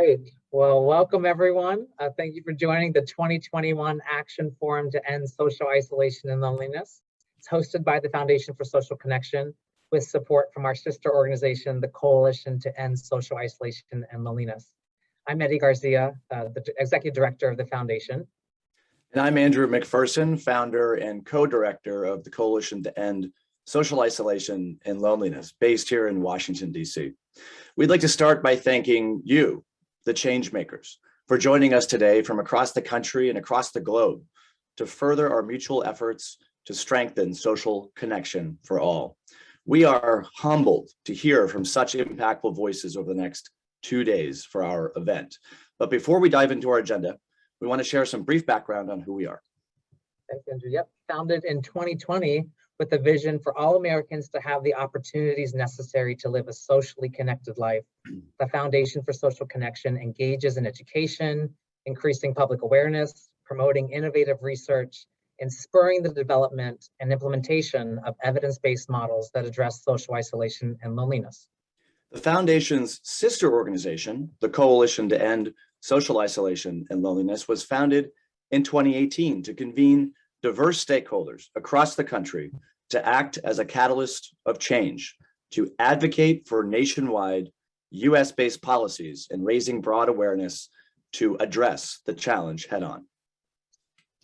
right. Well, welcome everyone. Thank you for joining the 2021 Action Forum to End Social Isolation and Loneliness. It's hosted by the Foundation for Social Connection with support from our sister organization, the Coalition to End Social Isolation and Loneliness. I'm Eddie Garcia, the Executive Director of the Foundation. And I'm Andrew McPherson, founder and co-director of the Coalition to End Social Isolation and Loneliness, based here in Washington, D.C. We'd like to start by thanking you, the change makers, for joining us today from across the country and across the globe to further our mutual efforts to strengthen social connection for all. We are humbled to hear from such impactful voices over the next 2 days for our event. But before we dive into our agenda, we want to share some brief background on who we are. Thanks, Andrew. Yep, founded in 2020 with a vision for all Americans to have the opportunities necessary to live a socially connected life. The Foundation for Social Connection engages in education, increasing public awareness, promoting innovative research, and spurring the development and implementation of evidence-based models that address social isolation and loneliness. The Foundation's sister organization, the Coalition to End Social Isolation and Loneliness, was founded in 2018 to convene diverse stakeholders across the country to act as a catalyst of change, to advocate for nationwide US-based policies and raising broad awareness to address the challenge head-on.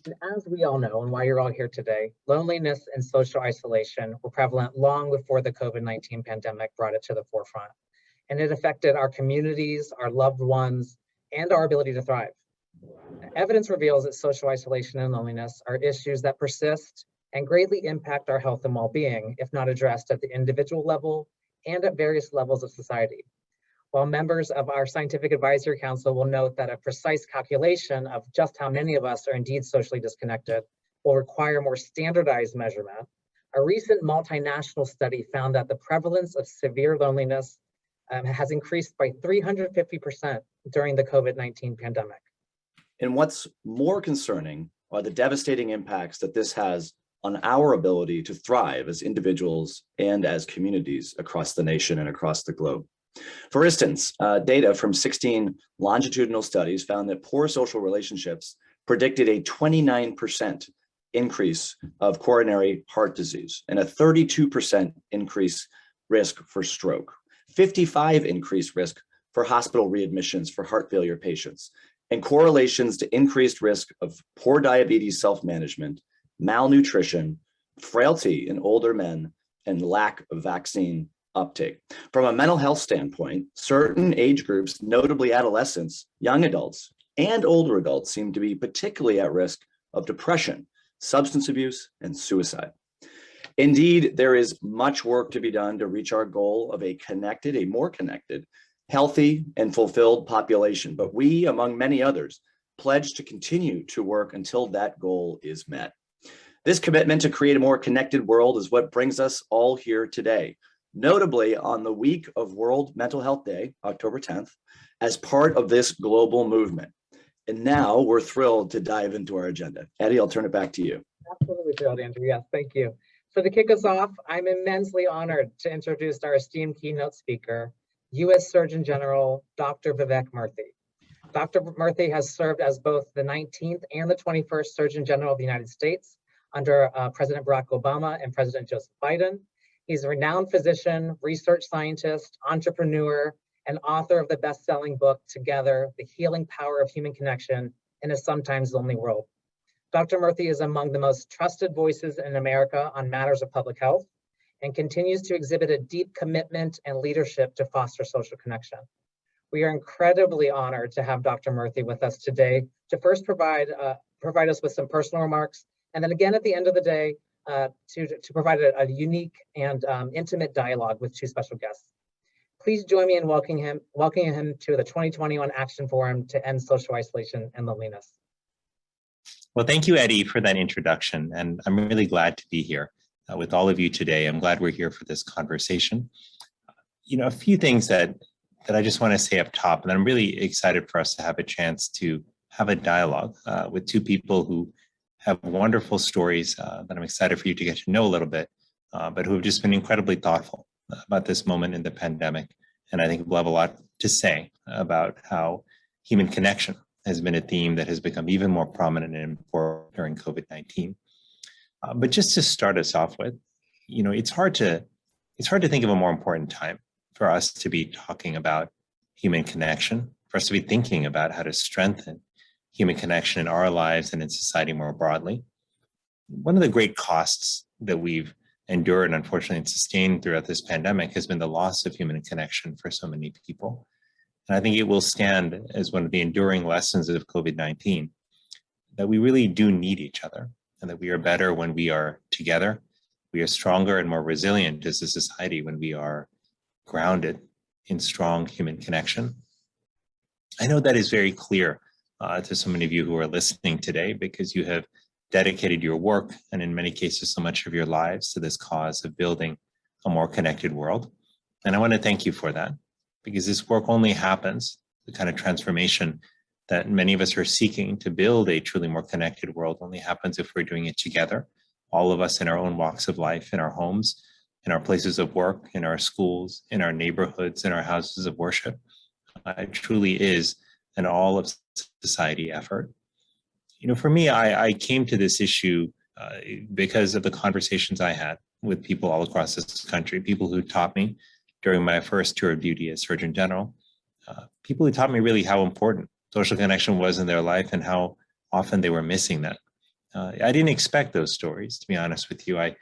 And as we all know, and why you're all here today, loneliness and social isolation were prevalent long before the COVID-19 pandemic brought it to the forefront. And it affected our communities, our loved ones, and our ability to thrive. Evidence reveals that social isolation and loneliness are issues that persist and greatly impact our health and well-being if not addressed at the individual level and at various levels of society. While members of our Scientific Advisory Council will note that a precise calculation of just how many of us are indeed socially disconnected will require more standardized measurement, a recent multinational study found that the prevalence of severe loneliness has increased by 350% during the COVID-19 pandemic. And what's more concerning are the devastating impacts that this has on our ability to thrive as individuals and as communities across the nation and across the globe. For instance, data from 16 longitudinal studies found that poor social relationships predicted a 29% increase of coronary heart disease and a 32% increase risk for stroke, 55% increased risk for hospital readmissions for heart failure patients, and correlations to increased risk of poor diabetes self-management, malnutrition, frailty in older men, and lack of vaccine uptake. From a mental health standpoint, certain age groups, notably adolescents, young adults, and older adults, seem to be particularly at risk of depression, substance abuse, and suicide. Indeed, there is much work to be done to reach our goal of a more connected, healthy, and fulfilled population. But we, among many others, pledge to continue to work until that goal is met. This commitment to create a more connected world is what brings us all here today, notably on the week of World Mental Health Day, October 10th, as part of this global movement. And now we're thrilled to dive into our agenda. Eddie, I'll turn it back to you. Absolutely thrilled, Andrew. Yes, thank you. So to kick us off, I'm immensely honored to introduce our esteemed keynote speaker, U.S. Surgeon General, Dr. Vivek Murthy. Dr. Murthy has served as both the 19th and the 21st Surgeon General of the United States under President Barack Obama and President Joseph Biden. He's a renowned physician, research scientist, entrepreneur, and author of the best-selling book, Together, The Healing Power of Human Connection in a Sometimes Lonely World. Dr. Murthy is among the most trusted voices in America on matters of public health and continues to exhibit a deep commitment and leadership to foster social connection. We are incredibly honored to have Dr. Murthy with us today to first provide us with some personal remarks, and then again at the end of the day to provide a unique and intimate dialogue with two special guests. Please join me in welcoming him to the 2021 Action Forum to End Social Isolation and Loneliness. Well, thank you, Eddie, for that introduction, and I'm really glad to be here with all of you today. I'm glad we're here for this conversation. You know, a few things that I just want to say up top, and I'm really excited for us to have a chance to have a dialogue with two people who have wonderful stories that I'm excited for you to get to know a little bit, but who have just been incredibly thoughtful about this moment in the pandemic. And I think we'll have a lot to say about how human connection has been a theme that has become even more prominent and important during COVID-19. But just to start us off with, it's hard to think of a more important time for us to be talking about human connection, for us to be thinking about how to strengthen human connection in our lives and in society more broadly. One of the great costs that we've endured, unfortunately, and sustained throughout this pandemic has been the loss of human connection for so many people. And I think it will stand as one of the enduring lessons of COVID-19, that we really do need each other, and that we are better when we are together. We are stronger and more resilient as a society when we are grounded in strong human connection. I know that is very clear to so many of you who are listening today, because you have dedicated your work, and in many cases, so much of your lives, to this cause of building a more connected world. And I want to thank you for that, because this work only happens, the kind of transformation that many of us are seeking to build a truly more connected world, only happens if we're doing it together, all of us in our own walks of life, in our homes, in our places of work, in our schools, in our neighborhoods, in our houses of worship. It truly is an all of society effort. For me, I came to this issue because of the conversations I had with people all across this country, people who taught me during my first tour of duty as Surgeon General, people who taught me really how important social connection was in their life and how often they were missing that. I didn't expect those stories, to be honest with you. I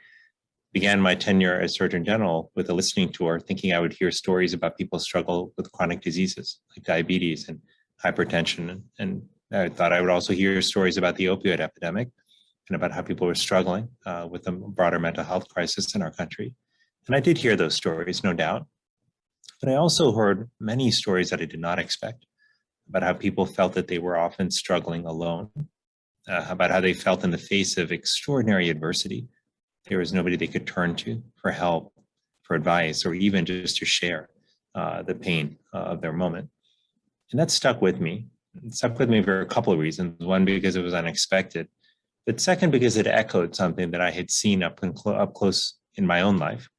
began my tenure as Surgeon General with a listening tour, thinking I would hear stories about people's struggle with chronic diseases like diabetes and hypertension. And I thought I would also hear stories about the opioid epidemic and about how people were struggling with the broader mental health crisis in our country. And I did hear those stories, no doubt. But I also heard many stories that I did not expect, about how people felt that they were often struggling alone, about how they felt in the face of extraordinary adversity. There was nobody they could turn to for help, for advice, or even just to share the pain of their moment. And that stuck with me. It stuck with me for a couple of reasons. One, because it was unexpected. But second, because it echoed something that I had seen up close in my own life.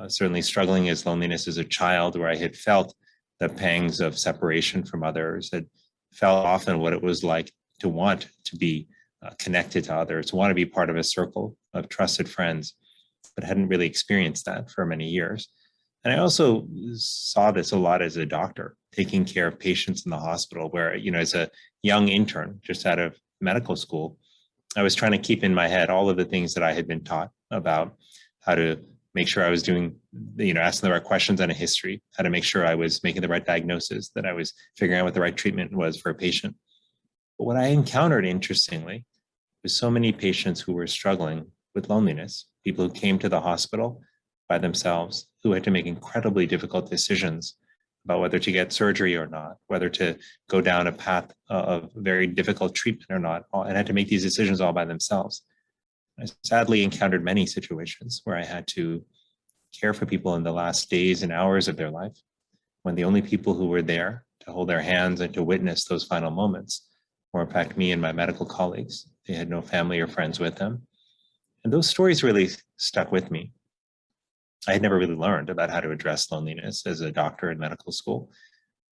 Certainly struggling with loneliness as a child, where I had felt the pangs of separation from others, had felt often what it was like to want to be connected to others, to want to be part of a circle of trusted friends, but hadn't really experienced that for many years. And I also saw this a lot as a doctor, taking care of patients in the hospital, where, as a young intern, just out of medical school, I was trying to keep in my head all of the things that I had been taught about how to make sure I was doing, asking the right questions on a history, how to make sure I was making the right diagnosis, that I was figuring out what the right treatment was for a patient. But what I encountered, interestingly, was so many patients who were struggling with loneliness, people who came to the hospital by themselves, who had to make incredibly difficult decisions about whether to get surgery or not, whether to go down a path of very difficult treatment or not, and had to make these decisions all by themselves. I sadly encountered many situations where I had to care for people in the last days and hours of their life, when the only people who were there to hold their hands and to witness those final moments were, in fact, me and my medical colleagues. They had no family or friends with them. And those stories really stuck with me. I had never really learned about how to address loneliness as a doctor in medical school.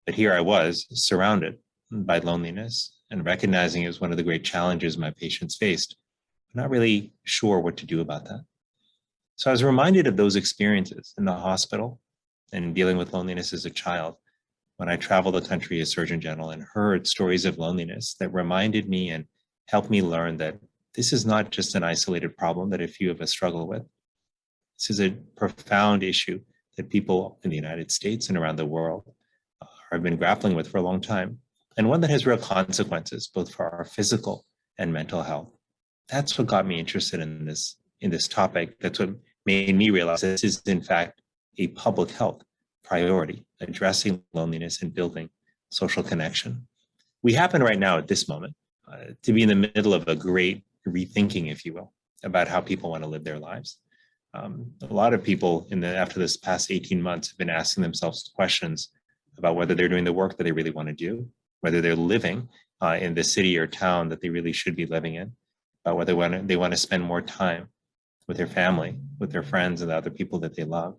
But here I was, surrounded by loneliness, and recognizing it was one of the great challenges my patients faced, but not really sure what to do about that. So I was reminded of those experiences in the hospital and dealing with loneliness as a child when I traveled the country as Surgeon General and heard stories of loneliness that reminded me and helped me learn that this is not just an isolated problem that a few of us struggle with. This is a profound issue that people in the United States and around the world have been grappling with for a long time, and one that has real consequences, both for our physical and mental health. That's what got me interested in this topic. That's what made me realize this is, in fact, a public health priority, addressing loneliness and building social connection. We happen right now at this moment to be in the middle of a great rethinking, if you will, about how people want to live their lives. A lot of people after this past 18 months have been asking themselves questions about whether they're doing the work that they really want to do, whether they're living in the city or town that they really should be living in, about whether they want to spend more time with their family, with their friends and the other people that they love.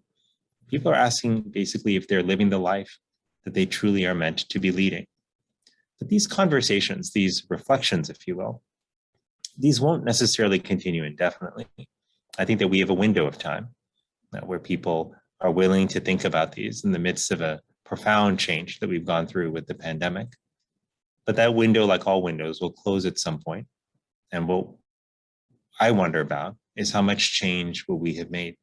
People are asking basically if they're living the life that they truly are meant to be leading. But these conversations, these reflections, if you will, these won't necessarily continue indefinitely. I think that we have a window of time where people are willing to think about these in the midst of a profound change that we've gone through with the pandemic. But that window, like all windows, will close at some point. And what I wonder about is how much change will we have made?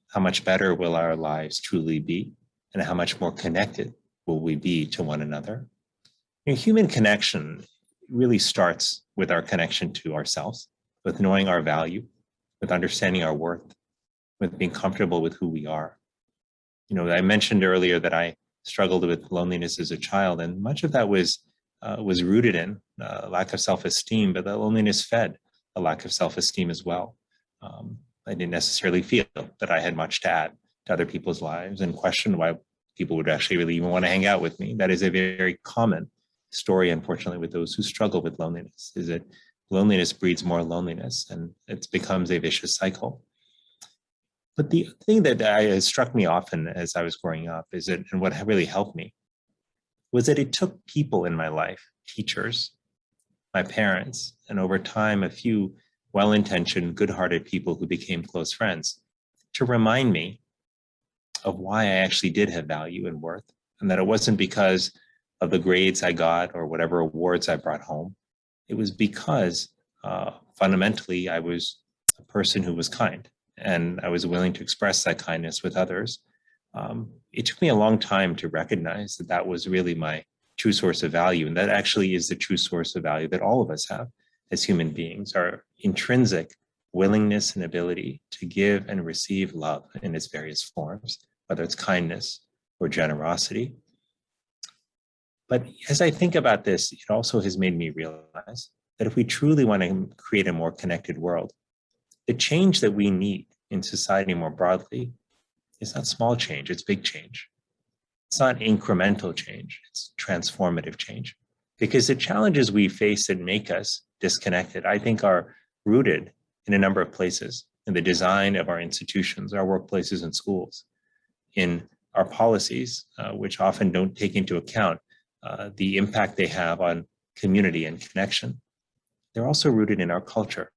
How much better will our lives truly be? And how much more connected will we be to one another? Human connection really starts with our connection to ourselves, with knowing our value, with understanding our worth, with being comfortable with who we are. I mentioned earlier that I struggled with loneliness as a child, and much of that was rooted in a lack of self-esteem, but that loneliness fed a lack of self-esteem as well. I didn't necessarily feel that I had much to add to other people's lives and questioned why people would actually really even want to hang out with me. That is a very common story, unfortunately, with those who struggle with loneliness, is that loneliness breeds more loneliness and it becomes a vicious cycle. But the thing that struck me often as I was growing up is that, and what really helped me, was that it took people in my life, teachers, my parents, and over time, a few well-intentioned, good-hearted people who became close friends, to remind me of why I actually did have value and worth, and that it wasn't because of the grades I got or whatever awards I brought home. It was because fundamentally I was a person who was kind, and I was willing to express that kindness with others. It took me a long time to recognize that that was really my true source of value, and that actually is the true source of value that all of us have as human beings, our intrinsic willingness and ability to give and receive love in its various forms, whether it's kindness or generosity. But as I think about this, it also has made me realize that if we truly want to create a more connected world, the change that we need in society more broadly is not small change, it's big change. It's not incremental change, it's transformative change. Because the challenges we face that make us disconnected, I think, are rooted in a number of places, in the design of our institutions, our workplaces and schools, in our policies, which often don't take into account the impact they have on community and connection. They're also rooted in our culture,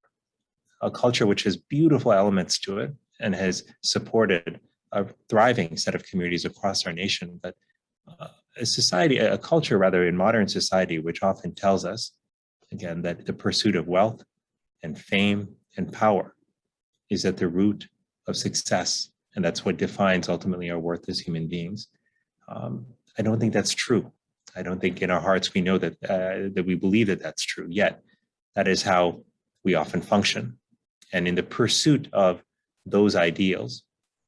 a culture which has beautiful elements to it and has supported a thriving set of communities across our nation, but a culture rather in modern society, which often tells us, again, that the pursuit of wealth and fame and power is at the root of success. And that's what defines ultimately our worth as human beings. I don't think that's true. I don't think in our hearts we know that we believe that that's true, yet that is how we often function. And in the pursuit of those ideals,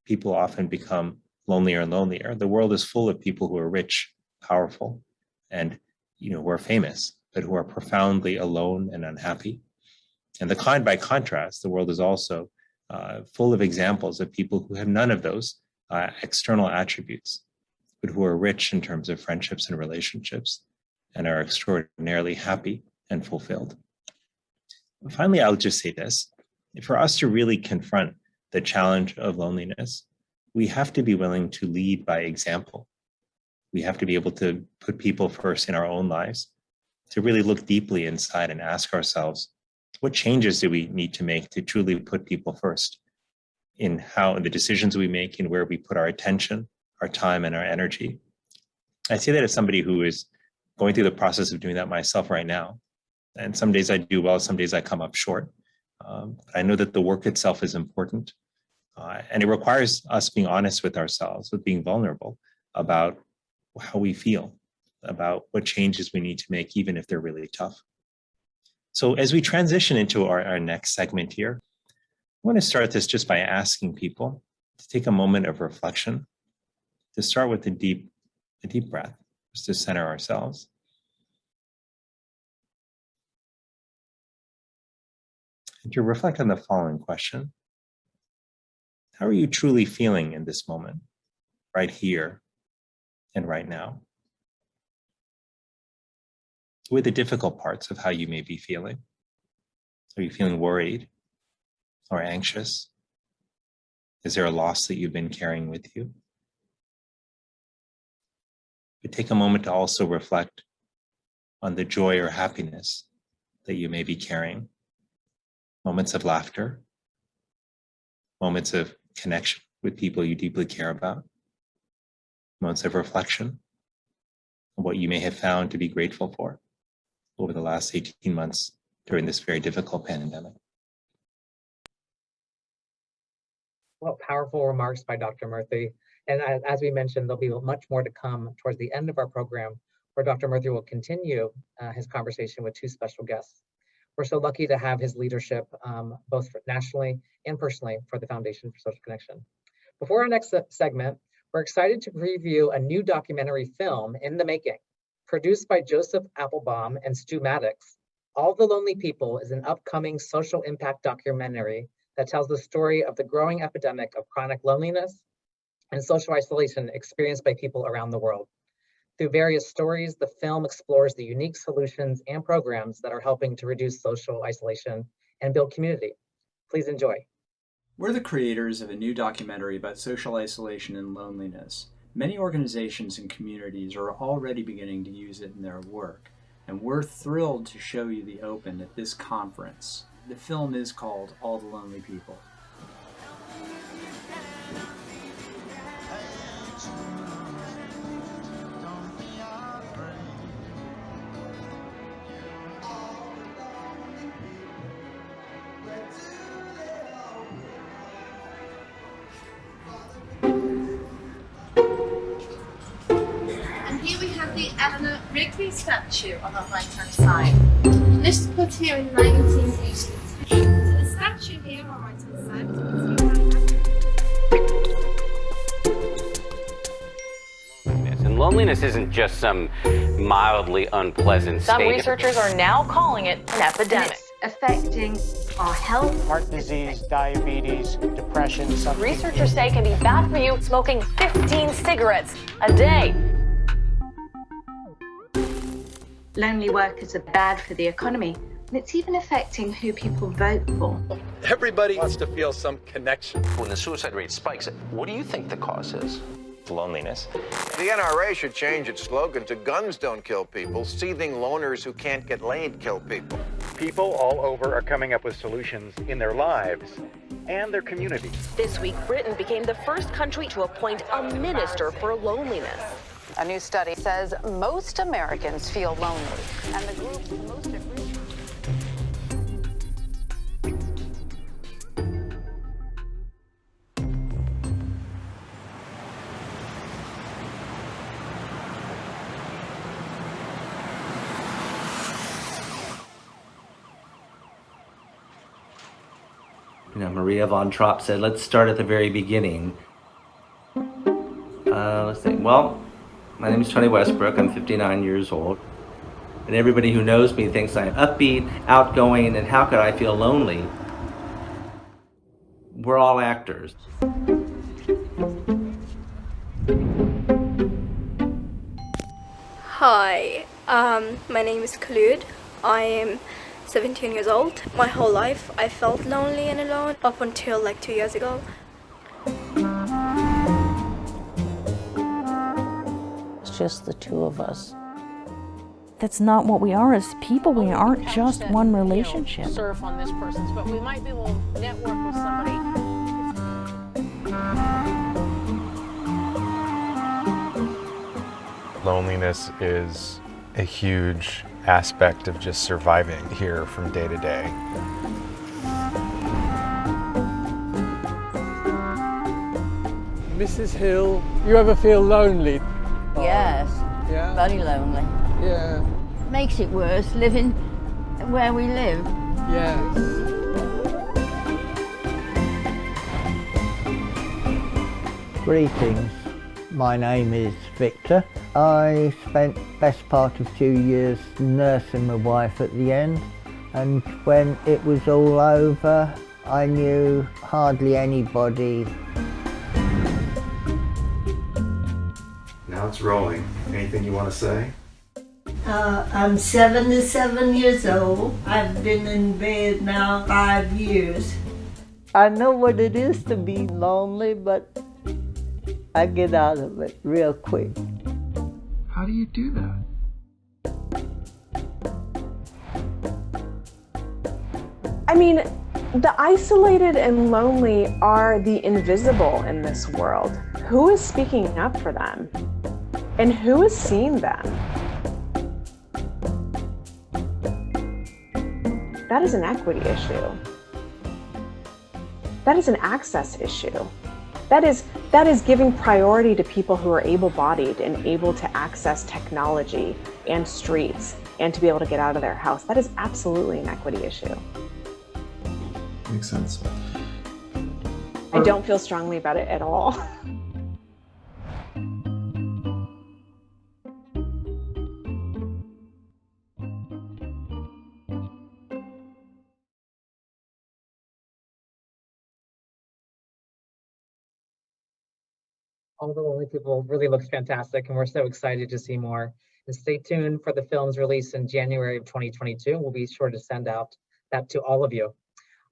people often become lonelier and lonelier. The world is full of people who are rich, powerful, and who are famous, but who are profoundly alone and unhappy. And by contrast, the world is also full of examples of people who have none of those external attributes, but who are rich in terms of friendships and relationships and are extraordinarily happy and fulfilled. Finally, I'll just say this. For us to really confront the challenge of loneliness, we have to be willing to lead by example. We have to be able to put people first in our own lives, to really look deeply inside and ask ourselves, what changes do we need to make to truly put people first in the decisions we make and where we put our attention, our time, and our energy? I say that as somebody who is going through the process of doing that myself right now. And some days I do well, some days I come up short. But I know that the work itself is important. And it requires us being honest with ourselves, with being vulnerable about how we feel, about what changes we need to make, even if they're really tough. So as we transition into our next segment here, I want to start this just by asking people to take a moment of reflection, to start with a deep breath, just to center ourselves. And to reflect on the following question: how are you truly feeling in this moment, right here and right now? What are the difficult parts of how you may be feeling? Are you feeling worried or anxious? Is there a loss that you've been carrying with you? But take a moment to also reflect on the joy or happiness that you may be carrying. Moments of laughter, moments of connection with people you deeply care about, moments of reflection on what you may have found to be grateful for over the last 18 months during this very difficult pandemic. Well, powerful remarks by Dr. Murthy. And as we mentioned, there'll be much more to come towards the end of our program, where Dr. Murthy will continue his conversation with two special guests. We're so lucky to have his leadership, both nationally and personally, for the Foundation for Social Connection. Before our next segment, we're excited to preview a new documentary film in the making. Produced by Joseph Applebaum and Stu Maddox, All the Lonely People is an upcoming social impact documentary that tells the story of the growing epidemic of chronic loneliness and social isolation experienced by people around the world. Through various stories, the film explores the unique solutions and programs that are helping to reduce social isolation and build community. Please enjoy. We're the creators of a new documentary about social isolation and loneliness. Many organizations and communities are already beginning to use it in their work, and we're thrilled to show you the open at this conference. The film is called All the Lonely People. Here we have the Eleanor Rigby statue on our right-hand side. This was put here in 1982. So the statue here on our right-hand side was And loneliness isn't just some mildly unpleasant state. Some researchers are now calling it an epidemic. It's affecting our health. Heart disease, diabetes, depression. Researchers say it can be bad for you smoking 15 cigarettes a day. Lonely workers are bad for the economy, and it's even affecting who people vote for. Everybody wants to feel some connection. When the suicide rate spikes, what do you think the cause is? Loneliness. The NRA should change its slogan to "Guns don't kill people, seething loners who can't get laid kill people." People all over are coming up with solutions in their lives and their communities. This week, Britain became the first country to appoint a minister for loneliness. A new study says most Americans feel lonely, and the group most at risk. Maria von Trapp said, let's start at the very beginning. Let's think. Well, my name is Tony Westbrook. I'm 59 years old. And everybody who knows me thinks I'm upbeat, outgoing, and how could I feel lonely? We're all actors. Hi, my name is Khulud. I am 17 years old. My whole life I felt lonely and alone up until like 2 years ago. It's just the two of us. That's not what we are as people. We aren't just one relationship. Surf on this person's, but we might be able to network with somebody. Loneliness is a huge aspect of just surviving here from day to day. Mrs. Hill, you ever feel lonely? Yes, Yeah? very lonely. Yeah. Makes it worse living where we live. Yes. Greetings, my name is Victor. I spent best part of 2 years nursing my wife at the end, and when it was all over, I knew hardly anybody. Now it's rolling. Anything you want to say? I'm 77 years old. I've been in bed now 5 years. I know what it is to be lonely, but I get out of it real quick. How do you do that? I mean, the isolated and lonely are the invisible in this world. Who is speaking up for them? And who is seeing them? That is an equity issue. That is an access issue. That is giving priority to people who are able-bodied and able to access technology and streets and to be able to get out of their house. That is absolutely an equity issue. Makes sense. I don't feel strongly about it at all. All the Lonely People really looks fantastic, and we're so excited to see more. And stay tuned for the film's release in January of 2022. We'll be sure to send out that to all of you.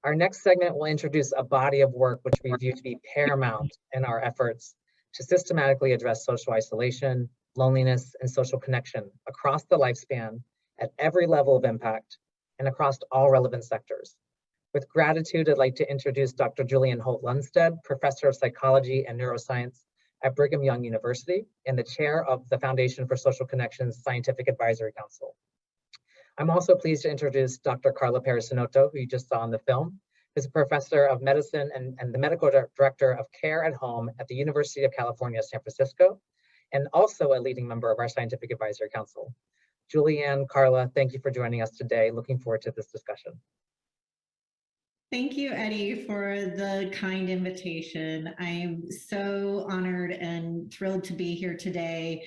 Our next segment will introduce a body of work which we view to be paramount in our efforts to systematically address social isolation, loneliness, and social connection across the lifespan at every level of impact and across all relevant sectors. With gratitude, I'd like to introduce Dr. Julianne Holt-Lunstead, Professor of Psychology and Neuroscience at Brigham Young University and the chair of the Foundation for Social Connections Scientific Advisory Council. I'm also pleased to introduce Dr. Carla Perissinotto, who you just saw in the film, who's a professor of medicine and the medical director of care at home at the University of California, San Francisco, and also a leading member of our Scientific Advisory Council. Julianne, Carla, thank you for joining us today. Looking forward to this discussion. Thank you, Eddie, for the kind invitation. I am so honored and thrilled to be here today.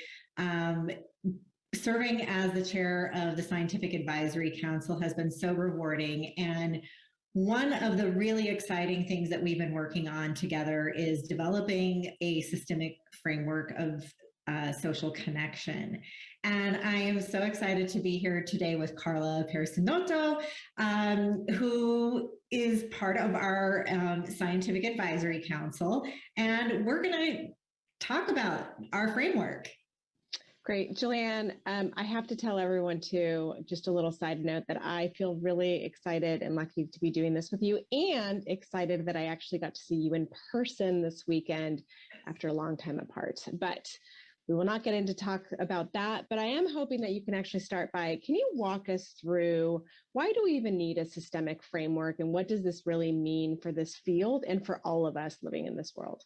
Serving as the chair of the Scientific Advisory Council has been so rewarding. And one of the really exciting things that we've been working on together is developing a systemic framework of social connection. And I am so excited to be here today with Carla Perissinotto, who is part of our Scientific Advisory Council. And we're going to talk about our framework. Great. Julianne, I have to tell everyone too, just a little side note, that I feel really excited and lucky to be doing this with you, and excited that I actually got to see you in person this weekend after a long time apart. But we will not get into talk about that, but I am hoping that you can actually start by, can you walk us through why do we even need a systemic framework, and what does this really mean for this field and for all of us living in this world?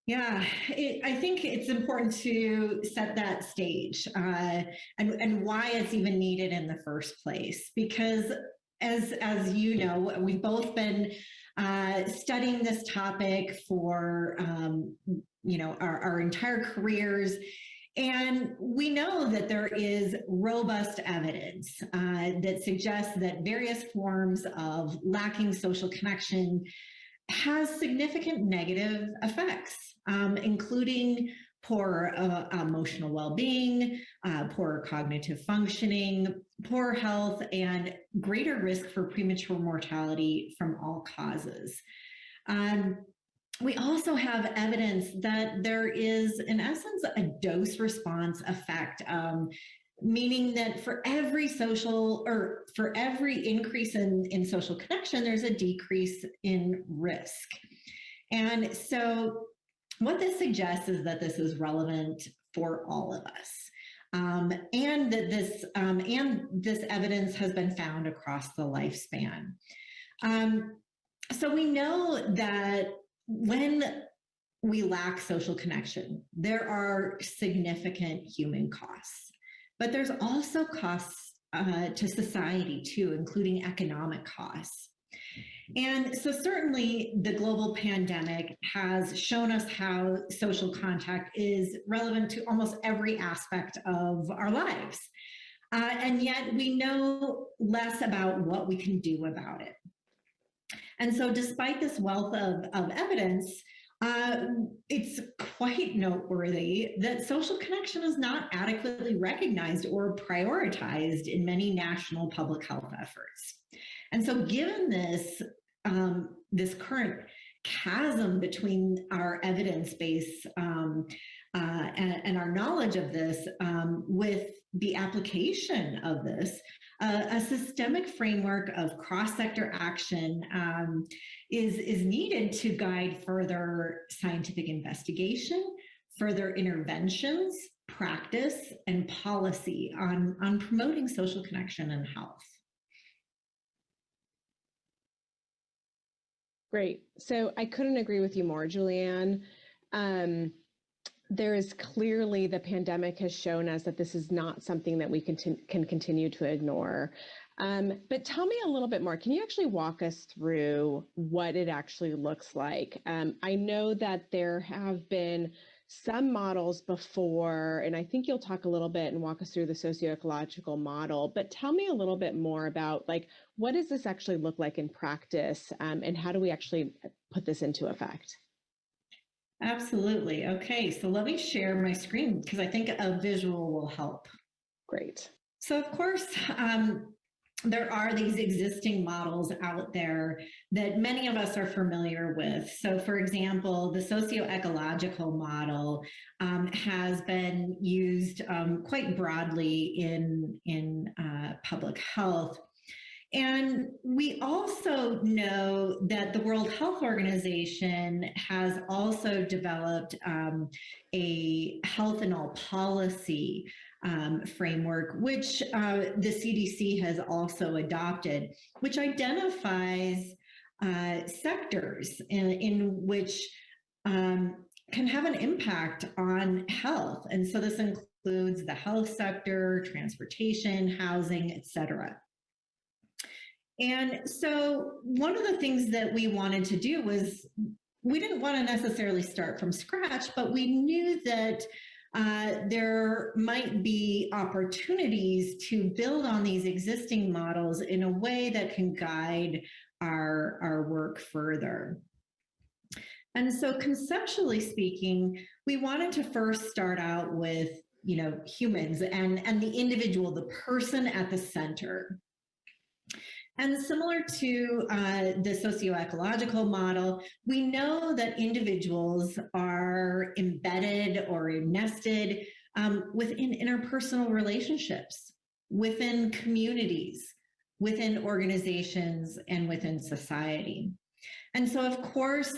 Yeah, I think it's important to set that stage and why it's even needed in the first place. Because as you know, we've both been studying this topic for our entire careers. And we know that there is robust evidence that suggests that various forms of lacking social connection has significant negative effects, including poor emotional well-being, poor cognitive functioning, poor health, and greater risk for premature mortality from all causes. We also have evidence that there is, in essence, a dose-response effect, meaning that for every increase in social connection, there's a decrease in risk. And so what this suggests is that this is relevant for all of us. And that this evidence has been found across the lifespan. So we know that when we lack social connection, there are significant human costs, but there's also costs to society too, including economic costs. And so certainly the global pandemic has shown us how social contact is relevant to almost every aspect of our lives. And yet we know less about what we can do about it. And so despite this wealth of evidence, it's quite noteworthy that social connection is not adequately recognized or prioritized in many national public health efforts. And so given this, this current chasm between our evidence base and our knowledge of this with the application of this. A systemic framework of cross-sector action is needed to guide further scientific investigation, further interventions, practice, and policy on promoting social connection and health. Great. So I couldn't agree with you more, Julianne. There is clearly, the pandemic has shown us that this is not something that we can continue to ignore. But tell me a little bit more. Can you actually walk us through what it actually looks like? I know that there have been some models before, and I think you'll talk a little bit and walk us through the socio-ecological model, but tell me a little bit more about, like, what does this actually look like in practice, and how do we actually put this into effect? Absolutely. Okay, so let me share my screen because I think a visual will help. Great. So of course, there are these existing models out there that many of us are familiar with. So for example, the socio-ecological model has been used quite broadly in public health. And we also know that the World Health Organization has also developed a health and all policy framework, which the CDC has also adopted, which identifies sectors in which can have an impact on health. And so this includes the health sector, transportation, housing, et cetera. And so one of the things that we wanted to do was, we didn't want to necessarily start from scratch, but we knew that there might be opportunities to build on these existing models in a way that can guide our work further. And so conceptually speaking, we wanted to first start out with, humans and the individual, the person at the center. And similar to the socio-ecological model, we know that individuals are embedded or nested within interpersonal relationships, within communities, within organizations, and within society. And so, of course,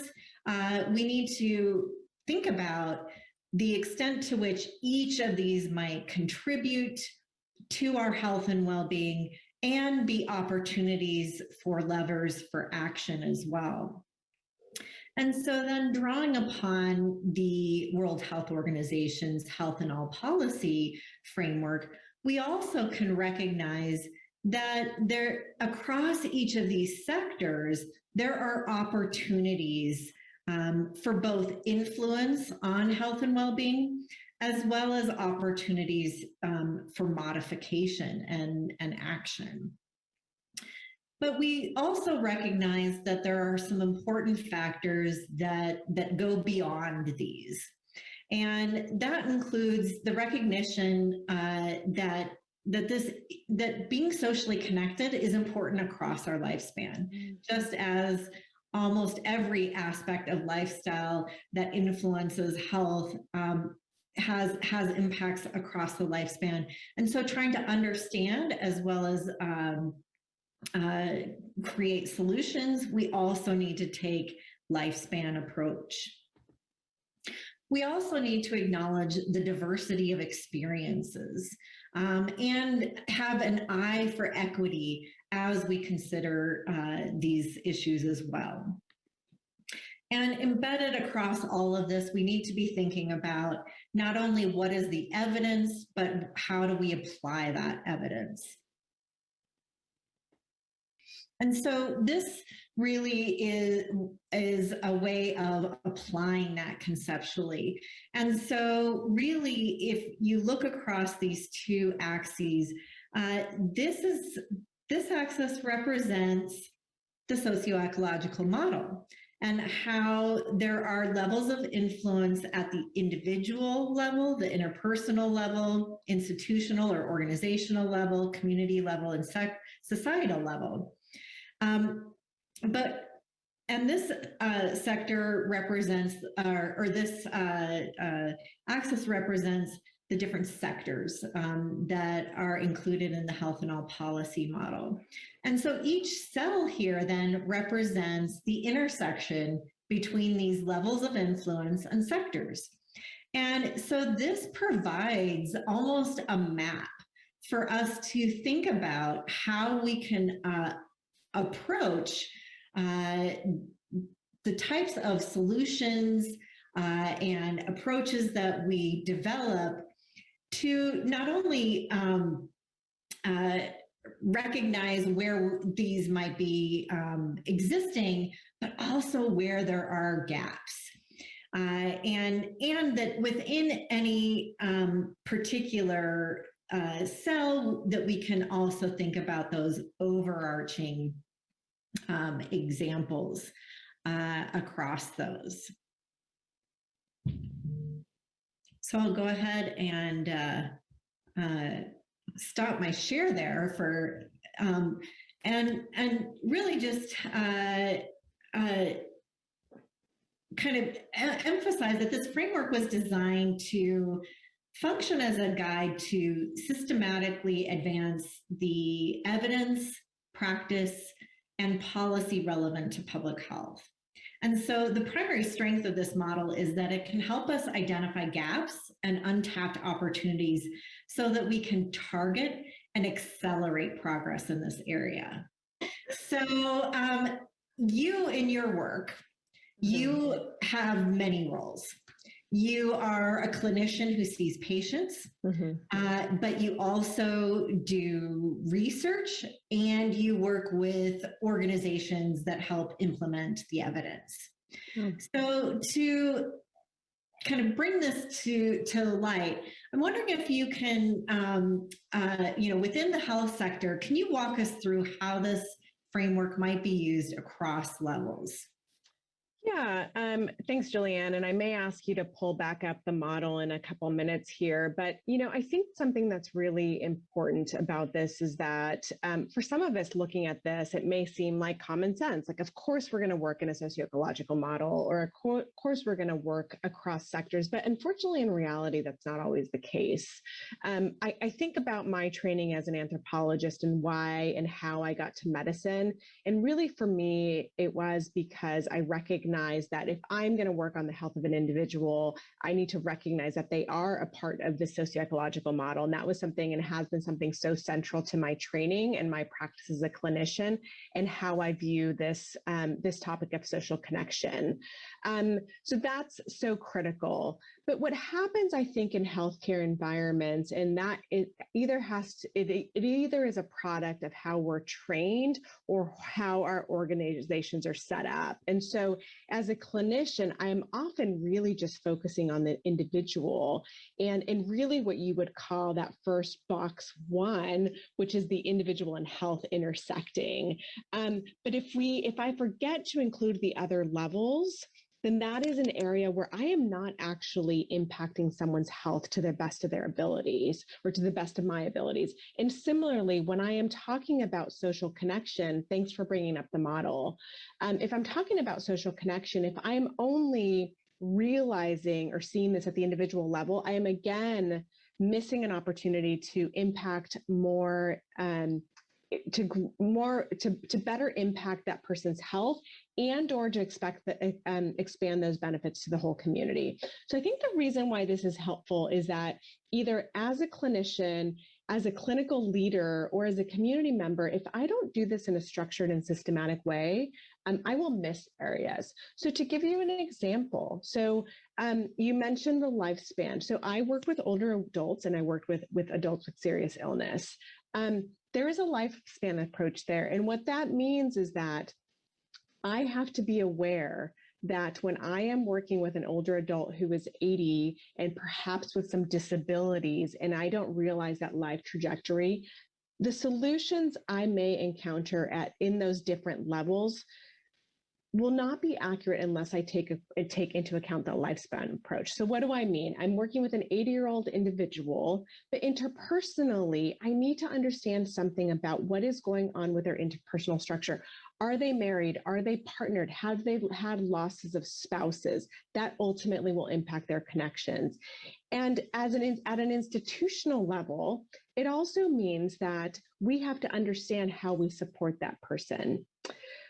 we need to think about the extent to which each of these might contribute to our health and well-being, and be opportunities for levers for action as well. And so then, drawing upon the World Health Organization's Health and All Policy framework, we also can recognize that across each of these sectors, there are opportunities for both influence on health and well-being, as well as opportunities for modification and action. But we also recognize that there are some important factors that go beyond these. And that includes the recognition that being socially connected is important across our lifespan, just as almost every aspect of lifestyle that influences health has impacts across the lifespan. And so trying to understand as well as create solutions, we also need to take lifespan approach. We also need to acknowledge the diversity of experiences and have an eye for equity as we consider these issues as well. And embedded across all of this, we need to be thinking about not only what is the evidence, but how do we apply that evidence? And so this really is a way of applying that conceptually. And so really, if you look across these two axes, this axis represents the socio-ecological model and how there are levels of influence at the individual level, the interpersonal level, institutional or organizational level, community level, and societal level. And this sector represents, or this axis represents the different sectors that are included in the Health in All policy model. And so each cell here then represents the intersection between these levels of influence and sectors. And so this provides almost a map for us to think about how we can approach the types of solutions and approaches that we develop to not only recognize where these might be existing, but also where there are gaps. And that within any particular cell, that we can also think about those overarching examples across those. So I'll go ahead and stop my share there for and really just kind of emphasize that this framework was designed to function as a guide to systematically advance the evidence, practice, and policy relevant to public health. And so the primary strength of this model is that it can help us identify gaps and untapped opportunities so that we can target and accelerate progress in this area. So you in your work, you have many roles. You are a clinician who sees patients, but you also do research and you work with organizations that help implement the evidence. So to kind of bring this to light, I'm wondering if you can, within the health sector, can you walk us through how this framework might be used across levels? Yeah, thanks, Julianne. And I may ask you to pull back up the model in a couple minutes here. But, I think something that's really important about this is that for some of us looking at this, it may seem like common sense. Like, of course, we're going to work in a socio-ecological model, or of course, we're going to work across sectors. But unfortunately, in reality, that's not always the case. I think about my training as an anthropologist and why and how I got to medicine. And really, for me, it was because I recognized that if I'm going to work on the health of an individual, I need to recognize that they are a part of the socio-ecological model. And that was something, and has been something so central to my training and my practice as a clinician, and how I view this, this topic of social connection. So that's so critical. But what happens, I think, in healthcare environments, and that it either is a product of how we're trained or how our organizations are set up. And so as a clinician, I'm often really just focusing on the individual and really what you would call that first box one, which is the individual and health intersecting. But if I forget to include the other levels, then that is an area where I am not actually impacting someone's health to the best of their abilities, or to the best of my abilities. And similarly, when I am talking about social connection, thanks for bringing up the model. If I'm talking about social connection, if I'm only realizing or seeing this at the individual level, I am again missing an opportunity to impact more, to better impact that person's health, and or to expand those benefits to the whole community. So I think the reason why this is helpful is that either as a clinician, as a clinical leader, or as a community member, if I don't do this in a structured and systematic way, I will miss areas. So to give you an example, so you mentioned the lifespan. So I work with older adults, and I worked with adults with serious illness. There is a lifespan approach there. And what that means is that I have to be aware that when I am working with an older adult who is 80 and perhaps with some disabilities, and I don't realize that life trajectory, the solutions I may encounter in those different levels will not be accurate unless I take into account the lifespan approach. So what do I mean? I'm working with an 80-year-old individual, but interpersonally, I need to understand something about what is going on with their interpersonal structure. Are they married? Are they partnered? Have they had losses of spouses? That ultimately will impact their connections. And at an institutional level, it also means that we have to understand how we support that person.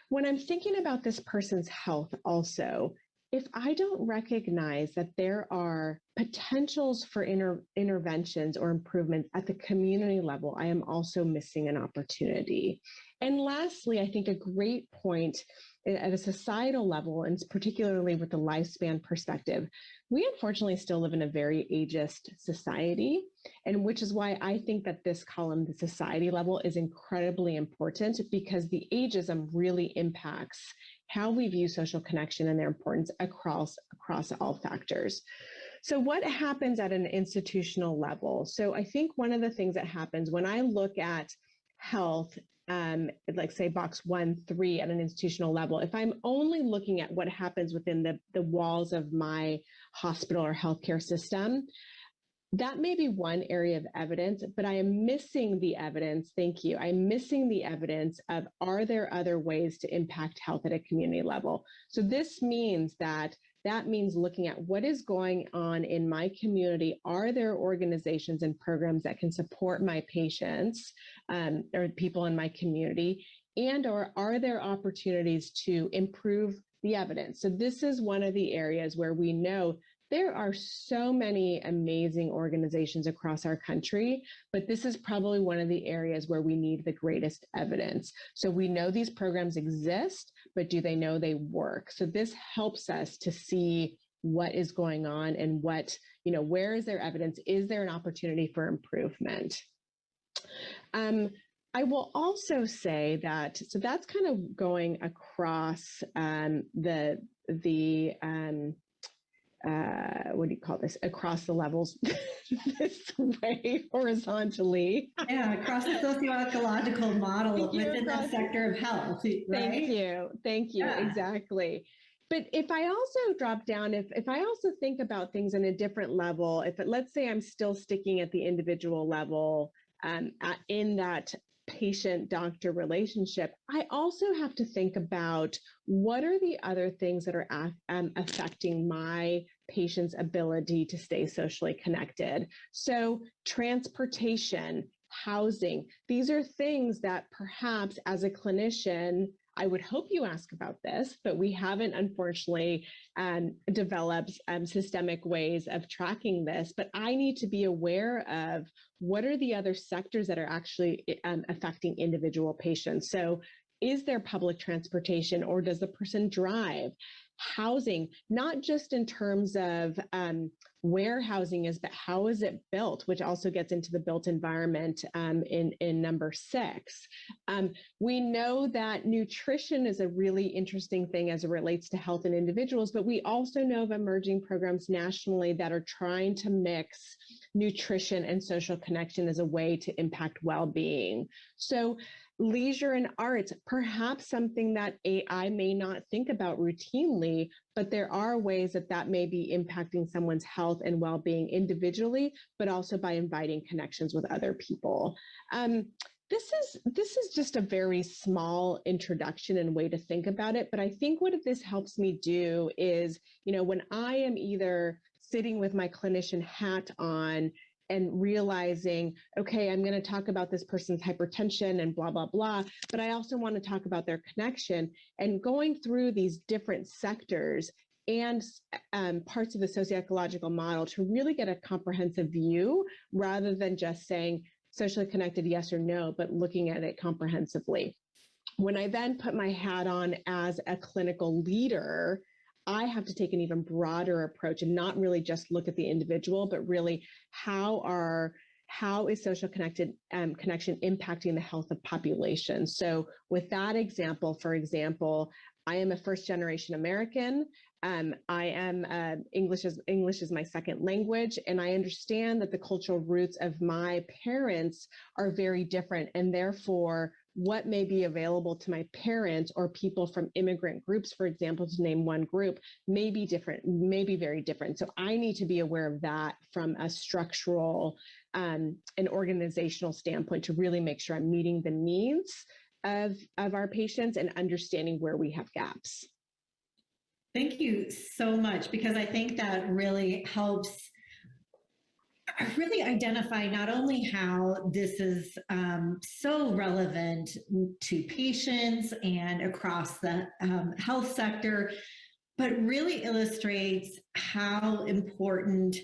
When I'm thinking about this person's health also, if I don't recognize that there are potentials for interventions or improvements at the community level, I am also missing an opportunity. And lastly, I think a great point at a societal level, and particularly with the lifespan perspective, we unfortunately still live in a very ageist society, and which is why I think that this column, the society level, is incredibly important, because the ageism really impacts how we view social connection and their importance across all factors. So what happens at an institutional level? So I think one of the things that happens when I look at health, like say box 1-3 at an institutional level, if I'm only looking at what happens within the walls of my hospital or healthcare system, that may be one area of evidence, but I am missing the evidence. Thank you. I'm missing the evidence of, are there other ways to impact health at a community level? So this means that means looking at what is going on in my community. Are there organizations and programs that can support my patients or people in my community? And or are there opportunities to improve the evidence? So this is one of the areas where we know there are so many amazing organizations across our country, but this is probably one of the areas where we need the greatest evidence. So we know these programs exist, but do they know they work? So this helps us to see what is going on and what, where is there evidence? Is there an opportunity for improvement? I will also say that, so that's kind of going across what do you call this? Across the levels this way, horizontally. Yeah, across the socio-ecological model within the sector of health, right? Thank you, Yeah. Exactly. But if I also drop down, if I also think about things in a different level, let's say I'm still sticking at the individual level in that patient-doctor relationship, I also have to think about what are the other things that are affecting my patient's ability to stay socially connected. So transportation, housing, these are things that perhaps as a clinician, I would hope you ask about this, but we haven't unfortunately developed systemic ways of tracking this, but I need to be aware of what are the other sectors that are actually affecting individual patients. So is there public transportation, or does the person drive? Housing, not just in terms of where housing is, but how is it built, which also gets into the built environment in number 6. We know that nutrition is a really interesting thing as it relates to health in individuals, but we also know of emerging programs nationally that are trying to mix nutrition and social connection as a way to impact well-being. So leisure and arts, perhaps something that I may not think about routinely, but there are ways that may be impacting someone's health and well-being individually, but also by inviting connections with other people. This is just a very small introduction and way to think about it, but I think what this helps me do is, when I am either sitting with my clinician hat on and realizing, okay, I'm going to talk about this person's hypertension and blah, blah, blah, but I also want to talk about their connection, and going through these different sectors and parts of the socio-ecological model to really get a comprehensive view, rather than just saying socially connected, yes or no, but looking at it comprehensively. When I then put my hat on as a clinical leader, I have to take an even broader approach and not really just look at the individual, but really how is social connection impacting the health of population. So with that example, for example, I am a first-generation American. I am English is my second language, and I understand that the cultural roots of my parents are very different, and therefore what may be available to my parents or people from immigrant groups, for example, to name one group, may be different, may be very different. So I need to be aware of that from a structural and organizational standpoint to really make sure I'm meeting the needs of our patients and understanding where we have gaps. Thank you so much, because I think that really helps really identify not only how this is so relevant to patients and across the health sector, but really illustrates how important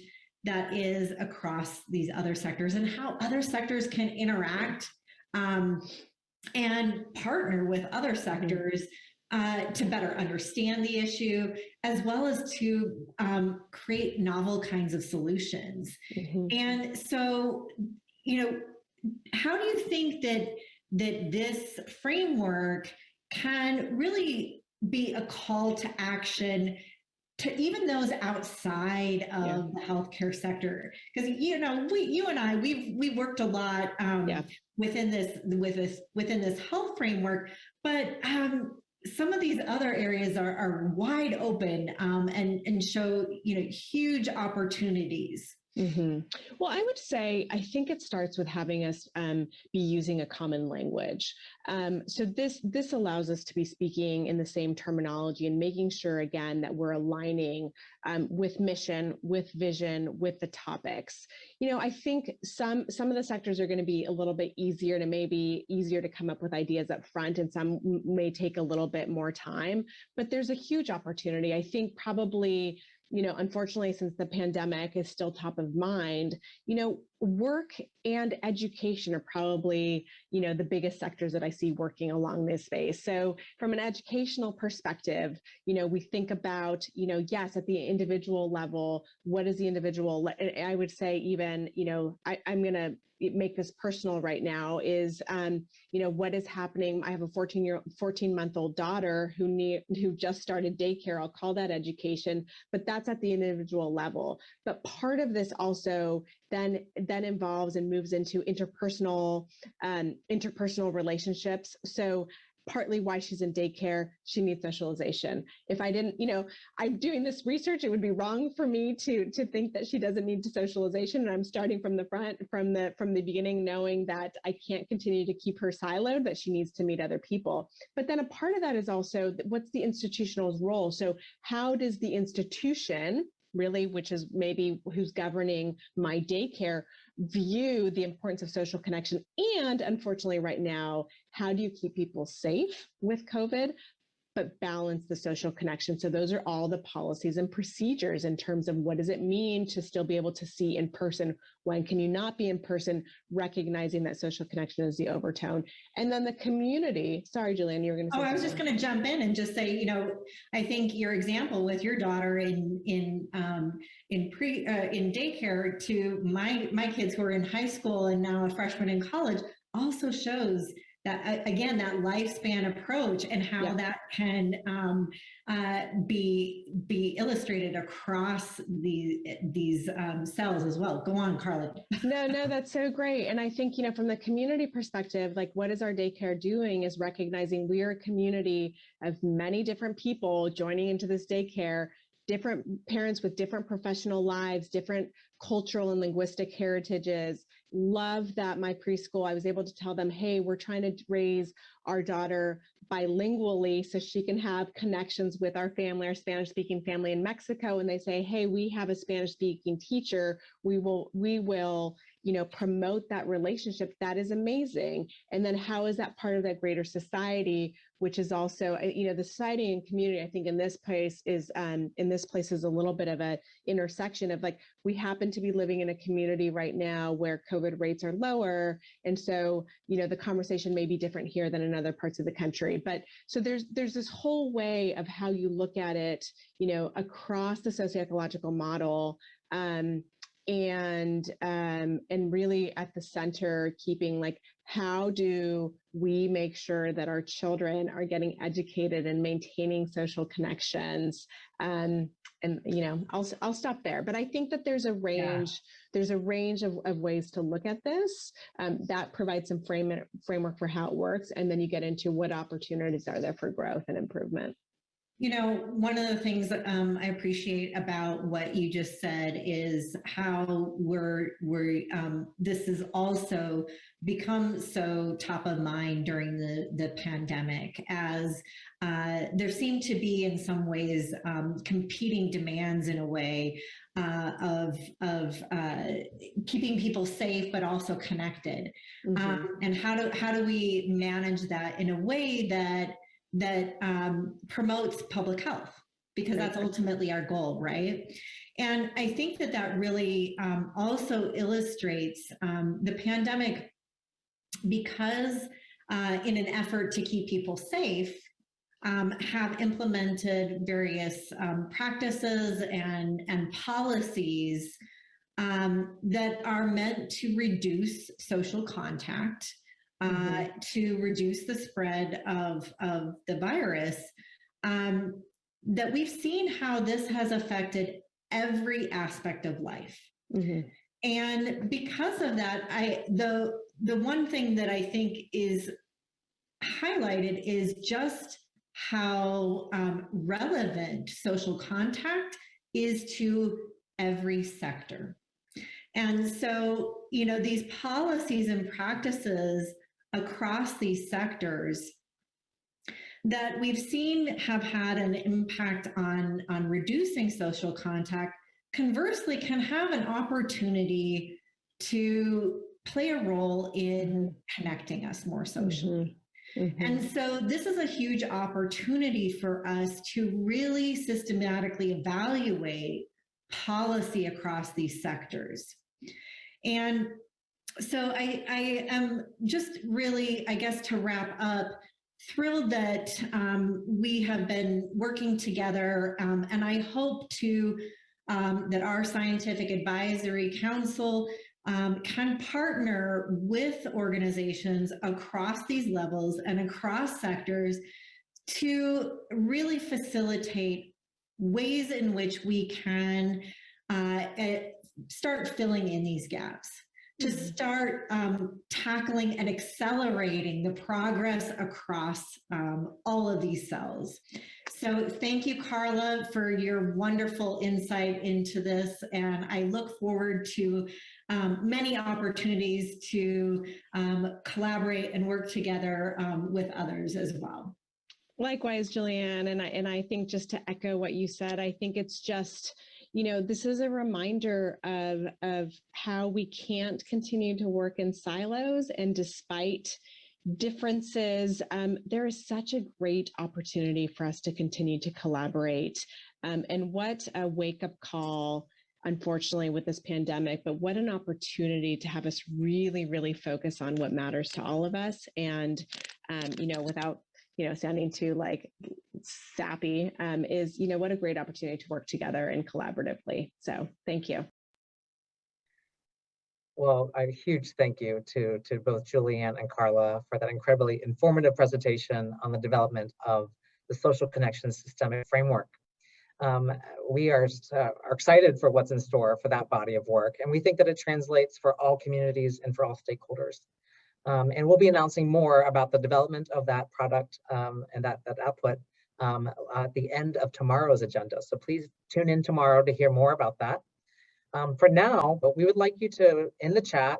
that is across these other sectors and how other sectors can interact and partner with other sectors to better understand the issue, as well as to create novel kinds of solutions. And so, how do you think that this framework can really be a call to action to even those outside of the healthcare sector? Because you and I, we've worked a lot within this health framework, but some of these other areas are wide open and show huge opportunities. Well, I would say, I think it starts with having us be using a common language. So this allows us to be speaking in the same terminology and making sure, again, that we're aligning with mission, with vision, with the topics. I think some of the sectors are going to be a little bit easier to come up with ideas up front, and some may take a little bit more time, but there's a huge opportunity. I think probably, unfortunately, since the pandemic is still top of mind, work and education are probably, the biggest sectors that I see working along this space. So from an educational perspective, we think about, yes, at the individual level, what is the individual, I would say even, I'm going to make this personal right now, is, what is happening. I have a 14-month-old daughter who just started daycare. I'll call that education, but that's at the individual level. But part of this also then involves and moves into interpersonal relationships. So partly why she's in daycare, she needs socialization. If I didn't, I'm doing this research, it would be wrong for me to think that she doesn't need socialization. And I'm starting from the front, from the beginning, knowing that I can't continue to keep her siloed, that she needs to meet other people. But then a part of that is also, what's the institutional's role? So how does the institution, really, which is maybe who's governing my daycare, view the importance of social connection? And unfortunately right now, how do you keep people safe with COVID, but balance the social connection? So those are all the policies and procedures in terms of what does it mean to still be able to see in person? When can you not be in person? Recognizing that social connection is the overtone. And then the community, sorry, Julian, you were going to say I was just going to jump in and just say, I think your example with your daughter in daycare to my kids who are in high school and now a freshman in college also shows that, again, that lifespan approach and how that can be illustrated across these cells as well. Go on, Carla. No, that's so great. And I think, from the community perspective, like, what is our daycare doing is recognizing we are a community of many different people joining into this daycare, different parents with different professional lives, different cultural and linguistic heritages. Love that my preschool, I was able to tell them, hey, we're trying to raise our daughter bilingually so she can have connections with our family, our Spanish-speaking family in Mexico. And they say, hey, we have a Spanish-speaking teacher. We will, promote that relationship. That is amazing. And then how is that part of that greater society, which is also, the society and community, I think in this place is a little bit of a intersection of, like, we happen to be living in a community right now where COVID rates are lower. And so, the conversation may be different here than in other parts of the country. But so there's this whole way of how you look at it, across the socioecological model, and really at the center, keeping, like, how do we make sure that our children are getting educated and maintaining social connections? And I'll stop there. But I think that there's a range. There's a range of ways to look at this that provides some framework for how it works, and then you get into what opportunities are there for growth and improvement. You know, one of the things that I appreciate about what you just said is how this has also become so top of mind during the pandemic, as there seem to be in some ways competing demands in a way of keeping people safe but also connected. And how do we manage that in a way that promotes public health, because that's ultimately our goal, right? And I think that really also illustrates the pandemic, because in an effort to keep people safe, have implemented various practices and policies that are meant to reduce social contact, to reduce the spread of the virus, that we've seen how this has affected every aspect of life. And because of that, the one thing that I think is highlighted is just how relevant social contact is to every sector. And so, you know, these policies and practices across these sectors that we've seen have had an impact on reducing social contact, conversely can have an opportunity to play a role in connecting us more socially. And so this is a huge opportunity for us to really systematically evaluate policy across these sectors. And so I am just really, I guess, to wrap up, thrilled that we have been working together, and I hope to that our Scientific Advisory Council can partner with organizations across these levels and across sectors to really facilitate ways in which we can start filling in these gaps, to start tackling and accelerating the progress across all of these cells. So thank you, Carla, for your wonderful insight into this. And I look forward to many opportunities to collaborate and work together with others as well. Likewise, Julianne, and I think just to echo what you said, I think it's just, you know, this is a reminder of how we can't continue to work in silos, and despite differences, there is such a great opportunity for us to continue to collaborate. And what a wake-up call, unfortunately, with this pandemic, but what an opportunity to have us really, really focus on what matters to all of us. And, you know, without, you know, sounding too like sappy, is, you know, what a great opportunity to work together and collaboratively. So thank you. Well, a huge thank you to both Julianne and Carla for that incredibly informative presentation on the development of the Social Connections Systemic Framework. We are excited for what's in store for that body of work, and we think that it translates for all communities and for all stakeholders. And we'll be announcing more about the development of that product and that output at the end of tomorrow's agenda. So please tune in tomorrow to hear more about that. For now, but we would like you to, in the chat,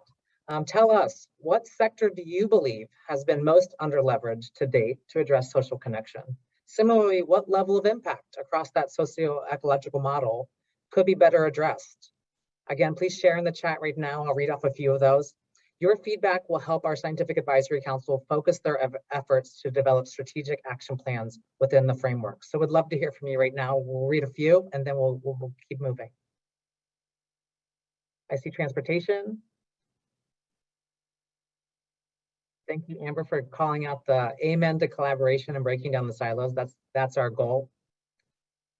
tell us, what sector do you believe has been most underleveraged to date to address social connection? Similarly, what level of impact across that socio-ecological model could be better addressed? Again, please share in the chat right now. I'll read off a few of those. Your feedback will help our Scientific Advisory Council focus their efforts to develop strategic action plans within the framework. So we'd love to hear from you right now. We'll read a few and then we'll keep moving. I see transportation. Thank you, Amber, for calling out the amen to collaboration and breaking down the silos. That's our goal.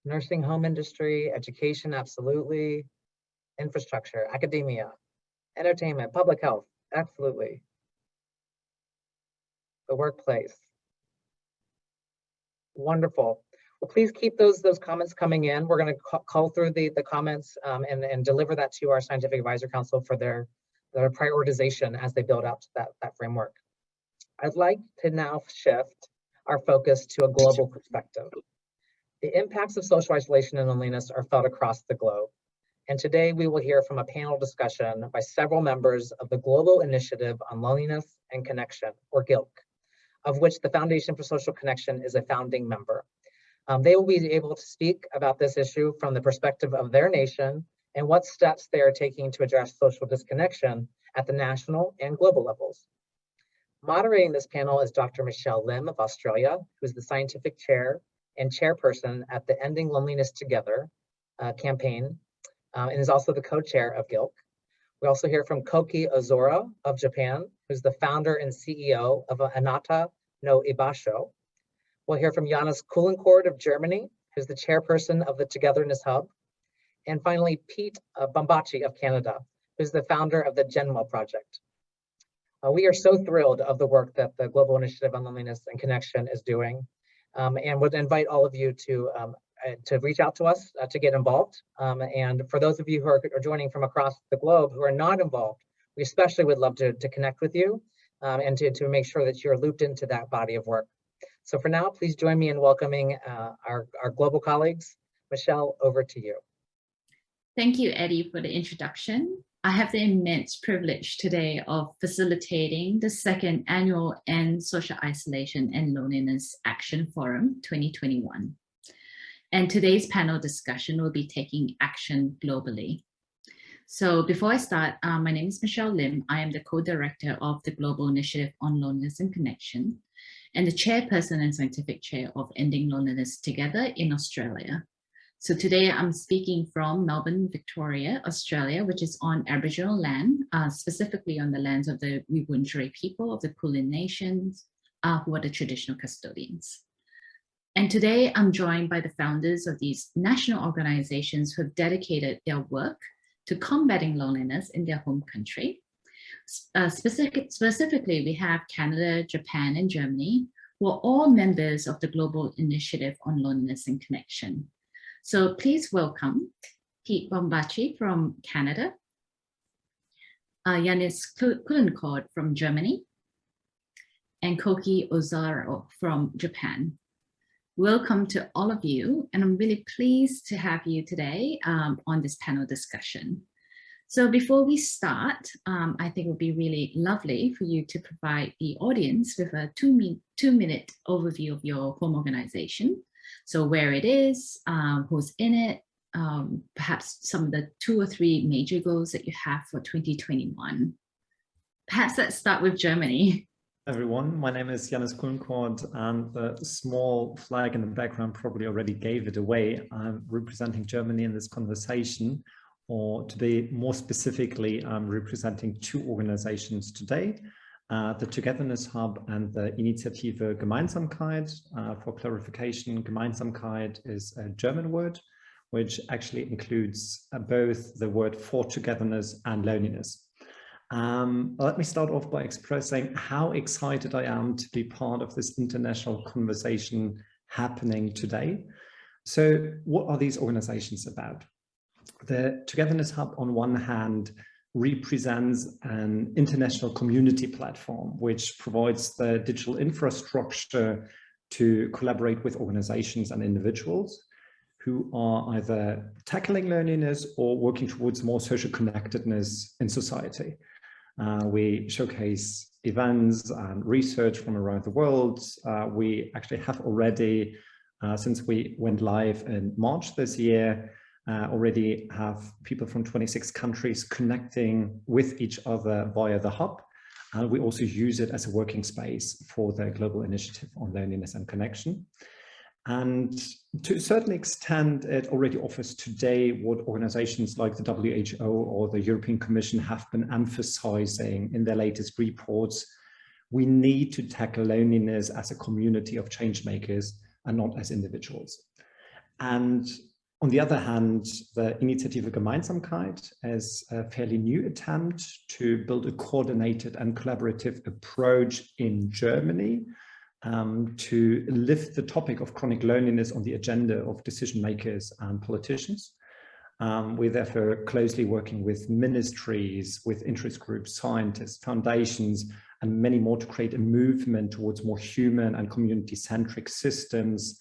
Nursing home industry, education, absolutely. Infrastructure, academia, entertainment, public health, absolutely. The workplace. Wonderful. Well, please keep those comments coming in. We're going to call through the comments and deliver that to our Scientific Advisory Council for their prioritization as they build out that framework. I'd like to now shift our focus to a global perspective. The impacts of social isolation and loneliness are felt across the globe. And today we will hear from a panel discussion by several members of the Global Initiative on Loneliness and Connection, or GILC, of which the Foundation for Social Connection is a founding member. They will be able to speak about this issue from the perspective of their nation and what steps they are taking to address social disconnection at the national and global levels. Moderating this panel is Dr. Michelle Lim of Australia, who is the scientific chair and chairperson at the Ending Loneliness Together campaign, and is also the co-chair of GILC. We also hear from Goku Sora of Japan, who's the founder and CEO of Anata no Ibasho. We'll hear from Janice Concord of Germany, who's the chairperson of the Togetherness Hub. And finally, Pete Bombachi of Canada, who's the founder of the Genmo Project. We are so thrilled of the work that the Global Initiative on Loneliness and Connection is doing, and would invite all of you to reach out to us to get involved. And for those of you who are joining from across the globe who are not involved, we especially would love to connect with you and to make sure that you're looped into that body of work. So for now, please join me in welcoming our global colleagues. Michelle, over to you. Thank you, Eddie, for the introduction. I have the immense privilege today of facilitating the second annual End Social Isolation and Loneliness Action Forum 2021. And today's panel discussion will be taking action globally. So before I start, my name is Michelle Lim. I am the co-director of the Global Initiative on Loneliness and Connection, and the chairperson and scientific chair of Ending Loneliness Together in Australia. So today I'm speaking from Melbourne, Victoria, Australia, which is on Aboriginal land, specifically on the lands of the Wurundjeri people of the Kulin Nations, who are the traditional custodians. And today I'm joined by the founders of these national organizations who have dedicated their work to combating loneliness in their home country. Specifically, we have Canada, Japan, and Germany, who are all members of the Global Initiative on Loneliness and Connection. So please welcome Pete Bombachi from Canada, Janice Concord from Germany, and Goku Sora from Japan. Welcome to all of you, and I'm really pleased to have you today on this panel discussion. So before we start, I think it would be really lovely for you to provide the audience with a two-minute overview of your home organization. So where it is, who's in it, perhaps some of the 2 or 3 major goals that you have for 2021. Perhaps let's start with Germany. Everyone, my name is Janice Concord, and the small flag in the background probably already gave it away. I'm representing Germany in this conversation, or to be more specifically, I'm representing 2 organizations today, the Togetherness Hub and the Initiative Gemeinsamkeit. For clarification, Gemeinsamkeit is a German word, which actually includes both the word for togetherness and loneliness. Let me start off by expressing how excited I am to be part of this international conversation happening today. So what are these organizations about? The Togetherness Hub, on one hand, represents an international community platform which provides the digital infrastructure to collaborate with organizations and individuals who are either tackling loneliness or working towards more social connectedness in society. We showcase events and research from around the world. We actually have already, since we went live in March this year, already have people from 26 countries connecting with each other via the hub. And we also use it as a working space for the Global Initiative on Loneliness and Connection. And to a certain extent, it already offers today what organizations like the WHO or the European Commission have been emphasizing in their latest reports. We need to tackle loneliness as a community of change makers and not as individuals. And on the other hand, the Initiative Gemeinsamkeit is a fairly new attempt to build a coordinated and collaborative approach in Germany to lift the topic of chronic loneliness on the agenda of decision makers and politicians. We're therefore closely working with ministries, with interest groups, scientists, foundations, and many more to create a movement towards more human and community-centric systems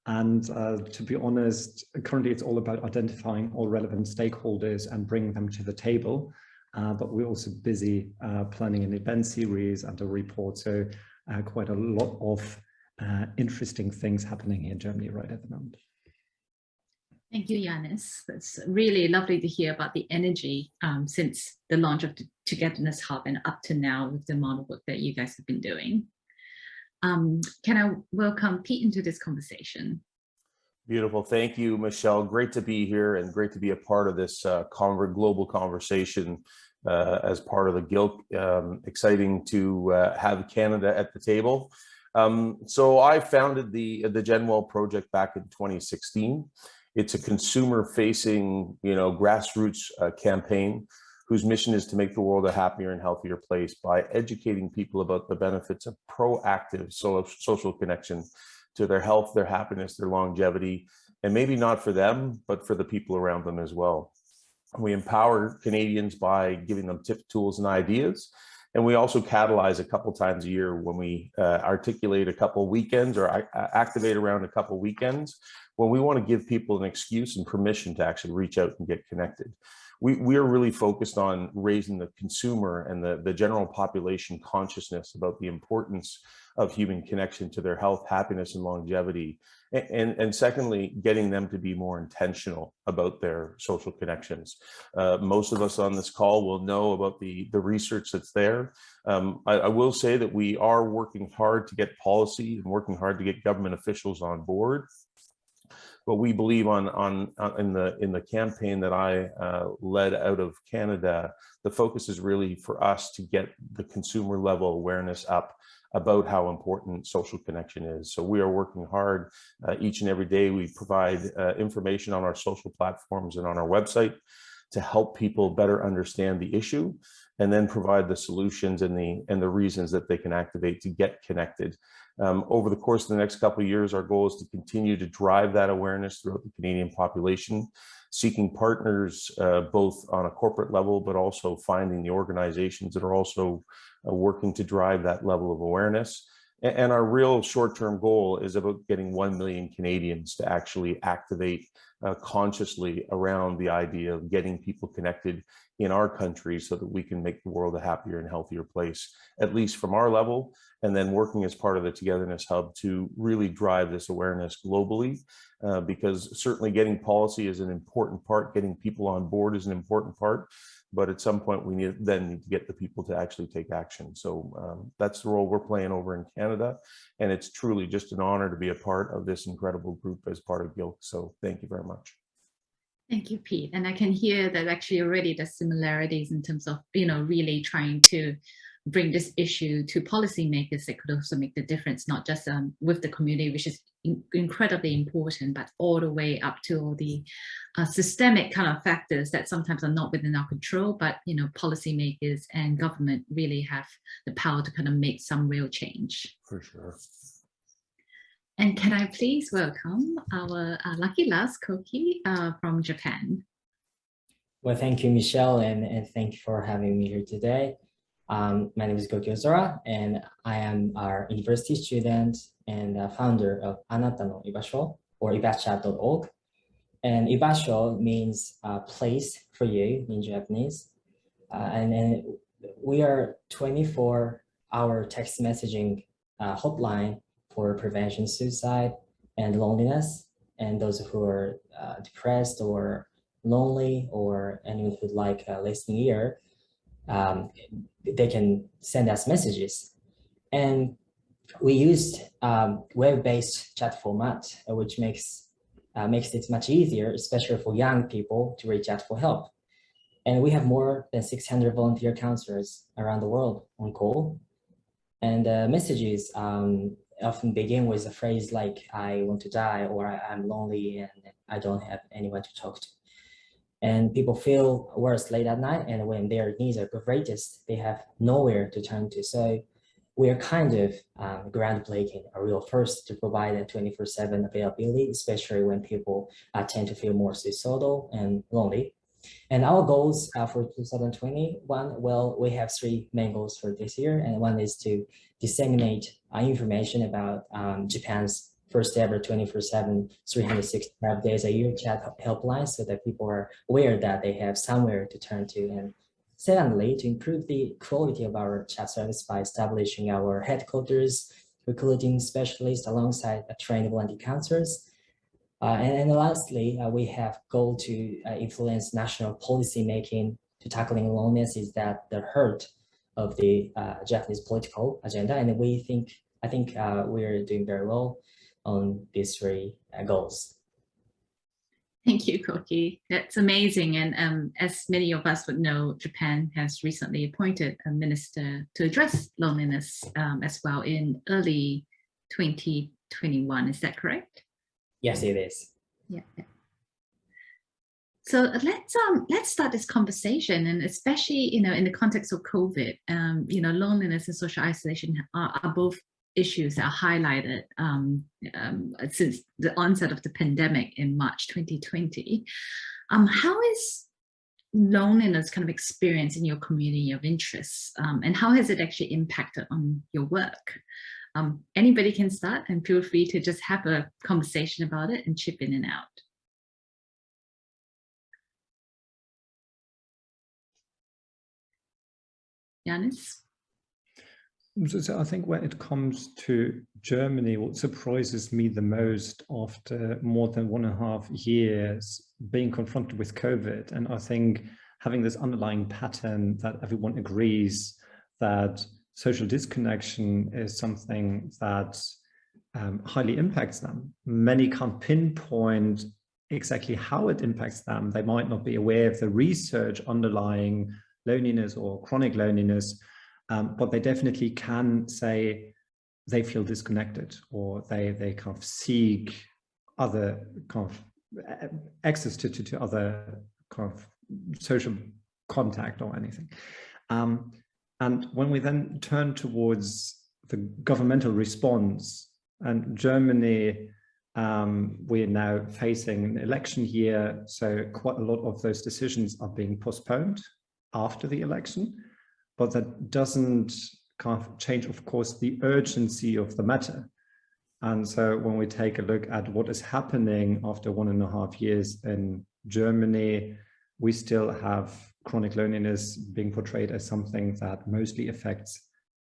And to be honest, currently it's all about identifying all relevant stakeholders and bringing them to the table. But we're also busy planning an event series and a report. So quite a lot of interesting things happening here in Germany right at the moment. Thank you, Janice. That's really lovely to hear about the energy since the launch of the Togetherness Hub and up to now with the amount of work that you guys have been doing. Can I welcome Pete into this conversation? Beautiful. Thank you, Michelle. Great to be here and great to be a part of this global conversation as part of the GILC. Exciting to have Canada at the table. So I founded the GenWell project back in 2016. It's a consumer-facing, grassroots campaign whose mission is to make the world a happier and healthier place by educating people about the benefits of proactive social connection to their health, their happiness, their longevity, and maybe not for them, but for the people around them as well. We empower Canadians by giving them tips, tools, and ideas. And we also catalyze a couple times a year when we articulate a couple weekends or activate around a couple weekends when we want to give people an excuse and permission to actually reach out and get connected. We are really focused on raising the consumer and the general population consciousness about the importance of human connection to their health, happiness, and longevity. And secondly, getting them to be more intentional about their social connections. Most of us on this call will know about the research that's there. I will say that we are working hard to get policy and working hard to get government officials on board. But we believe in the campaign that I led out of Canada, the focus is really for us to get the consumer level awareness up about how important social connection is. So we are working hard each and every day. We provide information on our social platforms and on our website to help people better understand the issue and then provide the solutions and the reasons that they can activate to get connected. Over the course of the next couple of years, our goal is to continue to drive that awareness throughout the Canadian population, seeking partners both on a corporate level, but also finding the organizations that are also working to drive that level of awareness. And our real short-term goal is about getting 1 million Canadians to actually activate consciously around the idea of getting people connected in our country so that we can make the world a happier and healthier place, at least from our level, and then working as part of the Togetherness Hub to really drive this awareness globally, because certainly getting policy is an important part, getting people on board is an important part, but at some point we need to get the people to actually take action. So that's the role we're playing over in Canada, and it's truly just an honor to be a part of this incredible group as part of GILC. So thank you very much. Thank you, Pete. And I can hear that actually already the similarities in terms of, really trying to bring this issue to policymakers that could also make the difference, not just with the community, which is incredibly important, but all the way up to all the systemic kind of factors that sometimes are not within our control, but policymakers and government really have the power to kind of make some real change. For sure. And can I please welcome our lucky last Koki from Japan. Well, thank you, Michelle, and thank you for having me here today. My name is Goku Sora, and I am our university student and founder of Anata no Ibasho, or ibasha.org. And ibasho means place for you in Japanese. And we are 24-hour text messaging hotline for prevention suicide and loneliness, and those who are depressed or lonely or anyone who'd like a listening ear, they can send us messages. And we used web-based chat format, which makes it much easier, especially for young people, to reach out for help. And we have more than 600 volunteer counselors around the world on call. And messages often begin with a phrase like, I want to die, or I'm lonely and I don't have anyone to talk to. And people feel worse late at night, and when their needs are greatest, they have nowhere to turn to. So we are kind of groundbreaking, a real first to provide a 24/7 availability, especially when people tend to feel more suicidal and lonely. And our goals for 2021, well, we have 3 main goals for this year. And one is to disseminate information about Japan's first ever 24/7, 365 days a year chat helpline so that people are aware that they have somewhere to turn to. And secondly, to improve the quality of our chat service by establishing our headquarters, recruiting specialists alongside trained volunteer counselors. And lastly, we have goal to influence national policy making to tackling loneliness is at the heart of the Japanese political agenda. And I think we're doing very well on these three goals. Thank you, Koki. That's amazing. And as many of us would know, Japan has recently appointed a minister to address loneliness as well in early 2021. Is that correct? Yes, it is. Yeah. So let's start this conversation, and especially in the context of COVID, loneliness and social isolation are both issues that are highlighted since the onset of the pandemic in March 2020. How is loneliness kind of experienced in your community of interests, and how has it actually impacted on your work? Anybody can start, and feel free to just have a conversation about it and chip in and out. Janice? So I think when it comes to Germany, what surprises me the most after more than 1.5 years being confronted with COVID, and I think having this underlying pattern that everyone agrees that social disconnection is something that highly impacts them. Many can't pinpoint exactly how it impacts them. They might not be aware of the research underlying loneliness or chronic loneliness, but they definitely can say they feel disconnected, or they kind of seek other kind of access to other kind of social contact or anything. And when we then turn towards the governmental response, and Germany, we're now facing an election year, so quite a lot of those decisions are being postponed after the election, but that doesn't kind of change, of course, the urgency of the matter. And so when we take a look at what is happening after 1.5 years in Germany, we still have chronic loneliness being portrayed as something that mostly affects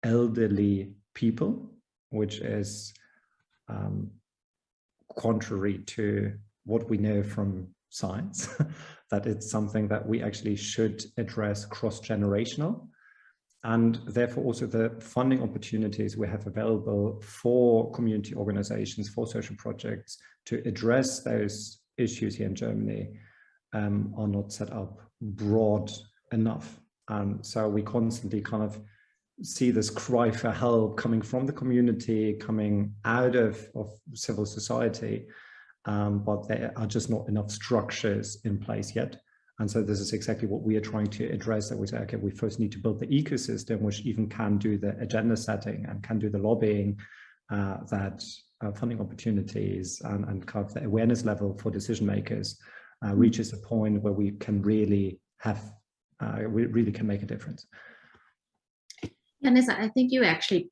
elderly people, which is contrary to what we know from science, that it's something that we actually should address cross-generational. And therefore also the funding opportunities we have available for community organizations, for social projects to address those issues here in Germany are not set up broad enough. And so we constantly kind of see this cry for help coming from the community, coming out of civil society, but there are just not enough structures in place yet. And so this is exactly what we are trying to address, that we say, okay, we first need to build the ecosystem which even can do the agenda setting and can do the lobbying, that funding opportunities and kind of the awareness level for decision makers reaches a point where we can really have, we really can make a difference. Janice, I think you actually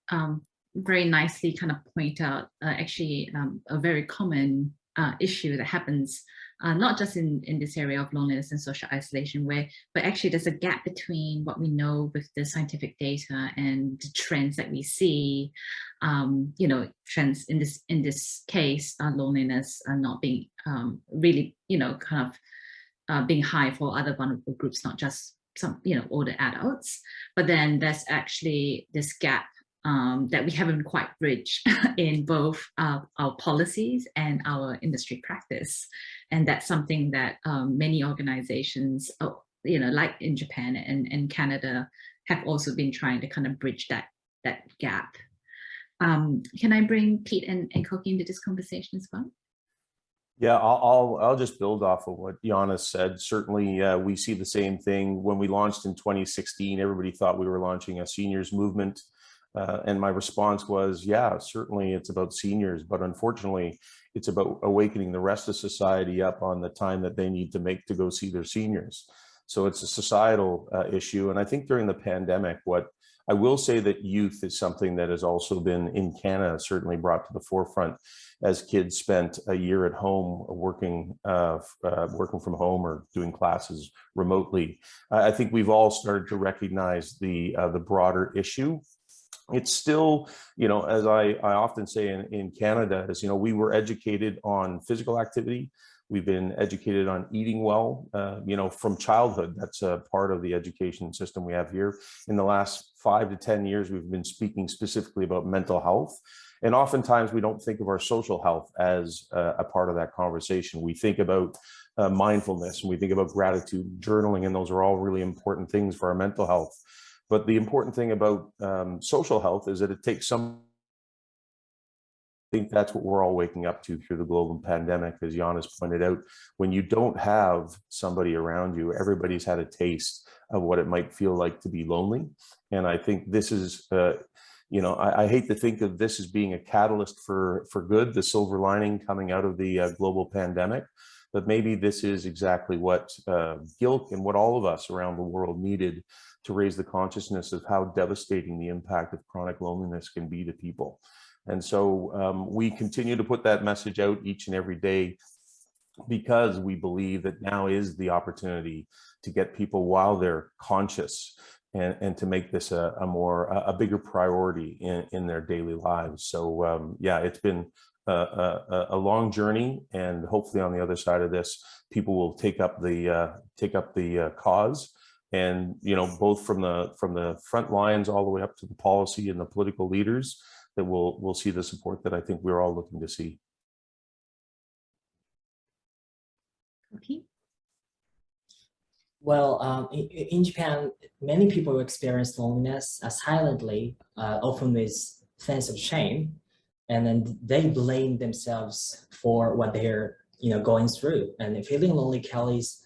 very nicely kind of point out actually a very common issue that happens not just in this area of loneliness and social isolation, but actually there's a gap between what we know with the scientific data and the trends that we see. Trends in this case, loneliness not being really, kind of being high for other vulnerable groups, not just some, older adults. But then there's actually this gap that we haven't quite bridged in both our policies and our industry practice. And that's something that many organizations, like in Japan and Canada, have also been trying to kind of bridge that gap. Can I bring Pete and Koki into this conversation as well? Yeah, I'll just build off of what Janice said. Certainly, we see the same thing. When we launched in 2016, everybody thought we were launching a seniors movement. And my response was, yeah, certainly it's about seniors, but unfortunately, it's about awakening the rest of society up on the time that they need to make to go see their seniors. So it's a societal issue. And I think during the pandemic, what I will say that youth is something that has also been in Canada, certainly brought to the forefront as kids spent a year at home working from home or doing classes remotely. I think we've all started to recognize the broader issue. It's still, as I often say in Canada, is, we were educated on physical activity. We've been educated on eating well, from childhood. That's a part of the education system we have here. In the last 5 to 10 years, we've been speaking specifically about mental health. And oftentimes we don't think of our social health as a part of that conversation. We think about mindfulness, and we think about gratitude, journaling, and those are all really important things for our mental health. But the important thing about social health is that it takes some. I think that's what we're all waking up to through the global pandemic, as Janice pointed out. When you don't have somebody around you, everybody's had a taste of what it might feel like to be lonely. And I think this is, I hate to think of this as being a catalyst for good, the silver lining coming out of the global pandemic. But maybe this is exactly what Gilk and what all of us around the world needed to raise the consciousness of how devastating the impact of chronic loneliness can be to people. And so we continue to put that message out each and every day, because we believe that now is the opportunity to get people while they're conscious and to make this a bigger priority in their daily lives. So yeah, it's been a long journey, and hopefully on the other side of this, people will take up the cause. And both from the front lines all the way up to the policy and the political leaders, that we'll see the support that I think we're all looking to see. Okay. Well, in Japan, many people experience loneliness silently, often with sense of shame, and then they blame themselves for what they're going through. And feeling lonely carries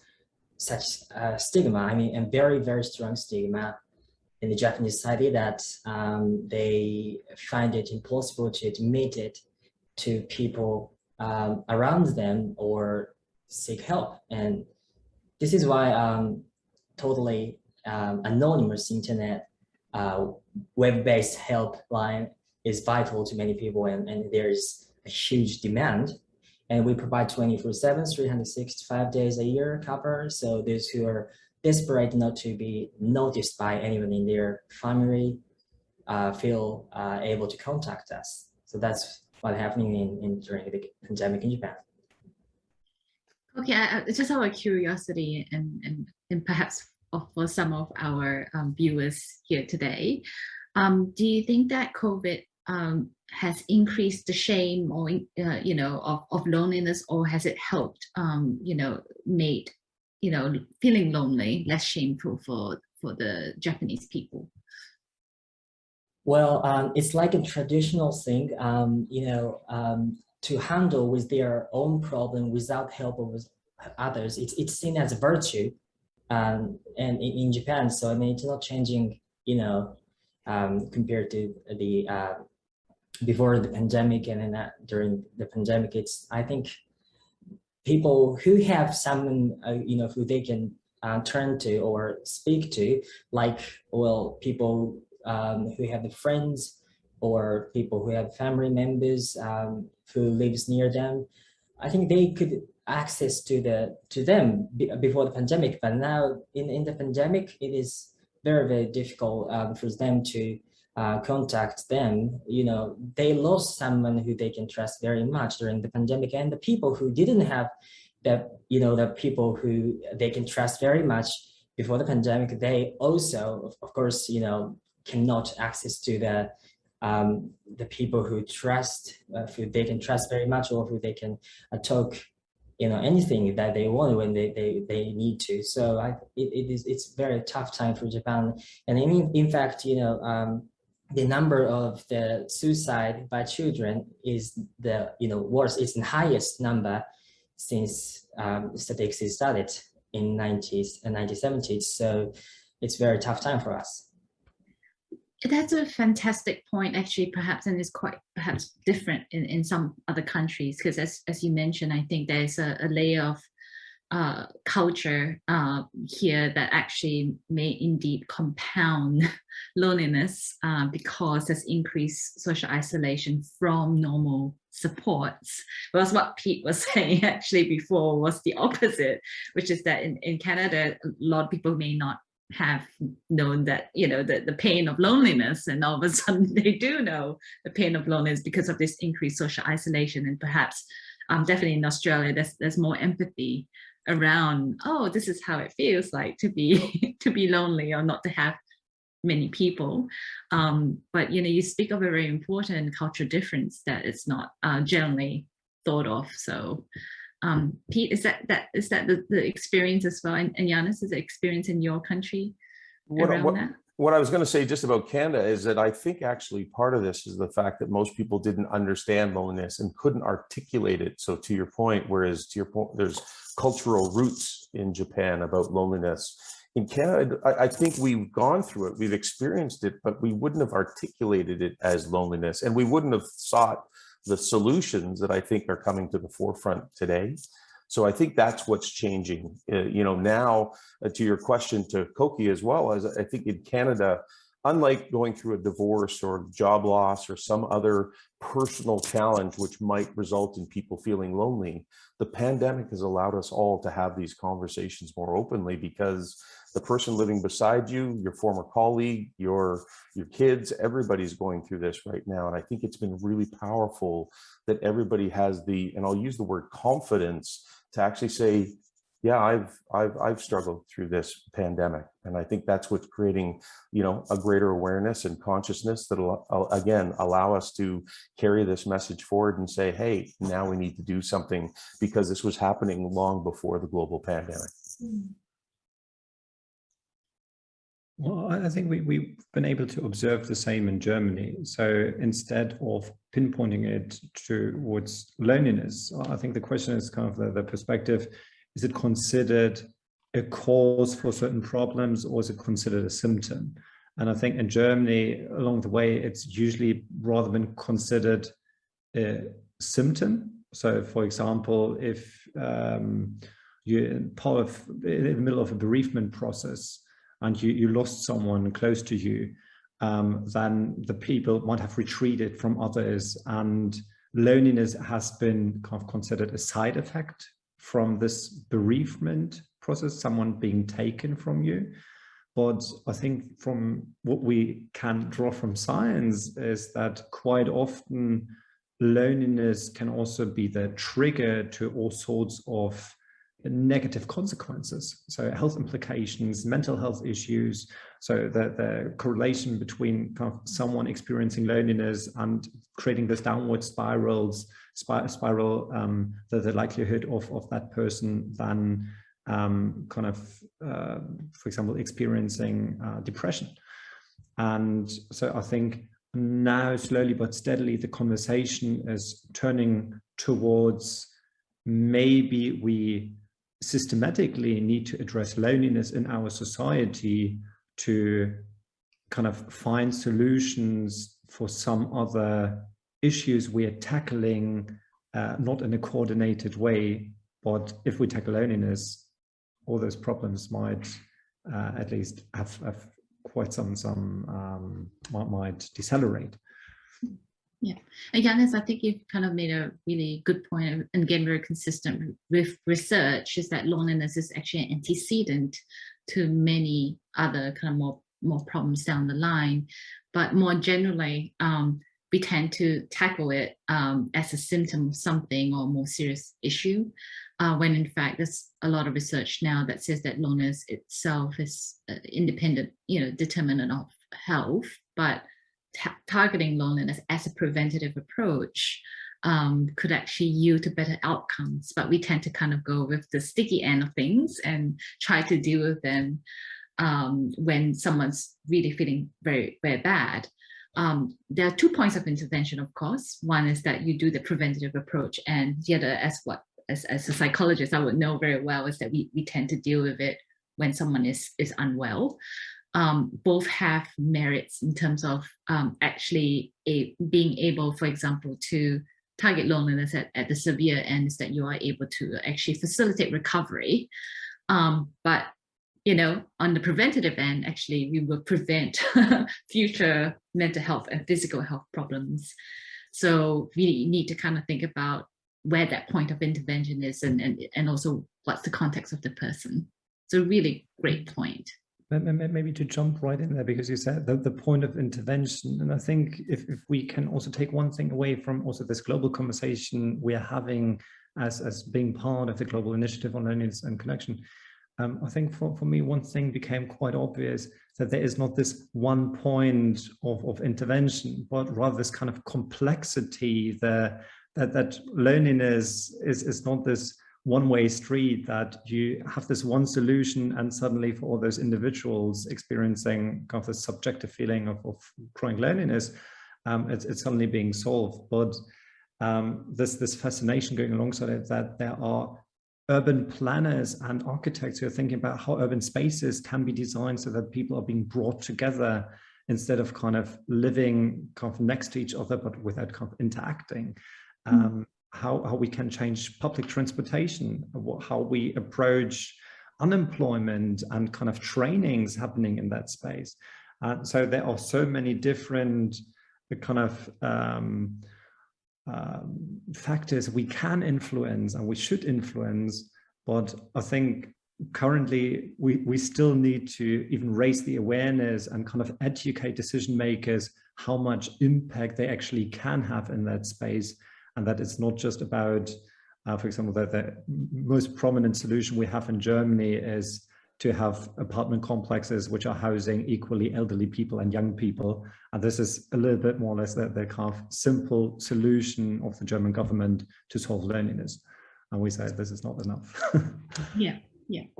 such stigma. I mean, a very, very strong stigma in the Japanese society that they find it impossible to admit it to people around them or seek help. And this is why totally anonymous internet web-based helpline is vital to many people, and there's a huge demand. And we provide 24/7, 365 days a year cover. So those who are desperate not to be noticed by anyone in their family feel able to contact us. So that's what's happening during the pandemic in Japan. Okay, just out of curiosity and perhaps for some of our viewers here today, do you think that COVID has increased the shame or of loneliness, or has it helped made feeling lonely less shameful for the Japanese people? Well, it's like a traditional thing, to handle with their own problem without help of others. It's seen as a virtue, and in Japan. So I mean, it's not changing, compared to the before the pandemic, and then during the pandemic. I think people who have someone who they can turn to or speak to, like, well, people who have friends or people who have family members who lives near them. I think they could access to them before the pandemic, but now in the pandemic, it is very, very difficult for them to contact them. They lost someone who they can trust very much during the pandemic, and the people who didn't have the people who they can trust very much before the pandemic, they also, of course, cannot access to the people who they can trust very much, or who they can talk anything that they want when they need to. So it's very tough time for Japan. And in fact, the number of the suicide by children is the worst. It's the highest number since statistics started in 90s and 1970s. So it's very tough time for us. That's a fantastic point, actually, perhaps, and it's quite perhaps different in some other countries, because as you mentioned, I think there's a layer of culture here that actually may indeed compound loneliness because there's increased social isolation from normal supports. Whereas what Pete was saying actually before was the opposite, which is that in Canada, a lot of people may not have known that, you know, the pain of loneliness, and all of a sudden they do know the pain of loneliness because of this increased social isolation. And perhaps definitely in Australia, there's more empathy around, oh, this is how it feels like to be to be lonely or not to have many people. But you know, you speak of a very important cultural difference that it's not generally thought of. So Pete, is that the experience as well? And Janice, is the experience in your country around that? What I was going to say just about Canada is that I think actually part of this is the fact that most people didn't understand loneliness and couldn't articulate it. So to your point, whereas to your point, there's cultural roots in Japan about loneliness. In Canada, I think we've gone through it, we've experienced it, but we wouldn't have articulated it as loneliness, and we wouldn't have sought the solutions that I think are coming to the forefront today. So I think that's what's changing. You know, now to your question to Koki as well, as I think in Canada, unlike going through a divorce or job loss or some other personal challenge which might result in people feeling lonely, the pandemic has allowed us all to have these conversations more openly, because the person living beside you, your former colleague, your kids, everybody's going through this right now. And I think it's been really powerful that everybody has the, and I'll use the word confidence, to actually say, yeah, I've struggled through this pandemic. And I think that's what's creating, you know, a greater awareness and consciousness that'll, again, allow us to carry this message forward and say, hey, now we need to do something, because this was happening long before the global pandemic. Well, I think we've been able to observe the same in Germany. So instead of pinpointing it towards loneliness, I think the question is kind of the perspective: is it considered a cause for certain problems, or is it considered a symptom? And I think in Germany, along the way, it's usually rather been considered a symptom. So, for example, if you're in the middle of a bereavement process and you lost someone close to you, then the people might have retreated from others, and loneliness has been kind of considered a side effect from this bereavement process, someone being taken from you. But I think from what we can draw from science is that quite often loneliness can also be the trigger to all sorts of negative consequences. So health implications, mental health issues. So the correlation between kind of someone experiencing loneliness and creating this downward spiral, the likelihood of that person then for example, experiencing depression. And so I think now slowly but steadily the conversation is turning towards maybe we systematically need to address loneliness in our society to kind of find solutions for some other issues we are tackling, not in a coordinated way. But if we tackle loneliness, all those problems might at least have quite might decelerate. Yeah, and Janice, I think you've kind of made a really good point, and again, very consistent with research, is that loneliness is actually an antecedent to many other kind of more problems down the line. But more generally, we tend to tackle it as a symptom of something or a more serious issue, when in fact there's a lot of research now that says that loneliness itself is independent, determinant of health, but targeting loneliness as a preventative approach could actually yield to better outcomes. But we tend to kind of go with the sticky end of things and try to deal with them when someone's really feeling very, very bad. There are 2 points of intervention, of course. One is that you do the preventative approach, and the other, as a psychologist, I would know very well, is that we tend to deal with it when someone is unwell. Both have merits in terms of actually being able, for example, to target loneliness at the severe end is that you are able to actually facilitate recovery. But on the preventative end, actually, we will prevent future mental health and physical health problems. So we need to kind of think about where that point of intervention is and also what's the context of the person. So really great point. Maybe to jump right in there, because you said the point of intervention. And I think if we can also take one thing away from also this global conversation we are having as being part of the global initiative on loneliness and connection, I think for me, one thing became quite obvious, that there is not this one point of intervention, but rather this kind of complexity that loneliness is not this one-way street, that you have this one solution and suddenly for all those individuals experiencing kind of the subjective feeling of chronic loneliness, it's suddenly being solved. But this fascination going alongside it, that there are urban planners and architects who are thinking about how urban spaces can be designed so that people are being brought together instead of kind of living kind of next to each other, but without kind of interacting. How we can change public transportation, how we approach unemployment and kind of trainings happening in that space. So there are so many different kind of factors we can influence and we should influence, but I think currently we still need to even raise the awareness and kind of educate decision makers how much impact they actually can have in that space. And that it's not just about, for example, the most prominent solution we have in Germany is to have apartment complexes which are housing equally elderly people and young people. And this is a little bit more or less the kind of simple solution of the German government to solve loneliness. And we say this is not enough. Yeah.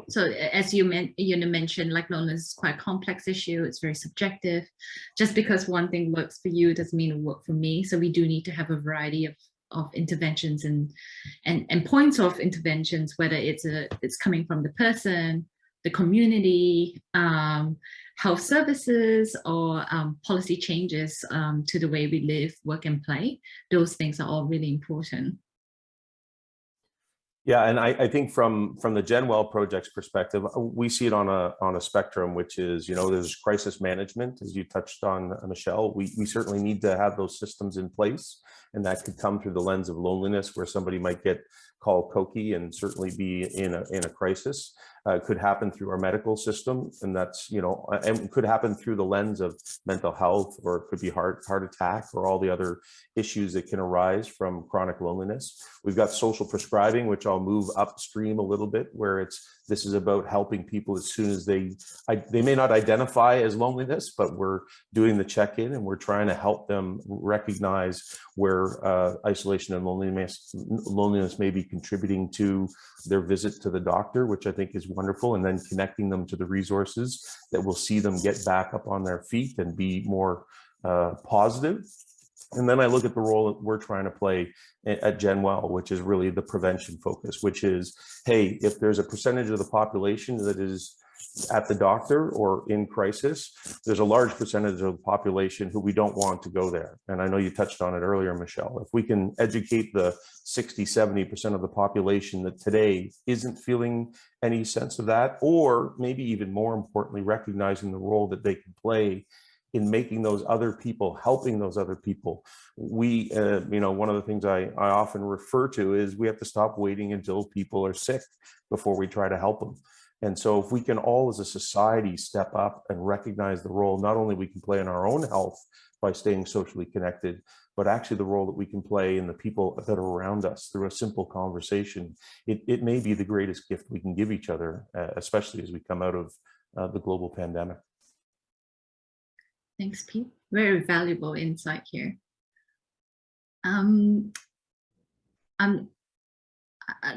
So as you mentioned, like loneliness is quite a complex issue. It's very subjective. Just because one thing works for you doesn't mean it will work for me. So we do need to have a variety of interventions and points of interventions, whether it's coming from the person, the community, health services, or policy changes to the way we live, work, and play. Those things are all really important. Yeah, and I think from the GenWell project's perspective, we see it on a spectrum, which is, there's crisis management, as you touched on, Michelle. We certainly need to have those systems in place, and that could come through the lens of loneliness, where somebody might get called cokey and certainly be in a crisis. Could happen through our medical system, and that's, and could happen through the lens of mental health, or it could be heart attack, or all the other issues that can arise from chronic loneliness. We've got social prescribing, which I'll move upstream a little bit, where this is about helping people as soon as they may not identify as loneliness, but we're doing the check-in and we're trying to help them recognize where isolation and loneliness may be contributing to their visit to the doctor, which I think is wonderful, and then connecting them to the resources that will see them get back up on their feet and be more positive. And then I look at the role that we're trying to play at GenWell, which is really the prevention focus, which is, hey, if there's a percentage of the population that is at the doctor or in crisis, there's a large percentage of the population who we don't want to go there. And I know you touched on it earlier, Michelle. If we can educate the 60–70% of the population that today isn't feeling any sense of that, or maybe even more importantly, recognizing the role that they can play in making those other people, helping those other people. We, one of the things I often refer to is we have to stop waiting until people are sick before we try to help them. And so if we can all as a society step up and recognize the role, not only we can play in our own health by staying socially connected, but actually the role that we can play in the people that are around us through a simple conversation, it may be the greatest gift we can give each other, especially as we come out of the global pandemic. Thanks, Pete. Very valuable insight here.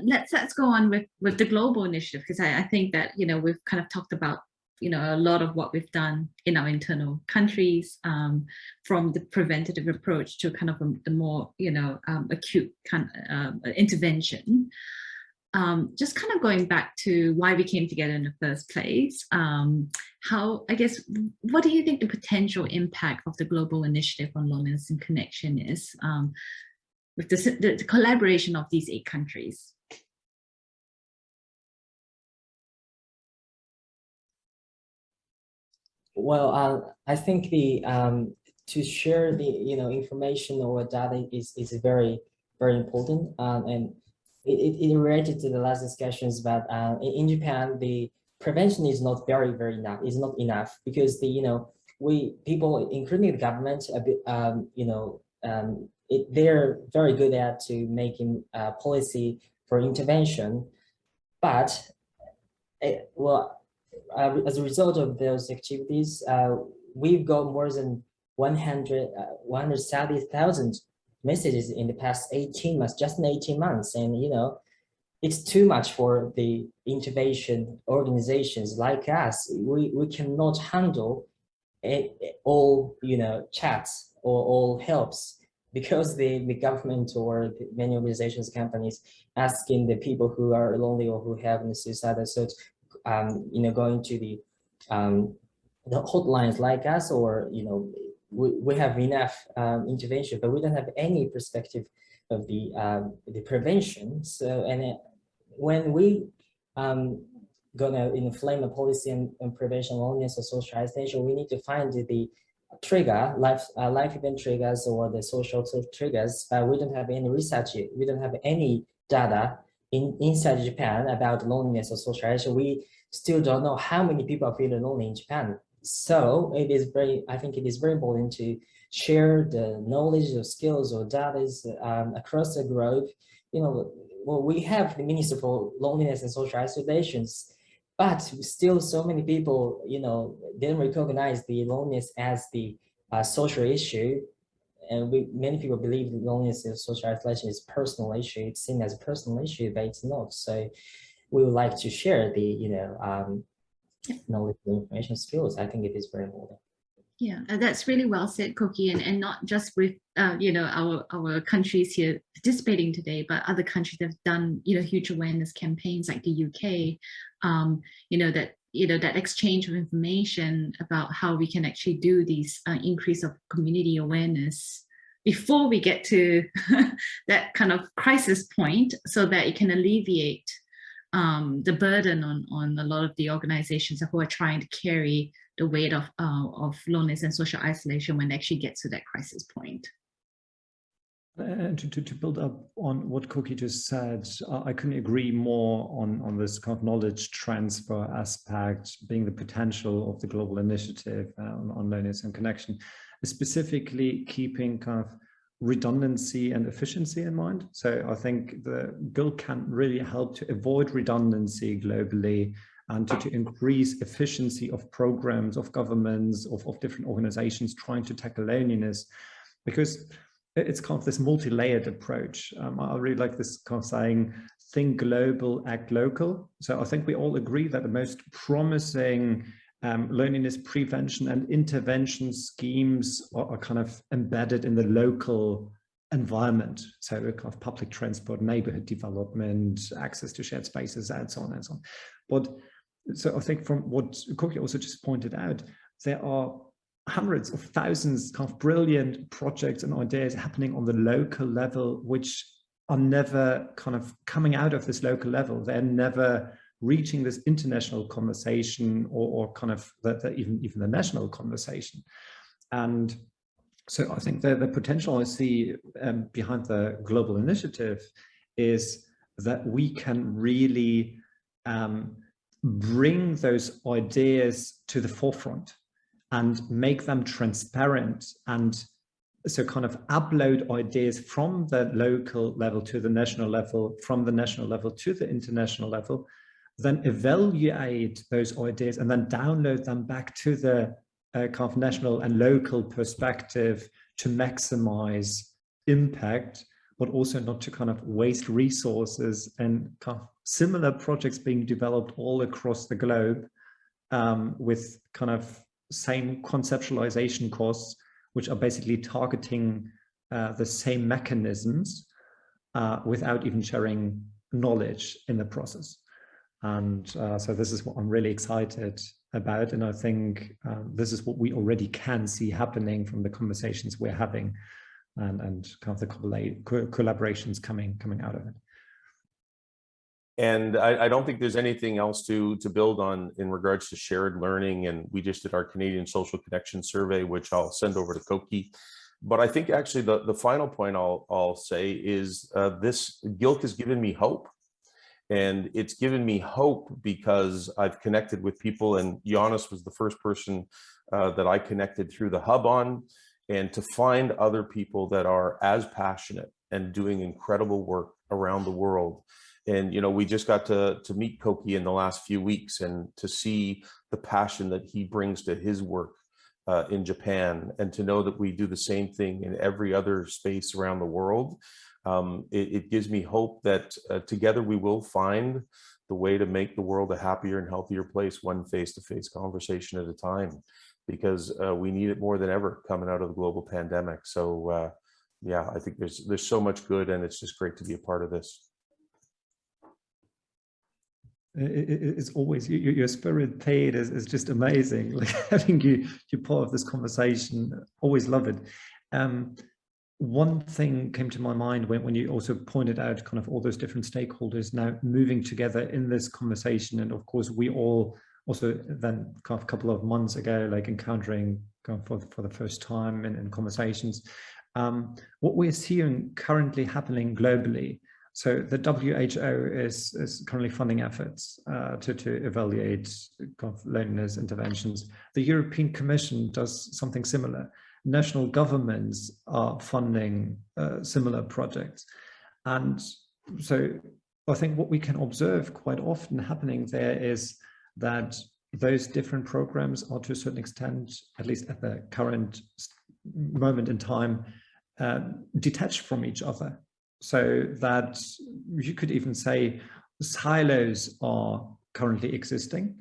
Let's go on with the global initiative, because I think that we've kind of talked about a lot of what we've done in our internal countries, from the preventative approach to kind of the more acute kind of intervention. Just kind of going back to why we came together in the first place, what do you think the potential impact of the global initiative on loneliness and connection is? with the collaboration of these 8 countries. Well, I think the to share the information or data is very important, and it related to the last discussions about in Japan the prevention is not very enough, is not enough, because the people, including the government, a bit they're very good at to making policy for intervention, but as a result of those activities, we've got more than 130,000 messages in the past 18 months, just in 18 months. And, it's too much for the intervention organizations like us. We cannot handle all, chats or all helps, because the government or many organizations, companies asking the people who are lonely or who have suicidal thoughts, going to the hotlines like us, or we have enough intervention, but we don't have any perspective of the prevention. So, and when we gonna frame a policy and prevention, loneliness, or social isolation, we need to find the trigger, life event triggers or the social triggers. But we don't have any research. We don't have any data inside Japan about loneliness or social isolation. We still don't know how many people are feeling lonely in Japan. So I think it is very important to share the knowledge or skills or data across the globe. Well, we have the Minister for Loneliness and Social Isolations, but still so many people, didn't recognize the loneliness as the social issue. And many people believe that loneliness and social isolation is a personal issue. It's seen as a personal issue, but it's not. So we would like to share the, knowledge and information skills. I think it is very important. Yeah, that's really well said, Koki, and not just with our countries here participating today, but other countries have done huge awareness campaigns like the UK. That exchange of information about how we can actually do these increase of community awareness before we get to that kind of crisis point, so that it can alleviate the burden on a lot of the organizations who are trying to carry the weight of loneliness and social isolation when it actually gets to that crisis point. And to build up on what Koki just said, I couldn't agree more on this kind of knowledge transfer aspect being the potential of the global initiative on loneliness and connection, specifically keeping kind of redundancy and efficiency in mind. So I think the GILC can really help to avoid redundancy globally and to increase efficiency of programs, of governments, of different organizations trying to tackle loneliness, because it's kind of this multi-layered approach. I really like this kind of saying, think global, act local. So I think we all agree that the most promising loneliness prevention and intervention schemes are kind of embedded in the local environment. So kind of public transport, neighborhood development, access to shared spaces, and so on and so on. But so I think from what Koki also just pointed out, there are hundreds of thousands of brilliant projects and ideas happening on the local level, which are never kind of coming out of this local level. They're never reaching this international conversation or kind of even the national conversation. And so I think the potential I see behind the global initiative is that we can really bring those ideas to the forefront and make them transparent, and so kind of upload ideas from the local level to the national level, from the national level to the international level, then evaluate those ideas and then download them back to the kind of national and local perspective to maximize impact, but also not to kind of waste resources, and kind of similar projects being developed all across the globe with kind of same conceptualization costs, which are basically targeting the same mechanisms without even sharing knowledge in the process. And so this is what I'm really excited about. And I think this is what we already can see happening from the conversations we're having and kind of the collaborations coming out of it. And I don't think there's anything else to build on in regards to shared learning. And we just did our Canadian Social Connection Survey, which I'll send over to Koki. But I think actually the final point I'll say is this GILC has given me hope. And it's given me hope because I've connected with people, and Janice was the first person that I connected through the hub on, and to find other people that are as passionate and doing incredible work around the world. And, you know, we just got to meet Koki in the last few weeks, and to see the passion that he brings to his work in Japan, and to know that we do the same thing in every other space around the world. It gives me hope that together we will find the way to make the world a happier and healthier place, one face-to-face conversation at a time, because we need it more than ever coming out of the global pandemic. So yeah, I think there's so much good, and it's just great to be a part of this. It's always your spirit, Tate, is just amazing. Like having you're part of this conversation. Always love it. One thing came to my mind when you also pointed out kind of all those different stakeholders now moving together in this conversation, and of course we all also then kind of a couple of months ago, like encountering kind of for the first time in conversations, what we're seeing currently happening globally. So the WHO is currently funding efforts to evaluate loneliness interventions. The European Commission does something similar. National governments are funding similar projects. And so I think what we can observe quite often happening there is that those different programs are, to a certain extent, at least at the current moment in time, detached from each other. So that you could even say silos are currently existing.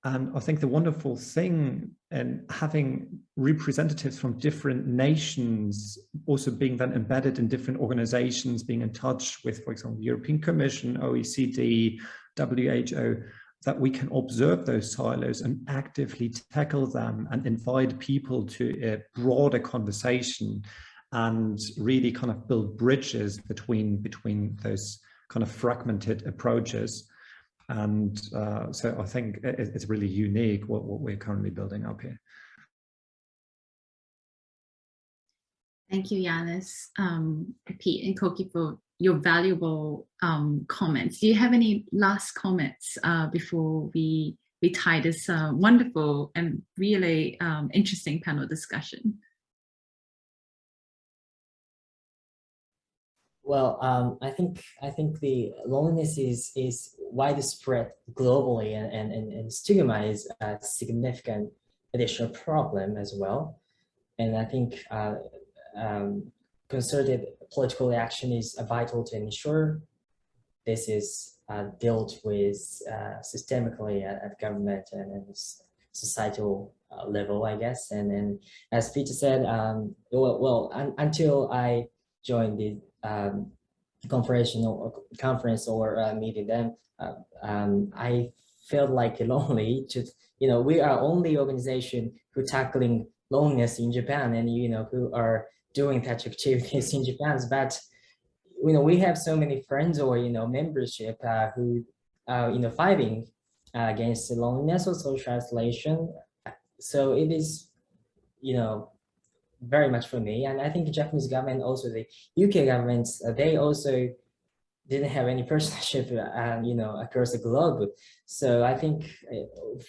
And I think the wonderful thing in having representatives from different nations also being then embedded in different organizations, being in touch with, for example, the European Commission, OECD, WHO, that we can observe those silos and actively tackle them and invite people to a broader conversation, and really kind of build bridges between those kind of fragmented approaches. And so I think it's really unique what we're currently building up here. Thank you, Janice, Pete, and Koki for your valuable comments. Do you have any last comments before we tie this wonderful and really interesting panel discussion? Well, I think the loneliness is widespread globally, and stigma is a significant additional problem as well. And I think concerted political action is vital to ensure this is dealt with systemically at government and societal level, I guess. And as Peter said, until I joined the conference or meeting them, I felt like lonely. We are only organization who tackling loneliness in Japan, and who are doing such activities in Japan. But we have so many friends or membership who fighting against loneliness or social isolation. So it is very much for me. And I think the Japanese government, also the UK governments, they also didn't have any partnership across the globe. So I think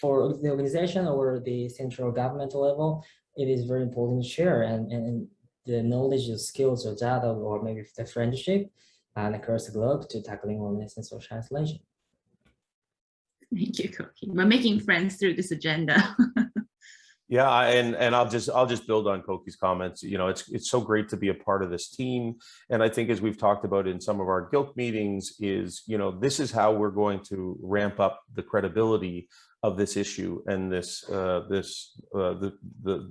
for the organization or the central government level, it is very important to share and the knowledge and skills or data or maybe the friendship and across the globe to tackling loneliness and social isolation. Thank you, Koki. We're making friends through this agenda. Yeah, and I'll just build on Koki's comments. It's so great to be a part of this team, and I think as we've talked about in some of our GILC meetings, is this is how we're going to ramp up the credibility of this issue and the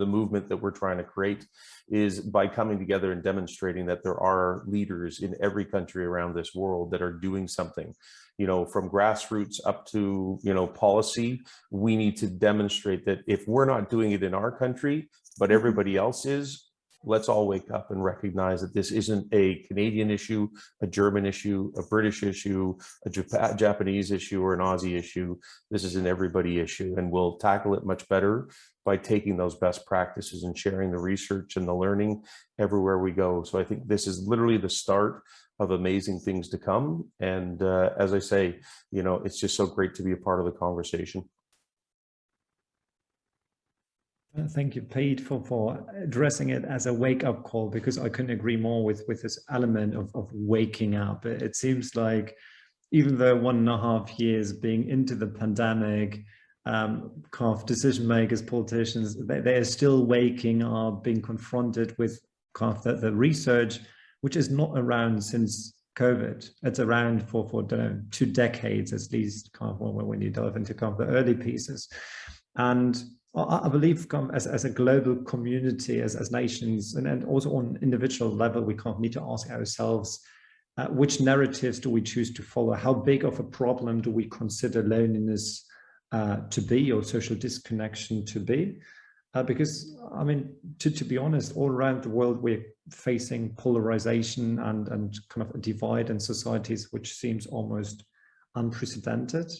movement that we're trying to create, is by coming together and demonstrating that there are leaders in every country around this world that are doing something. From grassroots up to, policy. We need to demonstrate that if we're not doing it in our country, but everybody else is, let's all wake up and recognize that this isn't a Canadian issue, a German issue, a British issue, a Japanese issue, or an Aussie issue. This is an everybody issue, and we'll tackle it much better by taking those best practices and sharing the research and the learning everywhere we go. So I think this is literally the start of amazing things to come. And as I say, you know, it's just so great to be a part of the conversation. Thank you, Pete, for addressing it as a wake-up call, because I couldn't agree more with this element of waking up. It seems like even though 1.5 years being into the pandemic, kind of decision makers, politicians, they are still waking up, being confronted with kind of the research, which is not around since COVID. It's around for I don't know, 2 decades at least, kind of when you delve into kind of the early pieces. And I believe as a global community, as nations, and also on individual level, we kind of need to ask ourselves, which narratives do we choose to follow? How big of a problem do we consider loneliness to be, or social disconnection to be? Because, I mean, to be honest, all around the world, we're facing polarization and kind of a divide in societies, which seems almost unprecedented.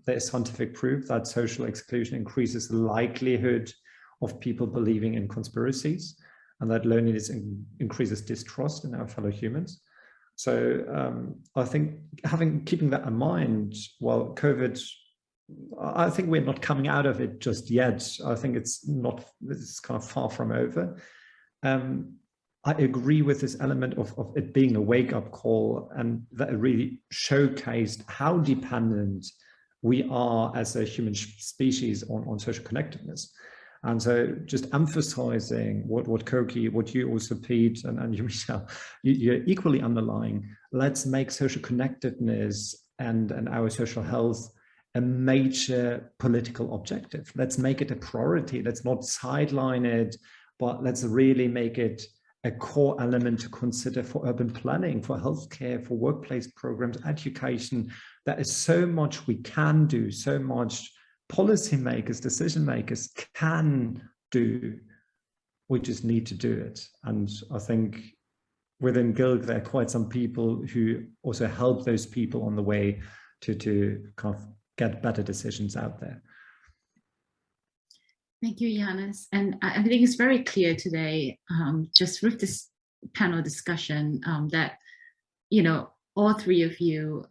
There's scientific proof that social exclusion increases the likelihood of people believing in conspiracies, and that loneliness increases distrust in our fellow humans. So I think keeping that in mind, while COVID, I think we're not coming out of it just yet. I think it's kind of far from over. I agree with this element of it being a wake-up call, and that it really showcased how dependent we are as a human species on social connectedness. And so just emphasizing what Koki, what you also, Pete, and you, Michelle, you're equally underlying. Let's make social connectedness and our social health a major political objective. Let's make it a priority. Let's not sideline it, but let's really make it a core element to consider for urban planning, for healthcare, for workplace programs, education. There is so much we can do, so much policymakers, decision makers can do. We just need to do it. And I think within Guild, there are quite some people who also help those people on the way to kind of get better decisions out there. Thank you, Janice. And I think it's very clear today, just with this panel discussion, that, you know, all three of you,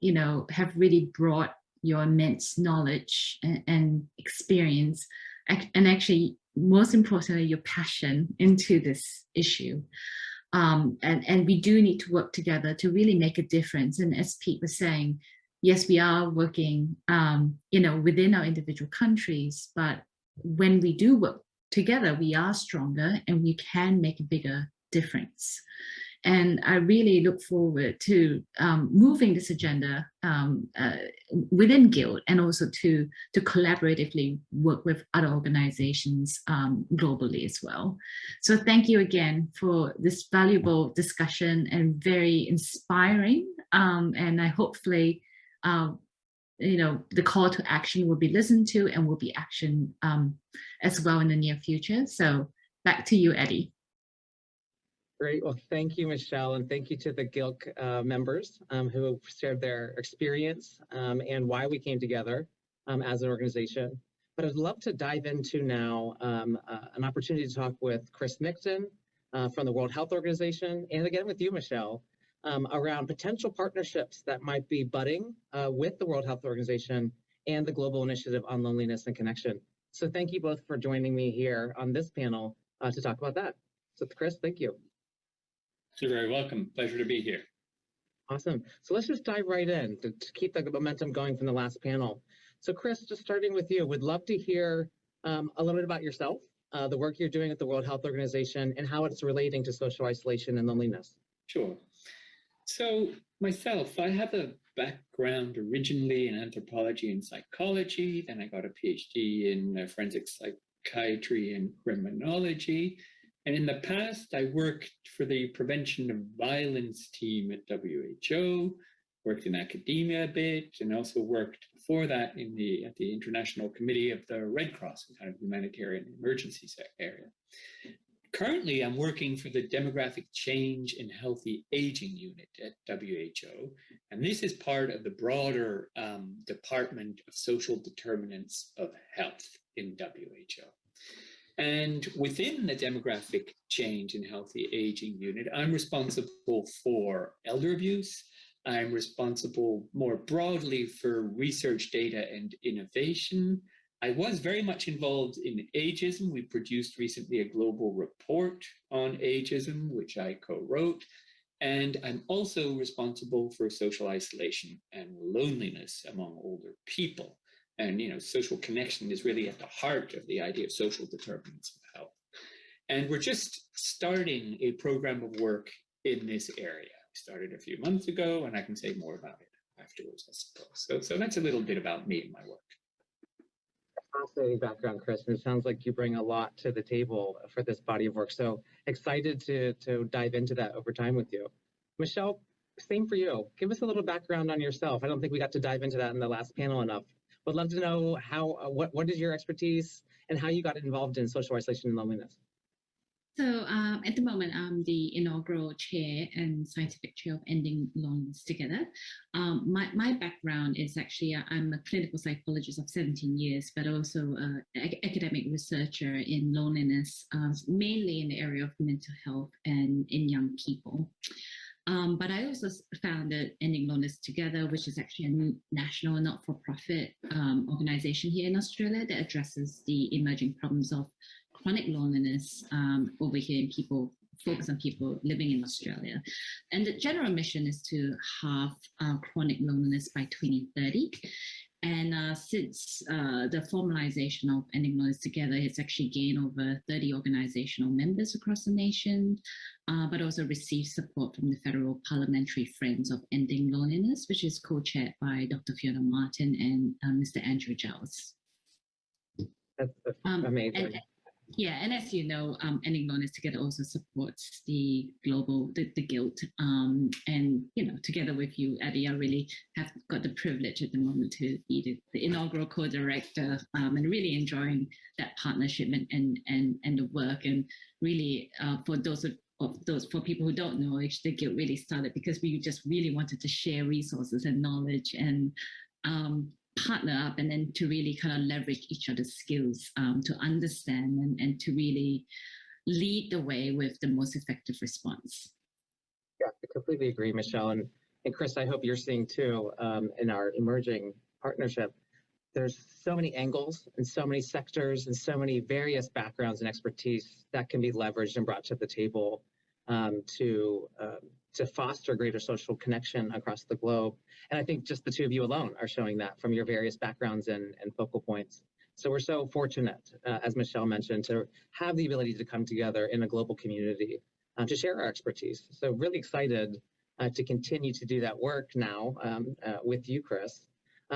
you know, have really brought your immense knowledge and experience, and actually, most importantly, your passion into this issue. And we do need to work together to really make a difference. And as Pete was saying, yes, we are working, you know, within our individual countries, but when we do work together, we are stronger and we can make a bigger difference. And I really look forward to moving this agenda within Guild, and also to collaboratively work with other organizations globally as well. So thank you again for this valuable discussion and very inspiring. And I hopefully, you know, the call to action will be listened to and will be action as well in the near future. So back to you, Eddie. Great. Well, thank you, Michelle, and thank you to the GILC members who have shared their experience and why we came together as an organization. But I'd love to dive into now an opportunity to talk with Chris Mixon from the World Health Organization, and again with you, Michelle, around potential partnerships that might be budding with the World Health Organization and the Global Initiative on Loneliness and Connection. So thank you both for joining me here on this panel to talk about that. So Chris, thank you. You're very welcome. Pleasure to be here. Awesome. So let's just dive right in to keep the momentum going from the last panel. So Chris, just starting with you, would love to hear a little bit about yourself, the work you're doing at the World Health Organization, and how it's relating to social isolation and loneliness. Sure. So myself, I have a background originally in anthropology and psychology. Then I got a PhD in forensic psychiatry and criminology. And in the past, I worked for the Prevention of Violence team at WHO, worked in academia a bit, and also worked before that at the International Committee of the Red Cross, kind of humanitarian emergency area. Currently, I'm working for the Demographic Change and Healthy Aging Unit at WHO, and this is part of the broader Department of Social Determinants of Health in WHO. And within the Demographic Change and Healthy Aging Unit, I'm responsible for elder abuse. I'm responsible more broadly for research, data, and innovation. I was very much involved in ageism. We produced recently a global report on ageism, which I co-wrote. And I'm also responsible for social isolation and loneliness among older people. And, you know, social connection is really at the heart of the idea of social determinants of health. And we're just starting a program of work in this area. We started a few months ago, and I can say more about it afterwards, I suppose. So that's a little bit about me and my work. Fascinating background, Chris, and it sounds like you bring a lot to the table for this body of work. So excited to dive into that over time with you. Michelle, same for you. Give us a little background on yourself. I don't think we got to dive into that in the last panel enough. Would love to know how what is your expertise and how you got involved in social isolation and loneliness. So at the moment, I'm the inaugural chair and scientific chair of Ending Loneliness Together. My background is actually, I'm a clinical psychologist of 17 years, but also an academic researcher in loneliness, mainly in the area of mental health and in young people. But I also founded Ending Loneliness Together, which is actually a national not-for-profit organization here in Australia that addresses the emerging problems of chronic loneliness over here, and focus on people living in Australia. And the general mission is to halve chronic loneliness by 2030. And since the formalization of Ending Loneliness Together, it's actually gained over 30 organizational members across the nation, but also received support from the Federal Parliamentary Friends of Ending Loneliness, which is co-chaired by Dr. Fiona Martin and Mr. Andrew Giles. That's amazing. And as you know, Ending Loneliness Together also supports the global, the Guild. And, you know, together with you, Eddie, I really have got the privilege at the moment to be the inaugural co-director, and really enjoying that partnership and the work. And really, for for people who don't know, the Guild really started because we just really wanted to share resources and knowledge and partner up, and then to really kind of leverage each other's skills to understand and to really lead the way with the most effective response. Yeah, I completely agree, Michelle. And Chris, I hope you're seeing too in our emerging partnership, there's so many angles and so many sectors and so many various backgrounds and expertise that can be leveraged and brought to the table to foster greater social connection across the globe. And I think just the two of you alone are showing that from your various backgrounds and focal points. So we're so fortunate, as Michelle mentioned, to have the ability to come together in a global community to share our expertise. So really excited to continue to do that work now with you, Chris.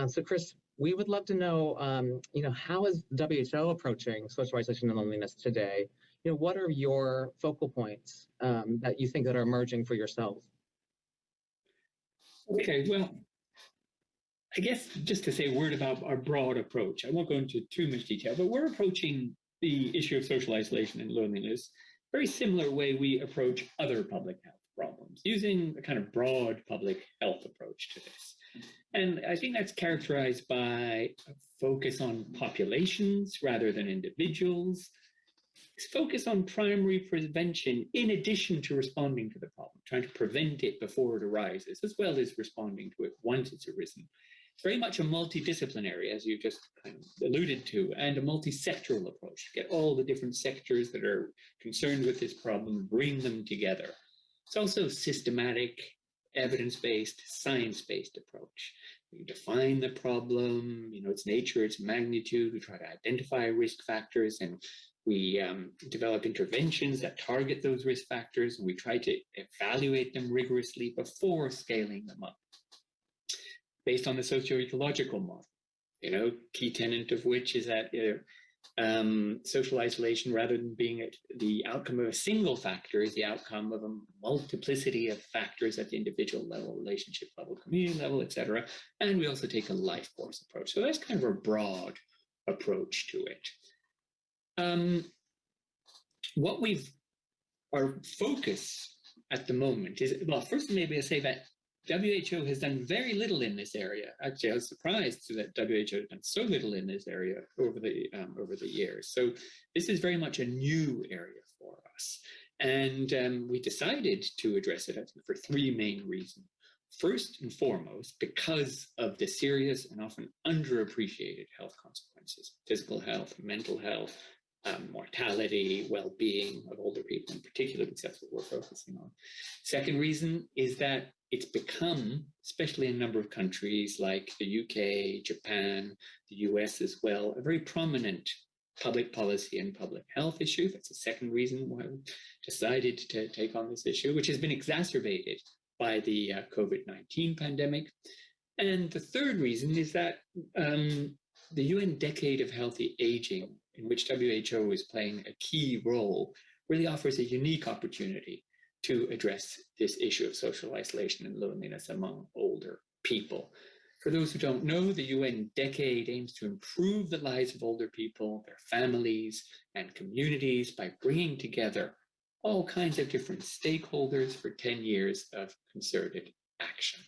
So Chris, we would love to know, how is WHO approaching social isolation and loneliness today? What are your focal points that you think that are emerging for yourselves? Okay, well, I guess just to say a word about our broad approach, I won't go into too much detail, but we're approaching the issue of social isolation and loneliness very similar way we approach other public health problems, using a kind of broad public health approach to this. And I think that's characterized by a focus on populations rather than individuals. Focus on primary prevention in addition to responding to the problem, trying to prevent it before it arises, as well as responding to it once it's arisen. It's very much a multidisciplinary, as you just kind of alluded to, and a multi-sectoral approach. Get all the different sectors that are concerned with this problem, bring them together. It's also systematic, evidence-based, science-based approach. We define the problem, its nature, its magnitude. We try to identify risk factors, and we develop interventions that target those risk factors, and we try to evaluate them rigorously before scaling them up, based on the socio-ecological model. Key tenet of which is that social isolation, rather than being the outcome of a single factor, is the outcome of a multiplicity of factors at the individual level, relationship level, community level, etc. And we also take a life course approach. So that's kind of a broad approach to it. What we've our focus at the moment is, well, first maybe I say that WHO has done very little in this area. Actually, I was surprised that WHO has done so little in this area over the years. So this is very much a new area for us. And we decided to address it, I think, for three main reasons. First and foremost, because of the serious and often underappreciated health consequences, physical health, mental health, mortality, well-being of older people in particular, because that's what we're focusing on. Second reason is that it's become, especially in a number of countries like the UK, Japan, the US as well, a very prominent public policy and public health issue. That's the second reason why we decided to take on this issue, which has been exacerbated by the COVID-19 pandemic. And the third reason is that the UN Decade of Healthy Aging, in which WHO is playing a key role, really offers a unique opportunity to address this issue of social isolation and loneliness among older people. For those who don't know, the UN Decade aims to improve the lives of older people, their families, and communities by bringing together all kinds of different stakeholders for 10 years of concerted action.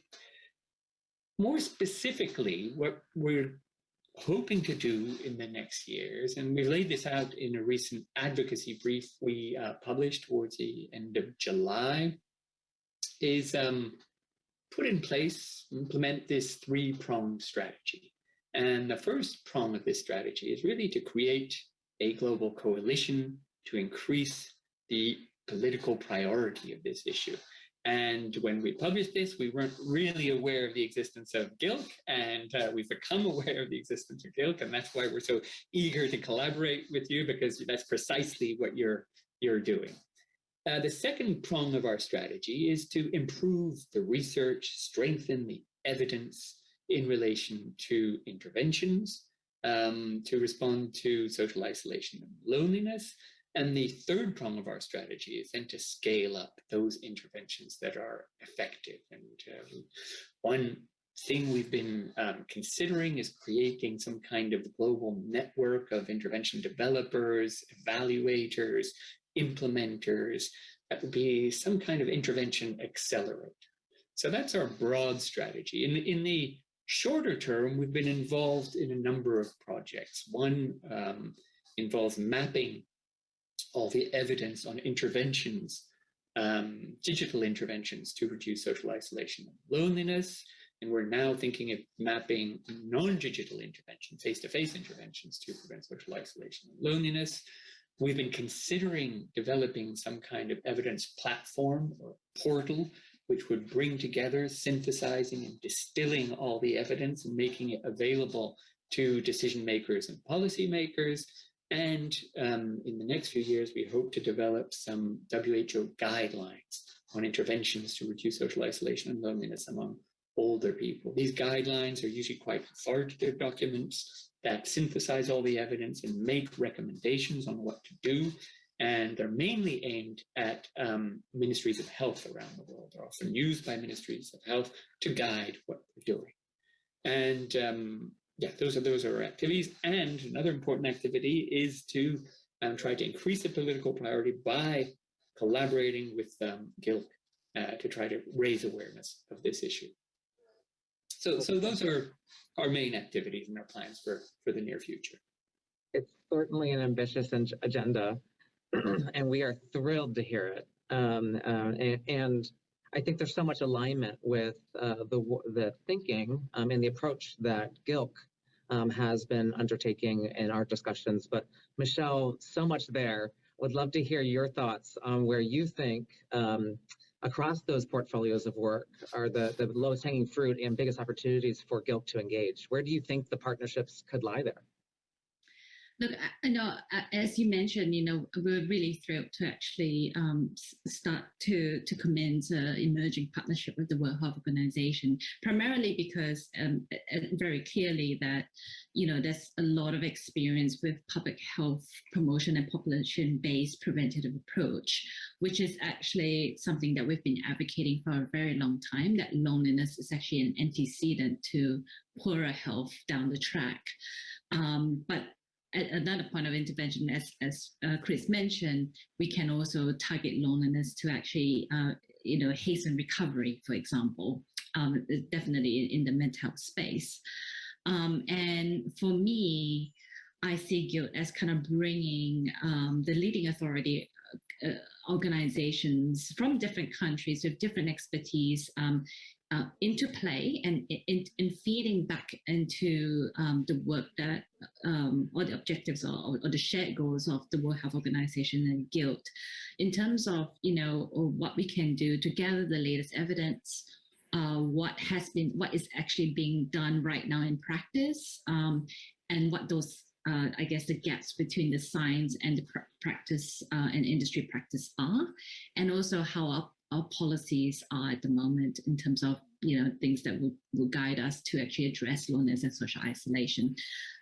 More specifically, what we're hoping to do in the next years, and we laid this out in a recent advocacy brief we published towards the end of July, is put in place, implement this three-pronged strategy. And the first prong of this strategy is really to create a global coalition to increase the political priority of this issue. And when we published this, we weren't really aware of the existence of GILC, and we've become aware of the existence of GILC, and that's why we're so eager to collaborate with you, because that's precisely what you're doing. The second prong of our strategy is to improve the research, strengthen the evidence in relation to interventions to respond to social isolation and loneliness. And the third prong of our strategy is then to scale up those interventions that are effective. And one thing we've been considering is creating some kind of global network of intervention developers, evaluators, implementers. That would be some kind of intervention accelerator. So that's our broad strategy. In the shorter term, we've been involved in a number of projects. One involves mapping all the evidence on interventions, digital interventions to reduce social isolation and loneliness. And we're now thinking of mapping non-digital intervention, face-to-face interventions to prevent social isolation and loneliness. We've been considering developing some kind of evidence platform or portal, which would bring together, synthesizing and distilling all the evidence and making it available to decision makers and policy makers. And in the next few years, we hope to develop some WHO guidelines on interventions to reduce social isolation and loneliness among older people. These guidelines are usually quite authoritative documents that synthesize all the evidence and make recommendations on what to do. And they're mainly aimed at ministries of health around the world. They're often used by ministries of health to guide what they're doing. And yeah, those are our activities. And another important activity is to try to increase the political priority by collaborating with GILC to try to raise awareness of this issue. So those are our main activities and our plans for the near future. It's certainly an ambitious agenda, and we are thrilled to hear it. And I think there's so much alignment with the thinking and the approach that GILC has been undertaking in our discussions. But Michelle, so much there. Would love to hear your thoughts on where you think across those portfolios of work are the lowest hanging fruit and biggest opportunities for GILC to engage. Where do you think the partnerships could lie there? Look, I know, as you mentioned, we're really thrilled to actually start to commence an emerging partnership with the World Health Organization, primarily because very clearly that, there's a lot of experience with public health promotion and population-based preventative approach, which is actually something that we've been advocating for a very long time, that loneliness is actually an antecedent to poorer health down the track. But another point of intervention, as Chris mentioned, we can also target loneliness to actually, hasten recovery, for example, definitely in the mental health space. And for me, I see guilt as kind of bringing the leading authority organizations from different countries with different expertise into play and in feeding back into the work that or the objectives or the shared goals of the World Health Organization and guilt in terms of or what we can do to gather the latest evidence, what is actually being done right now in practice, and what those I guess the gaps between the science and the practice and industry practice are, and also how our policies are at the moment in terms of things that will guide us to actually address loneliness and social isolation.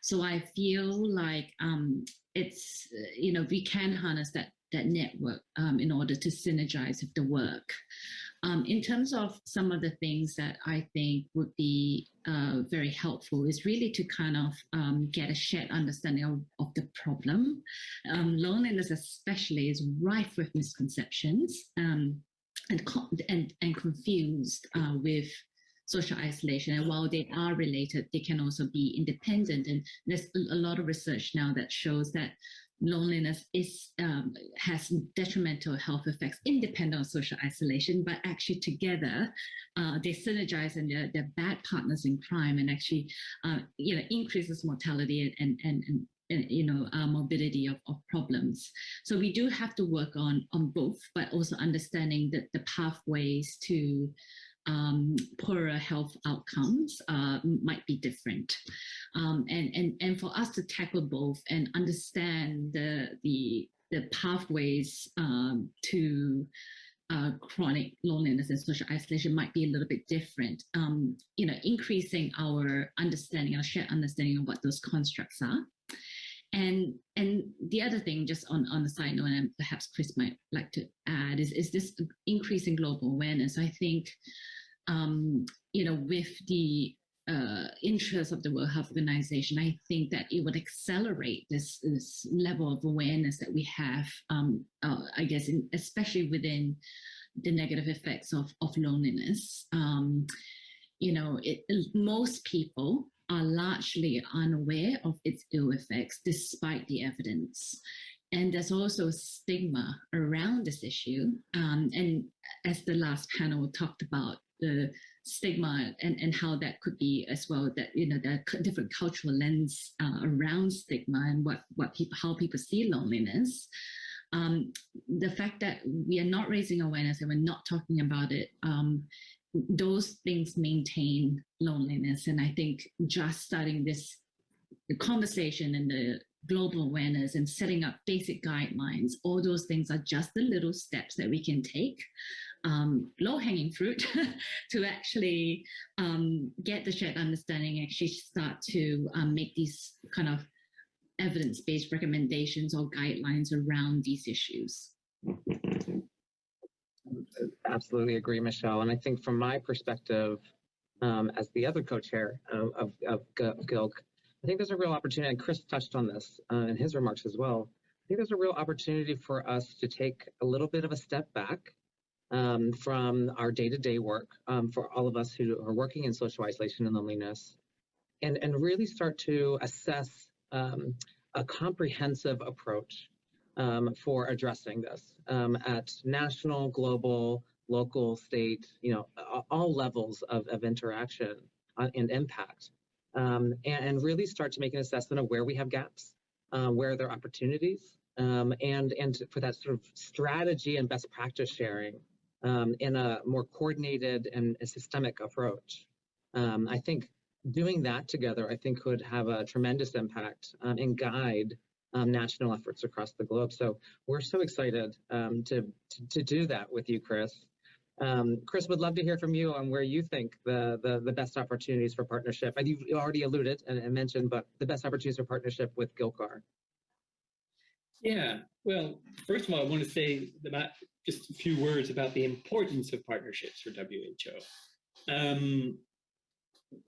So I feel like it's we can harness that network in order to synergize with the work. In terms of some of the things that I think would be very helpful is really to kind of get a shared understanding of the problem. Loneliness especially is rife with misconceptions and confused with social isolation. And while they are related, they can also be independent. And there's a lot of research now that shows that loneliness has detrimental health effects independent of social isolation, but actually together they synergize and they're bad partners in crime, and actually increases mortality and morbidity of problems. So we do have to work on both, but also understanding that the pathways to poorer health outcomes might be different. And for us to tackle both and understand the pathways to chronic loneliness and social isolation might be a little bit different. Increasing our understanding, our shared understanding of what those constructs are. And the other thing, just on the side note, and perhaps Chris might like to add, is this increasing global awareness. I think, with the interest of the World Health Organization, I think that it would accelerate this level of awareness that we have, I guess, especially within the negative effects of loneliness. Most people are largely unaware of its ill effects despite the evidence. And there's also stigma around this issue. And as the last panel talked about, the stigma and how that could be as well, that there are different cultural lens around stigma and how people see loneliness. The fact that we are not raising awareness and we're not talking about it, those things maintain loneliness. And I think just starting the conversation and the global awareness and setting up basic guidelines, all those things are just the little steps that we can take, low-hanging fruit, to actually get the shared understanding, actually start to make these kind of evidence-based recommendations or guidelines around these issues. Absolutely agree, Michelle. And I think from my perspective, as the other co-chair of GILC, I think there's a real opportunity, and Chris touched on this in his remarks as well. I think there's a real opportunity for us to take a little bit of a step back from our day-to-day work for all of us who are working in social isolation and loneliness, and really start to assess a comprehensive approach for addressing this at national, global, local, state, all levels of interaction and impact, and really start to make an assessment of where we have gaps, where there are opportunities, and for that sort of strategy and best practice sharing in a more coordinated and a systemic approach. I think doing that together, I think, could have a tremendous impact and guide national efforts across the globe. So we're so excited to do that with you, Chris. Chris, would love to hear from you on where you think the best opportunities for partnership, and you've already alluded and mentioned, but the best opportunities for partnership with GILC are. Yeah, well, first of all, I want to say about just a few words about the importance of partnerships for WHO.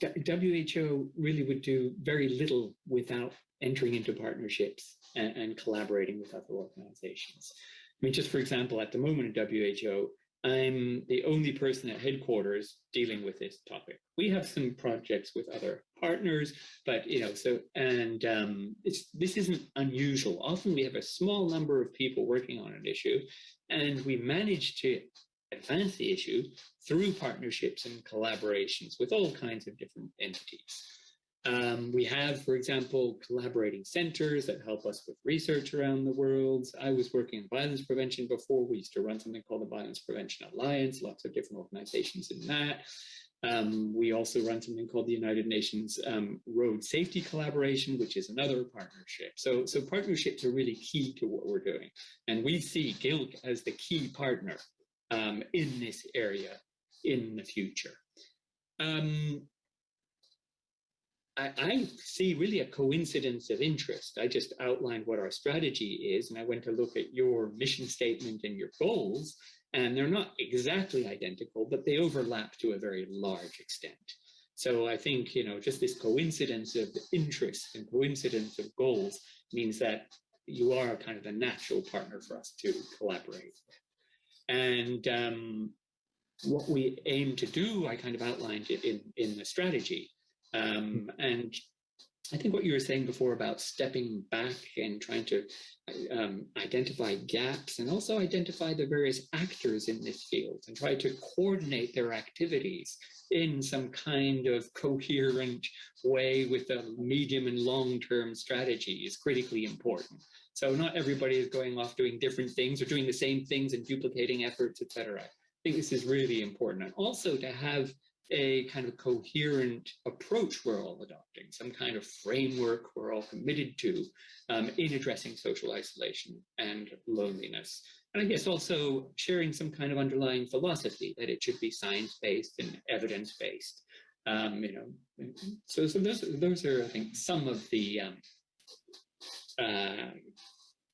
WHO really would do very little without entering into partnerships and collaborating with other organizations. I mean, just for example, at the moment at WHO, I'm the only person at headquarters dealing with this topic. We have some projects with other partners, but this isn't unusual. Often we have a small number of people working on an issue, and we manage to advance the issue through partnerships and collaborations with all kinds of different entities. We have, for example, collaborating centers that help us with research around the world. I was working in violence prevention before. We used to run something called the Violence Prevention Alliance, lots of different organizations in that. We also run something called the United Nations Road Safety Collaboration, which is another partnership. So partnerships are really key to what we're doing. And we see GILC as the key partner in this area in the future. I see really a coincidence of interest. I just outlined what our strategy is, and I went to look at your mission statement and your goals, and they're not exactly identical, but they overlap to a very large extent. So I think, just this coincidence of interest and coincidence of goals means that you are kind of a natural partner for us to collaborate with. And what we aim to do, I kind of outlined it in the strategy. And I think what you were saying before about stepping back and trying to identify gaps and also identify the various actors in this field and try to coordinate their activities in some kind of coherent way with a medium and long-term strategy is critically important. So not everybody is going off doing different things or doing the same things and duplicating efforts, etc. I think this is really important. And also to have a kind of coherent approach we're all adopting, some kind of framework we're all committed to in addressing social isolation and loneliness. And I guess also sharing some kind of underlying philosophy that it should be science-based and evidence-based. So those are, I think, some of the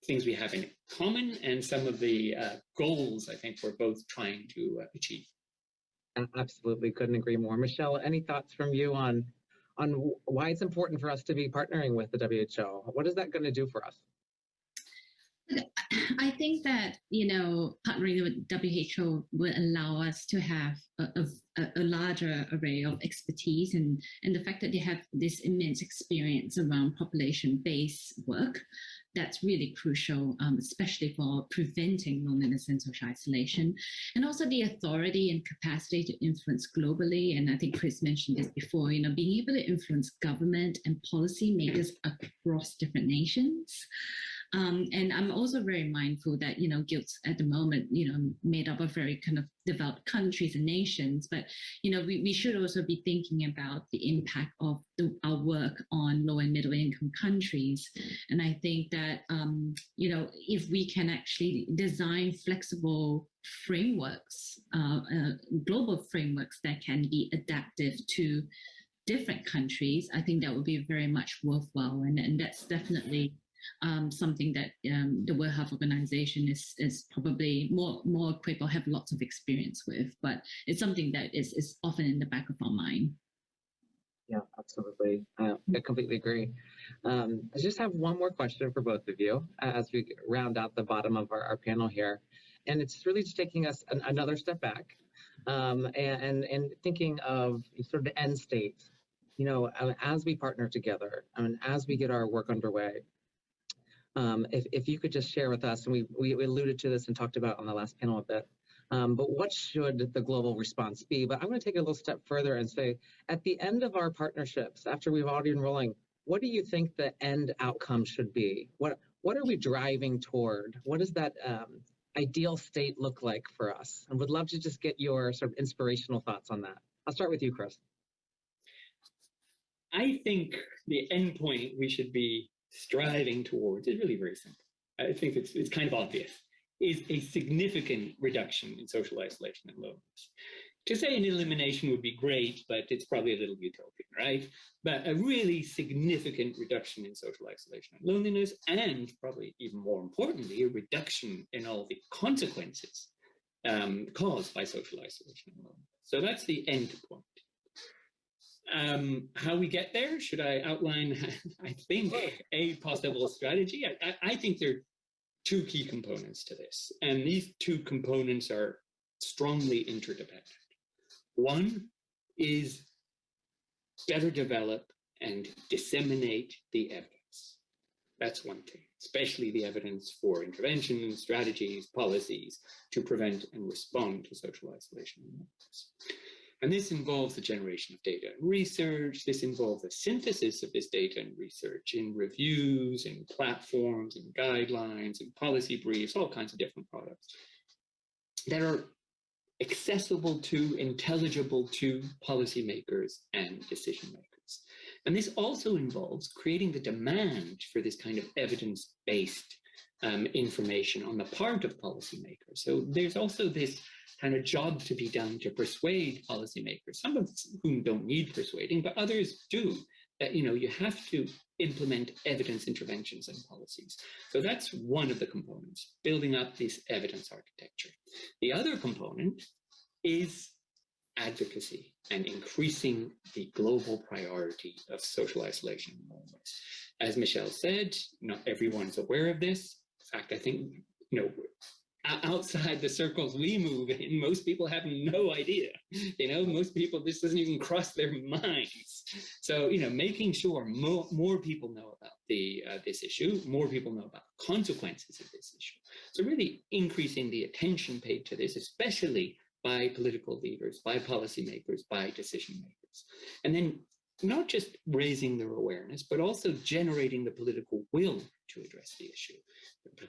things we have in common and some of the goals I think we're both trying to achieve. Absolutely, couldn't agree more. Michelle, any thoughts from you on why it's important for us to be partnering with the WHO? What is that going to do for us? I think that, partnering with WHO will allow us to have a larger array of expertise, and the fact that they have this immense experience around population-based work, that's really crucial, especially for preventing loneliness and social isolation, and also the authority and capacity to influence globally. And I think Chris mentioned this before, being able to influence government and policymakers across different nations. And I'm also very mindful that, GILC at the moment, made up of very kind of developed countries and nations, but, we should also be thinking about the impact of our work on low and middle income countries. And I think that, if we can actually design flexible frameworks, global frameworks that can be adaptive to different countries, I think that would be very much worthwhile. And that's definitely something that the World Health Organization is probably more equipped or have lots of experience with, but it's something that is often in the back of our mind. Yeah, absolutely. I completely agree. I just have one more question for both of you as we round out the bottom of our panel here. And it's really just taking us another step back and thinking of sort of the end state, as we partner together and as we get our work underway. If you could just share with us, and we alluded to this and talked about on the last panel a bit, but what should the global response be? But I'm going to take it a little step further and say, at the end of our partnerships, after we've already been rolling, what do you think the end outcome should be? What are we driving toward? What does that ideal state look like for us? And would love to just get your sort of inspirational thoughts on that. I'll start with you, Chris. I think the end point we should be striving towards is really very simple. I think it's kind of obvious, is a significant reduction in social isolation and loneliness. To say an elimination would be great, but it's probably a little utopian, right? But a really significant reduction in social isolation and loneliness, and probably even more importantly, a reduction in all the consequences caused by social isolation and loneliness. So that's the end point. How we get there, should I outline, I think, a possible strategy? I think there are two key components to this, and these two components are strongly interdependent. One is better develop and disseminate the evidence. That's one thing, especially the evidence for intervention, strategies, policies to prevent and respond to social isolation. And this involves the generation of data and research. This involves the synthesis of this data and research in reviews, in platforms, in guidelines, in policy briefs, all kinds of different products that are accessible to, intelligible to policymakers and decision makers. And this also involves creating the demand for this kind of evidence-based information on the part of policymakers. So there's also this kind of job to be done to persuade policymakers, some of whom don't need persuading, but others do. That, you have to implement evidence interventions and policies. So that's one of the components, building up this evidence architecture. The other component is advocacy and increasing the global priority of social isolation. As Michelle said, not everyone's aware of this. In fact, I think, outside the circles we move in, most people have no idea. Most people, this doesn't even cross their minds. So, making sure more people know about this issue, more people know about the consequences of this issue. So really increasing the attention paid to this, especially by political leaders, by policymakers, by decision makers. And then not just raising their awareness, but also generating the political will to address the issue.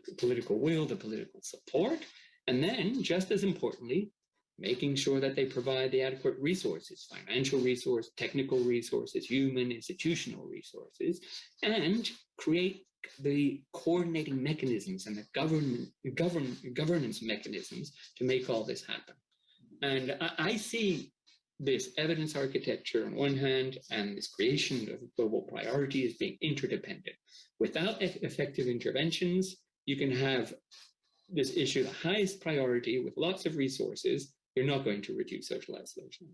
The political will, the political support, and then, just as importantly, making sure that they provide the adequate resources, financial resources, technical resources, human, institutional resources, and create the coordinating mechanisms and the governance mechanisms to make all this happen. And I see this evidence architecture on one hand and this creation of global priority as being interdependent. Without effective interventions, you can have this issue the highest priority with lots of resources. You're not going to reduce social isolation.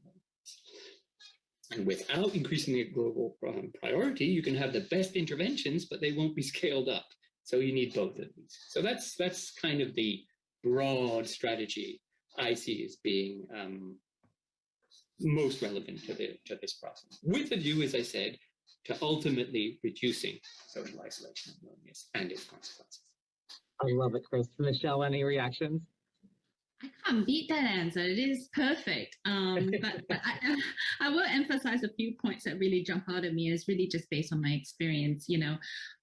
And without increasing the global priority, you can have the best interventions, but they won't be scaled up. So you need both of these. So that's kind of the broad strategy I see as being most relevant to this process, with the view, as I said, to ultimately reducing social isolation and loneliness and its consequences. I love it, Chris. Michelle, any reactions? I can't beat that answer. It is perfect. But I will emphasize a few points that really jump out at me. It's really just based on my experience.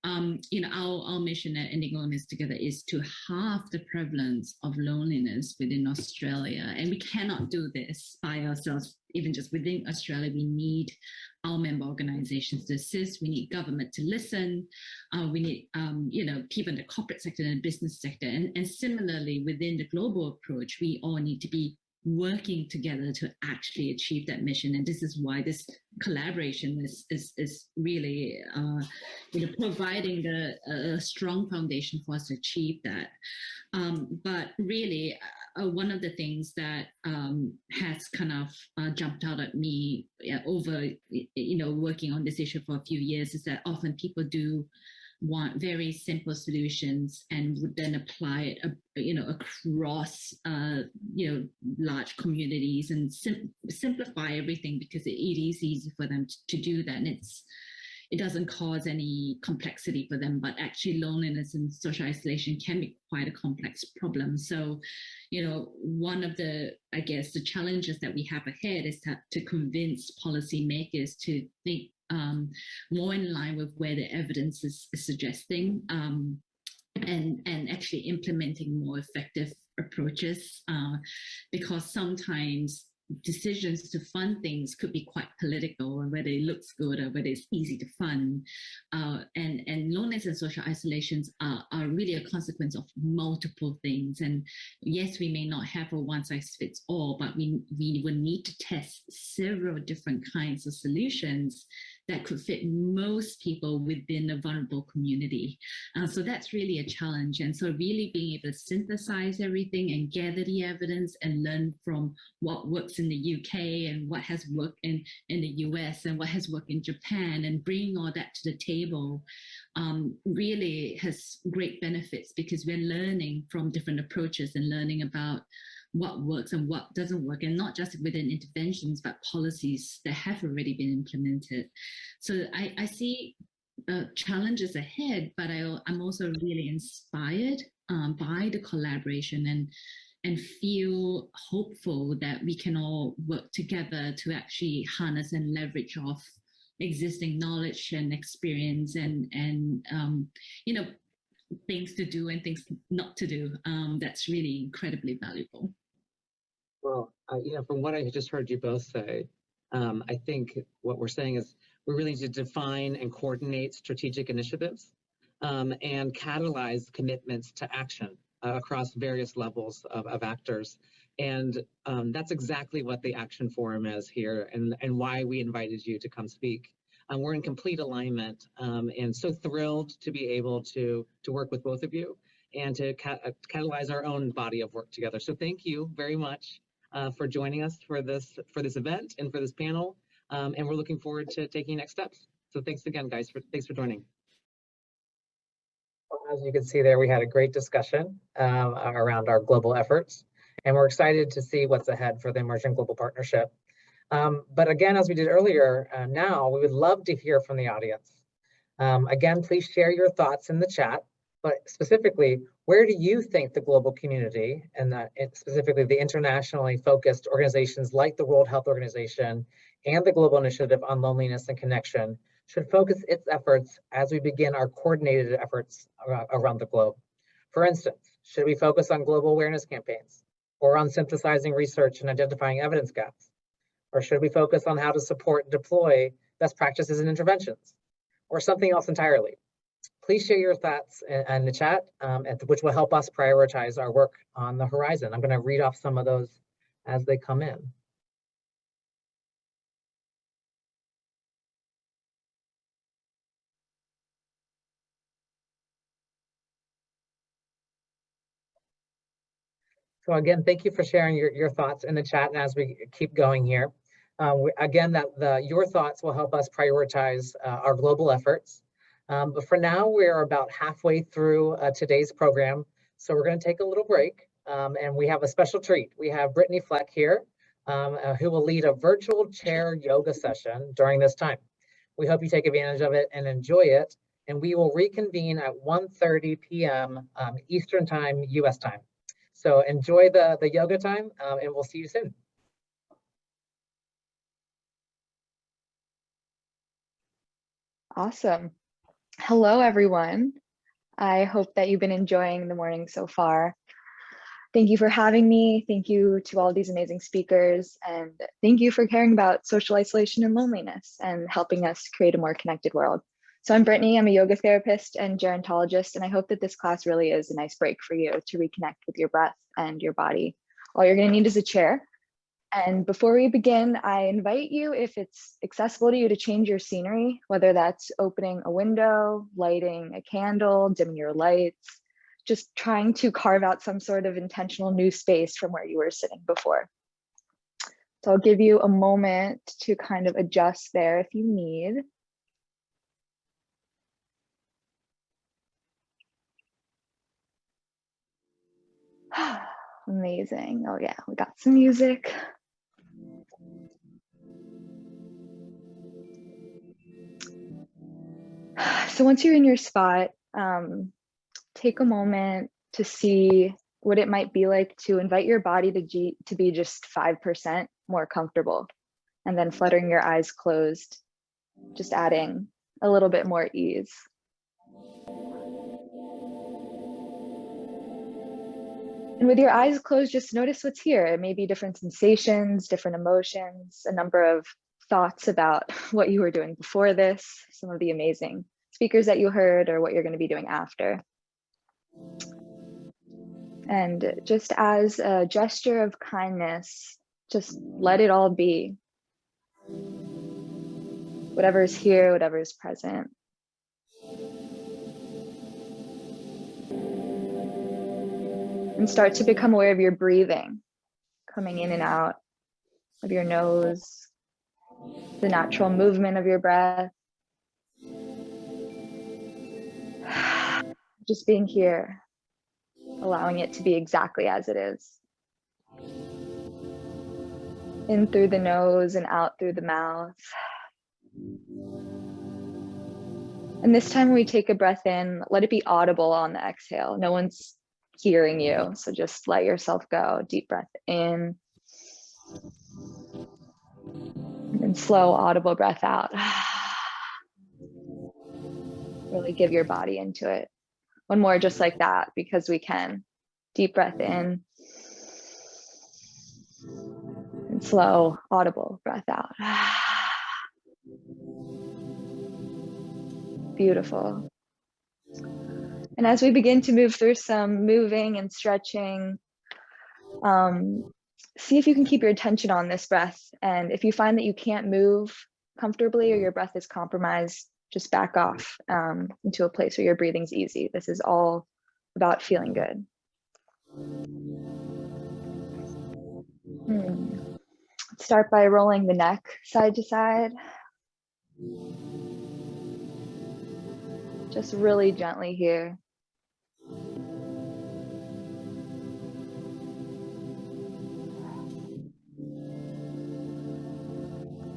Our mission at Ending Loneliness Together is to halve the prevalence of loneliness within Australia, and we cannot do this by ourselves. Even just within Australia, we need our member organizations to assist. We need government to listen. We need, people in the corporate sector and the business sector. And similarly, within the global approach, we all need to be working together to actually achieve that mission. And this is why this collaboration is really, providing a strong foundation for us to achieve that. But really, one of the things that has kind of jumped out at me over, working on this issue for a few years is that often people do want very simple solutions and would then apply it, across, large communities and simplify everything because it is easy for them to do that. And it doesn't cause any complexity for them, but actually loneliness and social isolation can be quite a complex problem. So, one of the challenges that we have ahead is to convince policymakers to think more in line with where the evidence is suggesting, and actually implementing more effective approaches, because sometimes decisions to fund things could be quite political, or whether it looks good or whether it's easy to fund. And loneliness and social isolations are really a consequence of multiple things. And yes, we may not have a one-size-fits-all, but we will need to test several different kinds of solutions that could fit most people within a vulnerable community. So that's really a challenge. And so really being able to synthesize everything and gather the evidence and learn from what works in the UK and what has worked in the US and what has worked in Japan, and bringing all that to the table really has great benefits, because we're learning from different approaches and learning about what works and what doesn't work, and not just within interventions, but policies that have already been implemented. So I see challenges ahead, but I'm also really inspired by the collaboration and feel hopeful that we can all work together to actually harness and leverage off existing knowledge and experience and you know, things to do and things not to do. That's really incredibly valuable. Well, you know, from what I just heard you both say, I think what we're saying is we really need to define and coordinate strategic initiatives and catalyze commitments to action across various levels of actors. And that's exactly what the Action Forum is here, and why we invited you to come speak. We're in complete alignment, and so thrilled to be able to work with both of you and to catalyze our own body of work together. So thank you very much for joining us for this event and for this panel, and we're looking forward to taking next steps. So thanks again, guys. Thanks for joining. Well, as you can see there, we had a great discussion around our global efforts, and we're excited to see what's ahead for the Emerging Global Partnership. But again, as we did earlier, now we would love to hear from the audience. Again, please share your thoughts in the chat, but specifically, where do you think the global community, and specifically the internationally focused organizations like the World Health Organization and the Global Initiative on Loneliness and Connection, should focus its efforts as we begin our coordinated efforts around the globe? For instance, should we focus on global awareness campaigns, or on synthesizing research and identifying evidence gaps? Or should we focus on how to support and deploy best practices and interventions, or something else entirely? Please share your thoughts in the chat, which will help us prioritize our work on the horizon. I'm going to read off some of those as they come in. So again, thank you for sharing your thoughts in the chat, and as we keep going here. Again, your thoughts will help us prioritize our global efforts. But for now, we're about halfway through today's program, so we're going to take a little break, and we have a special treat. We have Brittany Fleck here, who will lead a virtual chair yoga session during this time. We hope you take advantage of it and enjoy it, and we will reconvene at 1:30 p.m. Eastern Time, US time. So enjoy the yoga time, and we'll see you soon. Awesome. Hello, everyone. I hope that you've been enjoying the morning so far. Thank you for having me. Thank you to all these amazing speakers. And thank you for caring about social isolation and loneliness and helping us create a more connected world. So I'm Brittany. I'm a yoga therapist and gerontologist, and I hope that this class really is a nice break for you to reconnect with your breath and your body. All you're going to need is a chair. And before we begin, I invite you, if it's accessible to you, to change your scenery, whether that's opening a window, lighting a candle, dimming your lights, just trying to carve out some sort of intentional new space from where you were sitting before. So I'll give you a moment to kind of adjust there if you need. Amazing. Oh yeah, we got some music. So once you're in your spot, take a moment to see what it might be like to invite your body to be just 5% more comfortable, and then fluttering your eyes closed, just adding a little bit more ease. And with your eyes closed, just notice what's here. It may be different sensations, different emotions, a number of thoughts about what you were doing before this, some of the amazing speakers that you heard, or what you're going to be doing after. And just as a gesture of kindness, just let it all be. whatever is here, whatever is present. And start to become aware of your breathing, coming in and out of your nose, the natural movement of your breath. Just being here, allowing it to be exactly as it is. In through the nose and out through the mouth. And this time we take a breath in, let it be audible on the exhale. No one's hearing you, so just let yourself go. Deep breath in. And then slow, audible breath out. Really give your body into it. One more just like that, because we can. Deep breath in. And slow, audible breath out. Beautiful. And as we begin to move through some moving and stretching, see if you can keep your attention on this breath. And if you find that you can't move comfortably or your breath is compromised, just back off into a place where your breathing's easy. This is all about feeling good. Let's start by rolling the neck side to side. Just really gently here.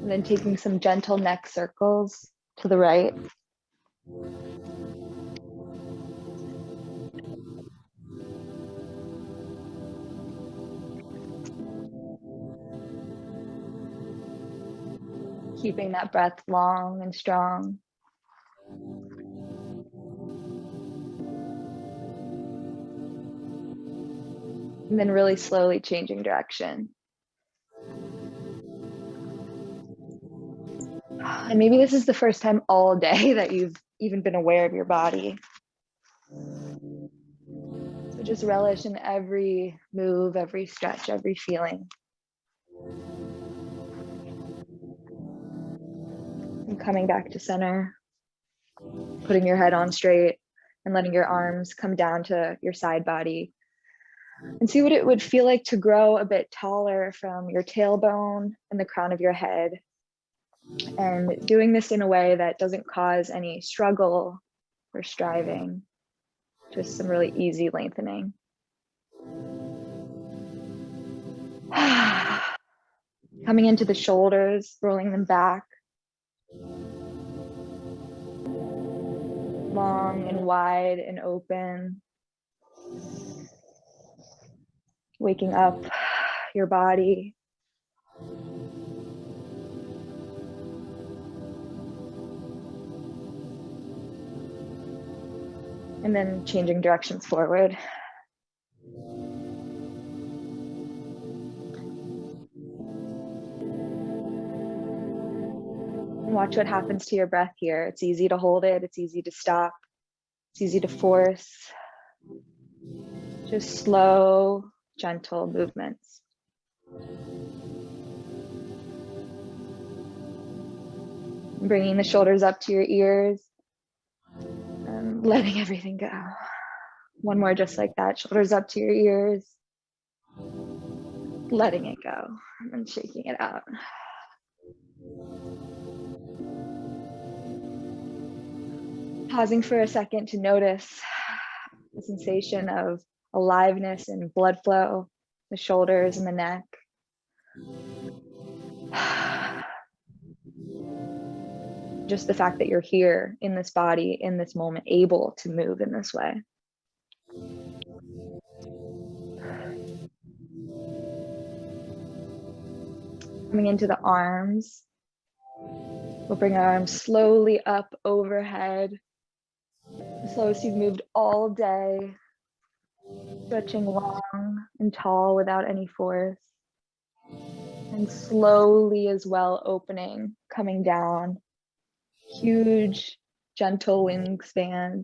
And then taking some gentle neck circles to the right. Keeping that breath long and strong. And then really slowly changing direction. And maybe this is the first time all day that you've even been aware of your body. So just relish in every move, every stretch, every feeling. And coming back to center, putting your head on straight and letting your arms come down to your side body. And see what it would feel like to grow a bit taller from your tailbone and the crown of your head. And doing this in a way that doesn't cause any struggle or striving, just some really easy lengthening. Coming into the shoulders, rolling them back. Long and wide and open. Waking up your body. And then changing directions forward. And watch what happens to your breath here. It's easy to hold it. It's easy to stop. It's easy to force. Just slow, gentle movements. Bringing the shoulders up to your ears. And letting everything go. One more just like that. Shoulders up to your ears. Letting it go and shaking it out. Pausing for a second to notice the sensation of aliveness and blood flow, the shoulders and the neck. Just the fact that you're here in this body, in this moment, able to move in this way. Coming into the arms. We'll bring our arms slowly up overhead. The slowest you've moved all day. Stretching long and tall without any force. And slowly as well opening, coming down. Huge, gentle wingspan.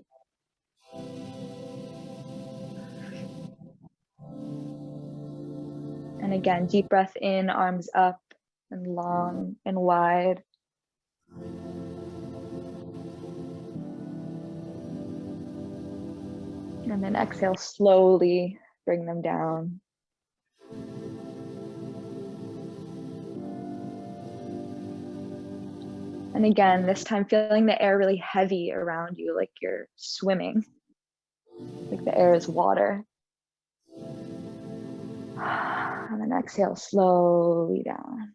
And again, deep breath in, arms up and long and wide. And then exhale, slowly bring them down. And again, this time feeling the air really heavy around you, like you're swimming, like the air is water. And then exhale, slowly down.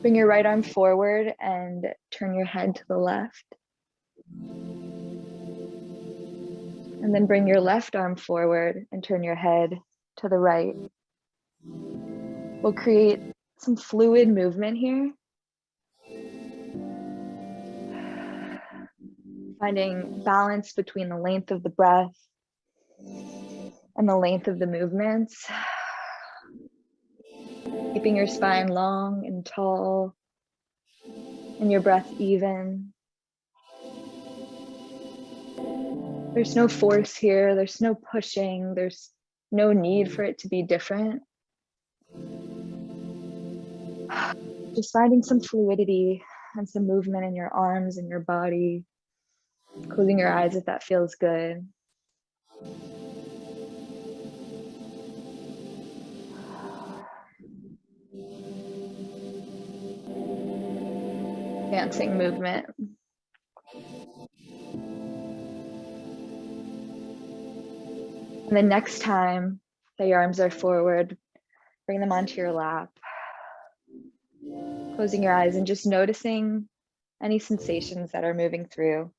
Bring your right arm forward and turn your head to the left. And then bring your left arm forward and turn your head to the right. We'll create some fluid movement here. Finding balance between the length of the breath and the length of the movements. Keeping your spine long and tall and your breath even. There's no force here, there's no pushing, there's no need for it to be different. Just finding some fluidity and some movement in your arms and your body. Closing your eyes if that feels good. Dancing movement. And then next time that your arms are forward, bring them onto your lap. Closing your eyes and just noticing any sensations that are moving through.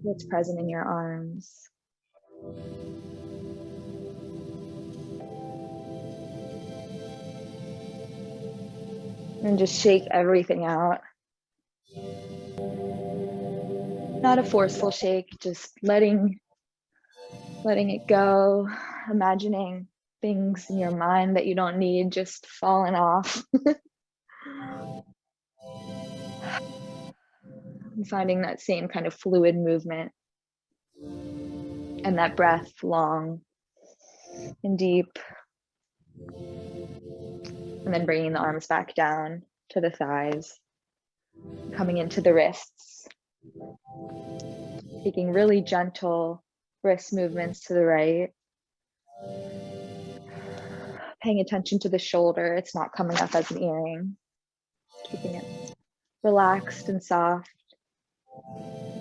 What's present in your arms. And just shake everything out. Not a forceful shake, just letting it go, imagining things in your mind that you don't need just falling off. And finding that same kind of fluid movement and that breath long and deep. And then bringing the arms back down to the thighs, coming into the wrists. Taking really gentle wrist movements to the right. Paying attention to the shoulder, it's not coming up as an earring. Keeping it relaxed and soft.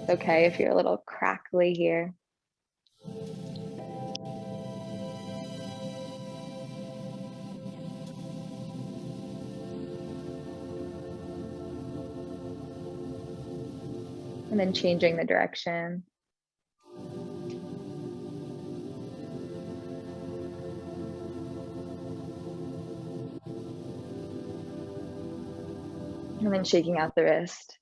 It's okay if you're a little crackly here. And then changing the direction. And then shaking out the wrist.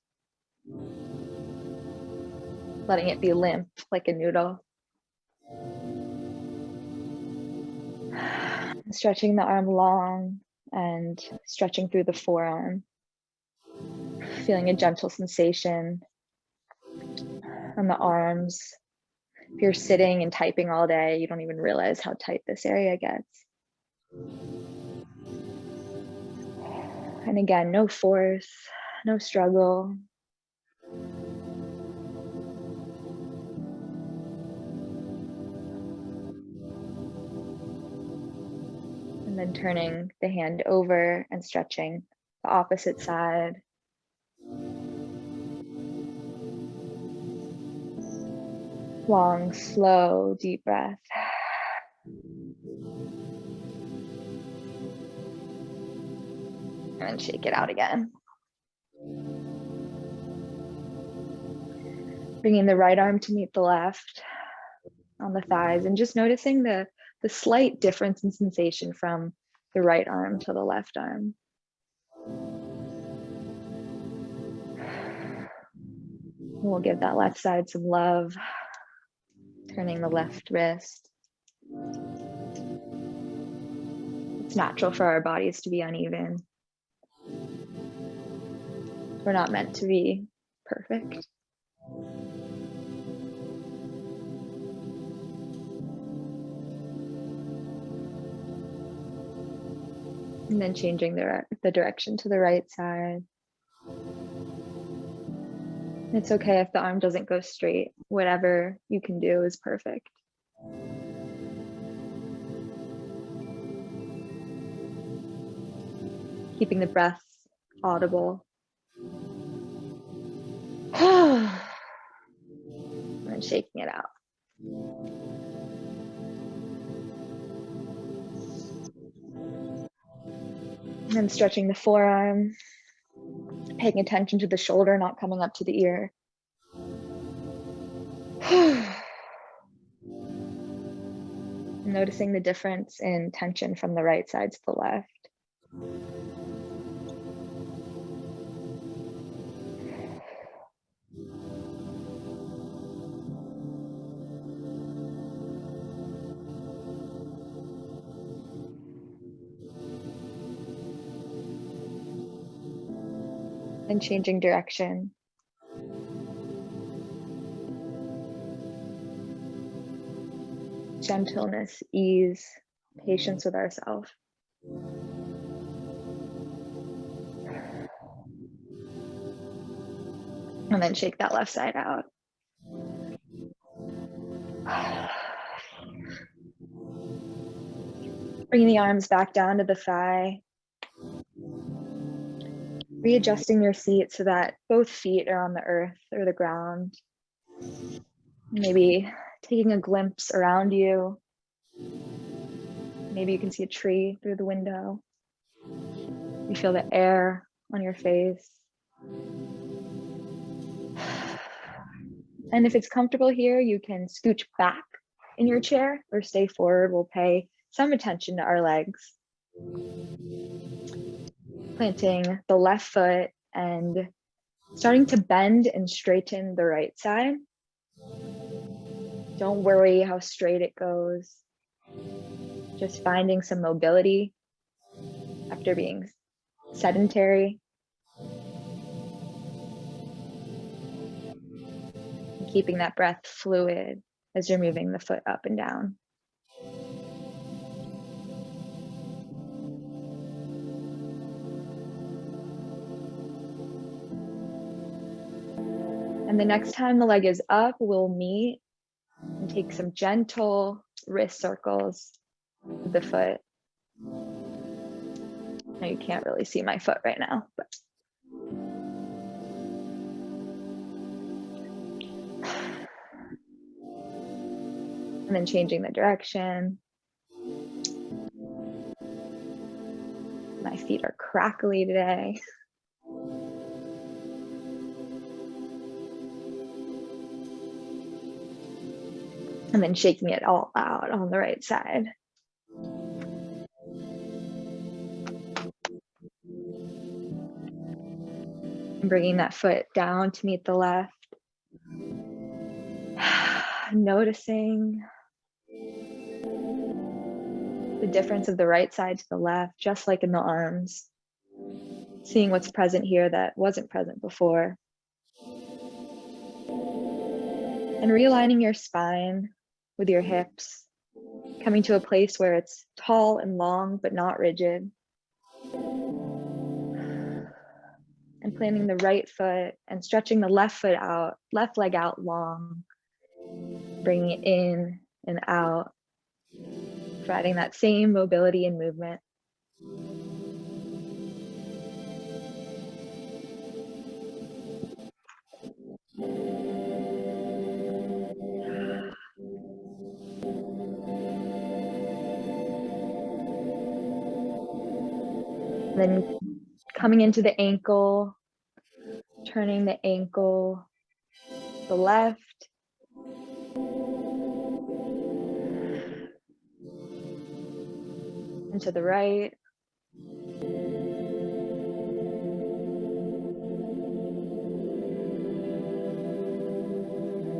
Letting it be limp like a noodle. Stretching the arm long and stretching through the forearm. Feeling a gentle sensation on the arms. If you're sitting and typing all day, you don't even realize how tight this area gets. And again, no force, no struggle. And then turning the hand over and stretching the opposite side. Long, slow, deep breath. And shake it out again. Bringing the right arm to meet the left on the thighs and just noticing the slight difference in sensation from the right arm to the left arm. We'll give that left side some love. Turning the left wrist. It's natural for our bodies to be uneven. We're not meant to be perfect. And then changing the direction to the right side. It's okay if the arm doesn't go straight. Whatever you can do is perfect. Keeping the breath audible. And then shaking it out. And then stretching the forearm, paying attention to the shoulder, not coming up to the ear. Noticing the difference in tension from the right side to the left. And changing direction. Gentleness, ease, patience with ourselves. And then shake that left side out. Bringing the arms back down to the thigh. Readjusting your seat so that both feet are on the earth or the ground. Maybe taking a glimpse around you. Maybe you can see a tree through the window. You feel the air on your face. And if it's comfortable here, you can scooch back in your chair or stay forward. We'll pay some attention to our legs. Planting the left foot and starting to bend and straighten the right side. Don't worry how straight it goes. Just finding some mobility after being sedentary. And keeping that breath fluid as you're moving the foot up and down. And the next time the leg is up, we'll meet and take some gentle wrist circles with the foot. Now you can't really see my foot right now, but and then changing the direction. My feet are crackly today. And then shaking it all out on the right side. And bringing that foot down to meet the left. Noticing the difference of the right side to the left, just like in the arms. Seeing what's present here that wasn't present before. And realigning your spine with your hips, coming to a place where it's tall and long, but not rigid. And planting the right foot and stretching the left foot out, left leg out long, bringing it in and out, providing that same mobility and movement. Then coming into the ankle, turning the ankle to the left. And to the right.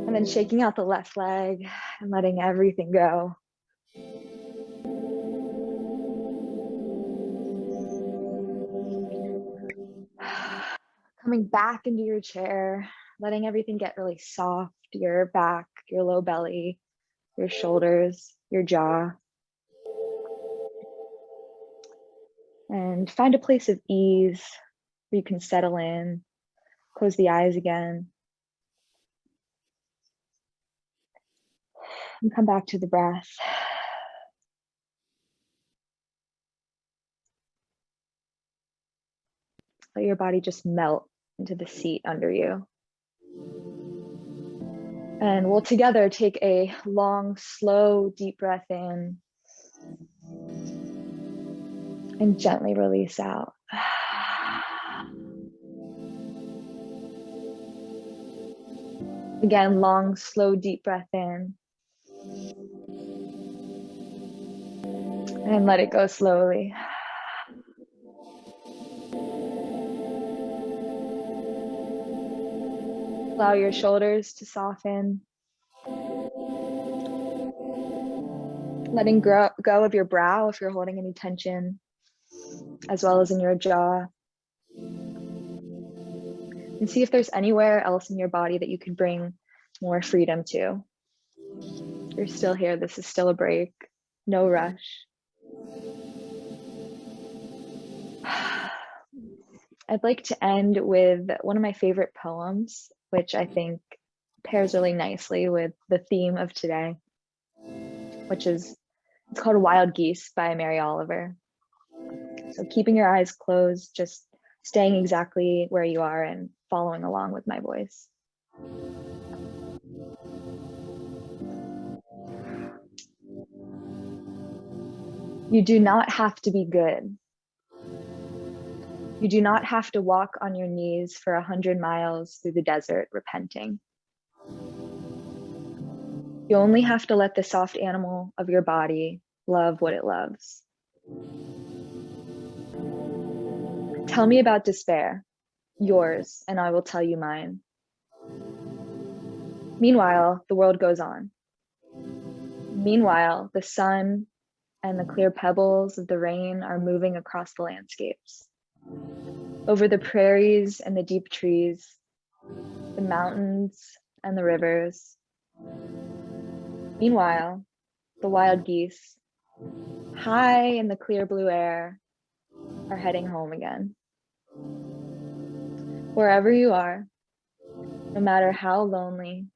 And then shaking out the left leg and letting everything go. Coming back into your chair, letting everything get really soft, your back, your low belly, your shoulders, your jaw. And find a place of ease where you can settle in, close the eyes again. And come back to the breath. Let your body just melt into the seat under you. And we'll together take a long, slow, deep breath in and gently release out. Again, long, slow, deep breath in. And let it go slowly. Allow your shoulders to soften. Letting go of your brow if you're holding any tension, as well as in your jaw. And see if there's anywhere else in your body that you can bring more freedom to. You're still here. This is still a break. No rush. I'd like to end with one of my favorite poems, which I think pairs really nicely with the theme of today, which is, it's called Wild Geese by Mary Oliver. So keeping your eyes closed, just staying exactly where you are and following along with my voice. You do not have to be good. You do not have to walk on your knees for 100 miles through the desert repenting. You only have to let the soft animal of your body love what it loves. Tell me about despair, yours, and I will tell you mine. Meanwhile, the world goes on. Meanwhile, the sun and the clear pebbles of the rain are moving across the landscapes. Over the prairies and the deep trees, the mountains and the rivers. Meanwhile, the wild geese, high in the clear blue air, are heading home again. Wherever you are, no matter how lonely,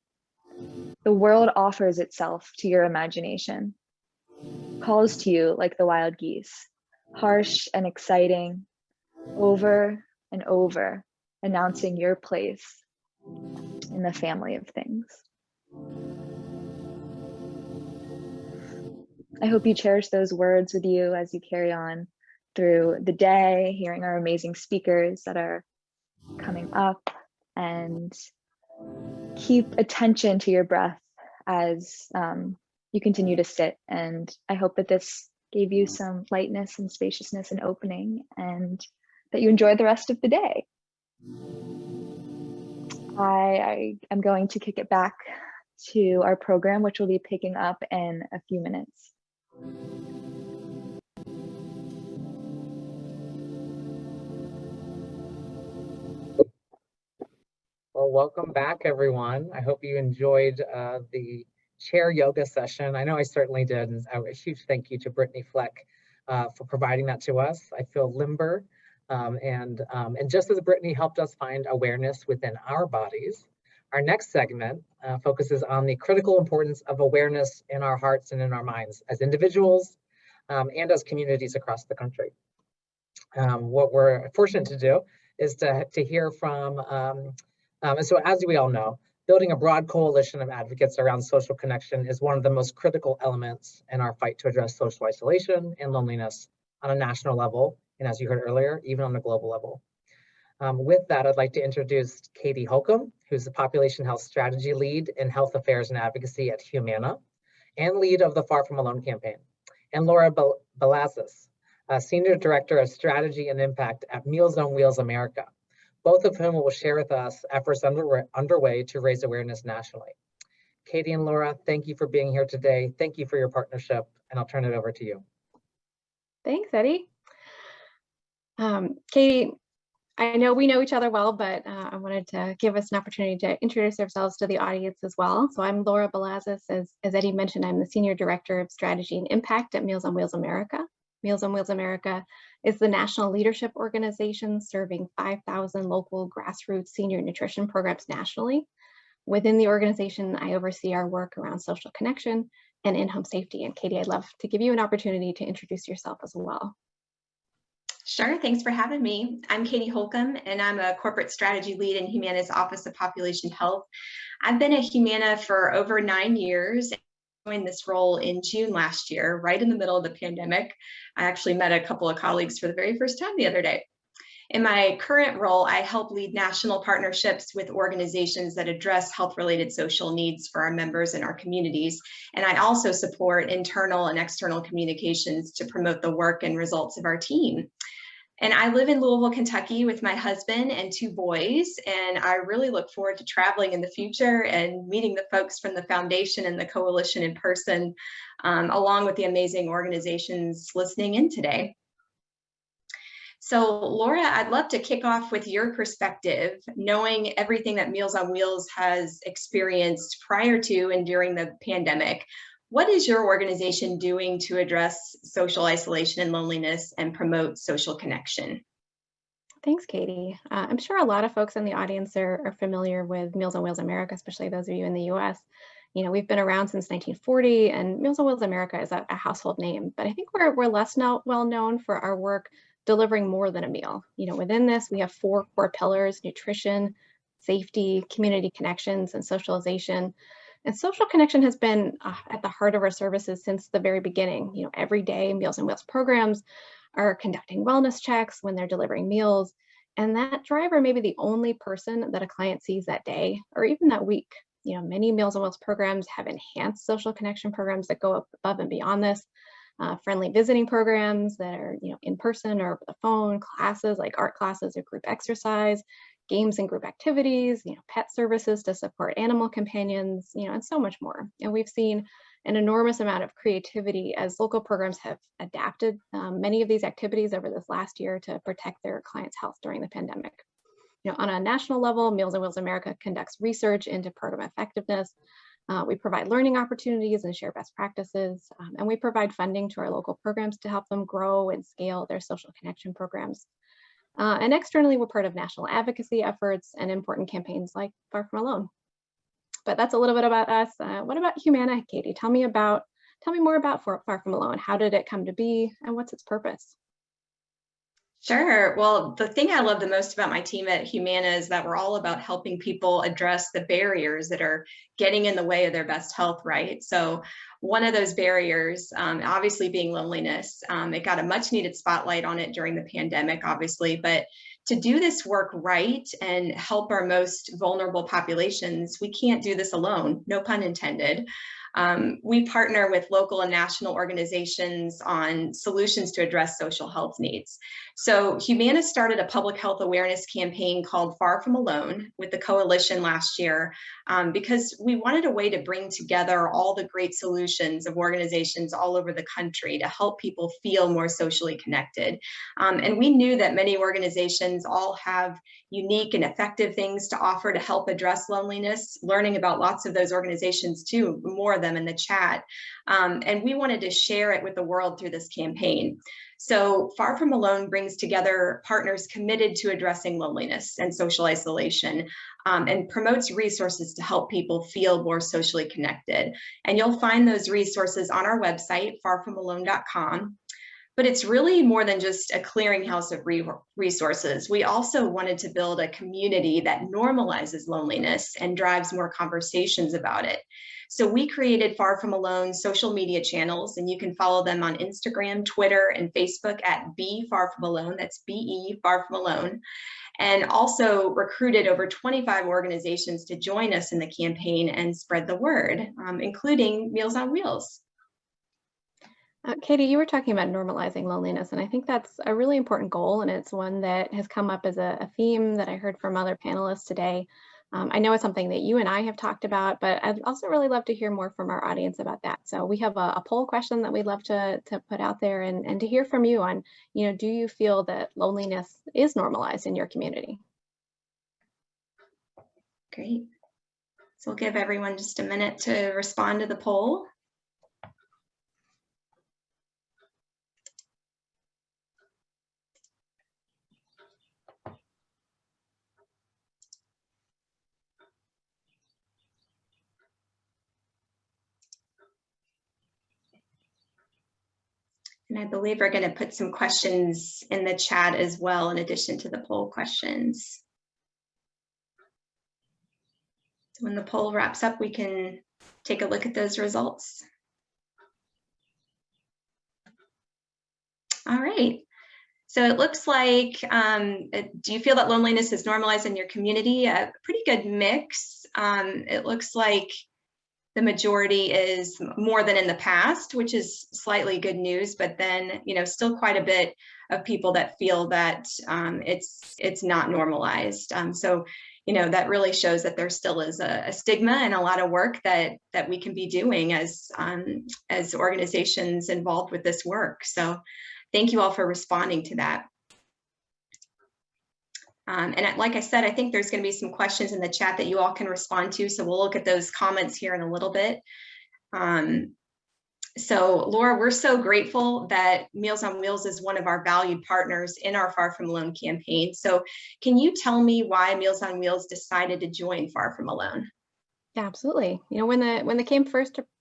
the world offers itself to your imagination, calls to you like the wild geese, harsh and exciting, over and over, announcing your place in the family of things. I hope you cherish those words with you as you carry on through the day, hearing our amazing speakers that are coming up, and keep attention to your breath as you continue to sit. And I hope that this gave you some lightness and spaciousness and opening, and that you enjoy the rest of the day. I am going to kick it back to our program, which will be picking up in a few minutes. Well, welcome back, everyone. I hope you enjoyed the chair yoga session. I know I certainly did. And a huge thank you to Brittany Fleck for providing that to us. I feel limber. And just as Brittany helped us find awareness within our bodies, our next segment focuses on the critical importance of awareness in our hearts and in our minds as individuals and as communities across the country. What we're fortunate to do is to hear from, and so as we all know, building a broad coalition of advocates around social connection is one of the most critical elements in our fight to address social isolation and loneliness on a national level, and as you heard earlier, even on a global level. With that, I'd like to introduce Katie Holcomb, who's the Population Health Strategy Lead in Health Affairs and Advocacy at Humana, and lead of the Far From Alone campaign, and Laura Balazs, Senior Director of Strategy and Impact at Meals on Wheels America, both of whom will share with us efforts underway to raise awareness nationally. Katie and Laura, thank you for being here today. Thank you for your partnership, and I'll turn it over to you. Thanks, Eddie. Katie, I know we know each other well, but I wanted to give us an opportunity to introduce ourselves to the audience as well. So I'm Laura Balazs. As Eddie mentioned, I'm the Senior Director of Strategy and Impact at Meals on Wheels America. Meals on Wheels America is the national leadership organization serving 5,000 local grassroots senior nutrition programs nationally. Within the organization, I oversee our work around social connection and in-home safety. And Katie, I'd love to give you an opportunity to introduce yourself as well. Sure, thanks for having me. I'm Katie Holcomb, and I'm a corporate strategy lead in Humana's Office of Population Health. I've been at Humana for over 9 years. I joined this role in June last year, right in the middle of the pandemic. I actually met a couple of colleagues for the very first time the other day. In my current role, I help lead national partnerships with organizations that address health-related social needs for our members and our communities. And I also support internal and external communications to promote the work and results of our team. And I live in Louisville, Kentucky with my husband and 2 boys, and I really look forward to traveling in the future and meeting the folks from the foundation and the coalition in person, along with the amazing organizations listening in today. So Laura, I'd love to kick off with your perspective, knowing everything that Meals on Wheels has experienced prior to and during the pandemic. What is your organization doing to address social isolation and loneliness and promote social connection? Thanks, Katie. I'm sure a lot of folks in the audience are familiar with Meals on Wheels America, especially those of you in the US. You know, we've been around since 1940, and Meals on Wheels America is a household name, but I think we're less well known for our work delivering more than a meal. You know, within this, we have 4 core pillars: nutrition, safety, community connections, and socialization. And social connection has been at the heart of our services since the very beginning. You know, every day Meals on Wheels programs are conducting wellness checks when they're delivering meals. And that driver may be the only person that a client sees that day or even that week. You know, many Meals on Wheels programs have enhanced social connection programs that go above and beyond this. Friendly visiting programs that are, you know, in person or over the phone, classes like art classes or group exercise, games and group activities, you know, pet services to support animal companions, you know, and so much more. And we've seen an enormous amount of creativity as local programs have adapted many of these activities over this last year to protect their clients' health during the pandemic. You know, on a national level, Meals on Wheels America conducts research into program effectiveness. We provide learning opportunities and share best practices, and we provide funding to our local programs to help them grow and scale their social connection programs. And externally, we're part of national advocacy efforts and important campaigns like Far From Alone. But that's a little bit about us. What about Humana, Katie? Tell me more about Far From Alone. How did it come to be, and what's its purpose? Sure. Well, the thing I love the most about my team at Humana is that we're all about helping people address the barriers that are getting in the way of their best health, right? So one of those barriers, obviously being loneliness, it got a much needed spotlight on it during the pandemic, obviously, but to do this work right and help our most vulnerable populations, we can't do this alone, no pun intended. We partner with local and national organizations on solutions to address social health needs. So Humana started a public health awareness campaign called Far From Alone with the coalition last year because we wanted a way to bring together all the great solutions of organizations all over the country to help people feel more socially connected. And we knew that many organizations all have unique and effective things to offer to help address loneliness, learning about lots of those organizations too, more of them in the chat. And we wanted to share it with the world through this campaign. So Far From Alone brings together partners committed to addressing loneliness and social isolation and promotes resources to help people feel more socially connected. And you'll find those resources on our website, farfromalone.com. But it's really more than just a clearinghouse of resources. We also wanted to build a community that normalizes loneliness and drives more conversations about it. So we created Far From Alone social media channels, and you can follow them on Instagram, Twitter, and Facebook at Be Far From Alone. That's BE Far From Alone. And also recruited over 25 organizations to join us in the campaign and spread the word, including Meals on Wheels. Katie, you were talking about normalizing loneliness, and I think that's a really important goal, and it's one that has come up as a theme that I heard from other panelists today. I know it's something that you and I have talked about, but I'd also really love to hear more from our audience about that. So we have a poll question that we'd love to put out there and to hear from you on, you know, do you feel that loneliness is normalized in your community? Great. So we'll give everyone just a minute to respond to the poll. And I believe we're going to put some questions in the chat as well, in addition to the poll questions. So when the poll wraps up, we can take a look at those results. All right. So it looks like, do you feel that loneliness is normalized in your community? A pretty good mix. It looks like the majority is more than in the past, which is slightly good news, but then, still quite a bit of people that feel that it's not normalized. So, that really shows that there still is a stigma and a lot of work that we can be doing as organizations involved with this work. So thank you all for responding to that. And like I said, I think there's going to be some questions in the chat that you all can respond to. So we'll look at those comments here in a little bit. So Laura, we're so grateful that Meals on Wheels is one of our valued partners in our Far From Alone campaign. So can you tell me why Meals on Wheels decided to join Far From Alone? Yeah, absolutely. When the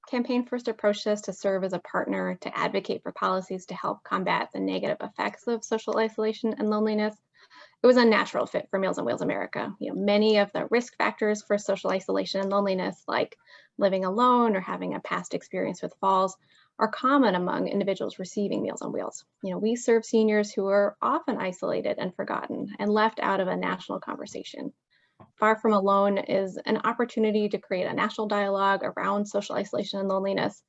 campaign first approached us to serve as a partner to advocate for policies to help combat the negative effects of social isolation and loneliness, it was a natural fit for Meals on Wheels America. Many of the risk factors for social isolation and loneliness, like living alone or having a past experience with falls, are common among individuals receiving Meals on Wheels. We serve seniors who are often isolated and forgotten and left out of a national conversation. Far From Alone is an opportunity to create a national dialogue around social isolation and loneliness.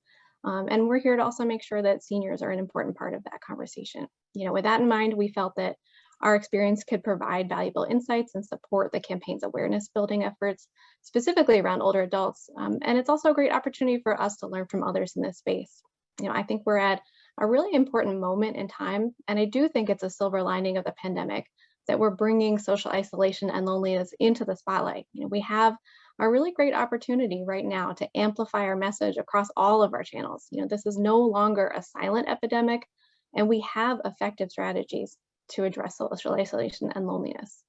And we're here to also make sure that seniors are an important part of that conversation. With that in mind, we felt that our experience could provide valuable insights and support the campaign's awareness building efforts, specifically around older adults. And it's also a great opportunity for us to learn from others in this space. I think we're at a really important moment in time, and I do think it's a silver lining of the pandemic that we're bringing social isolation and loneliness into the spotlight. We have a really great opportunity right now to amplify our message across all of our channels. This is no longer a silent epidemic, and we have effective strategies to address social isolation and loneliness.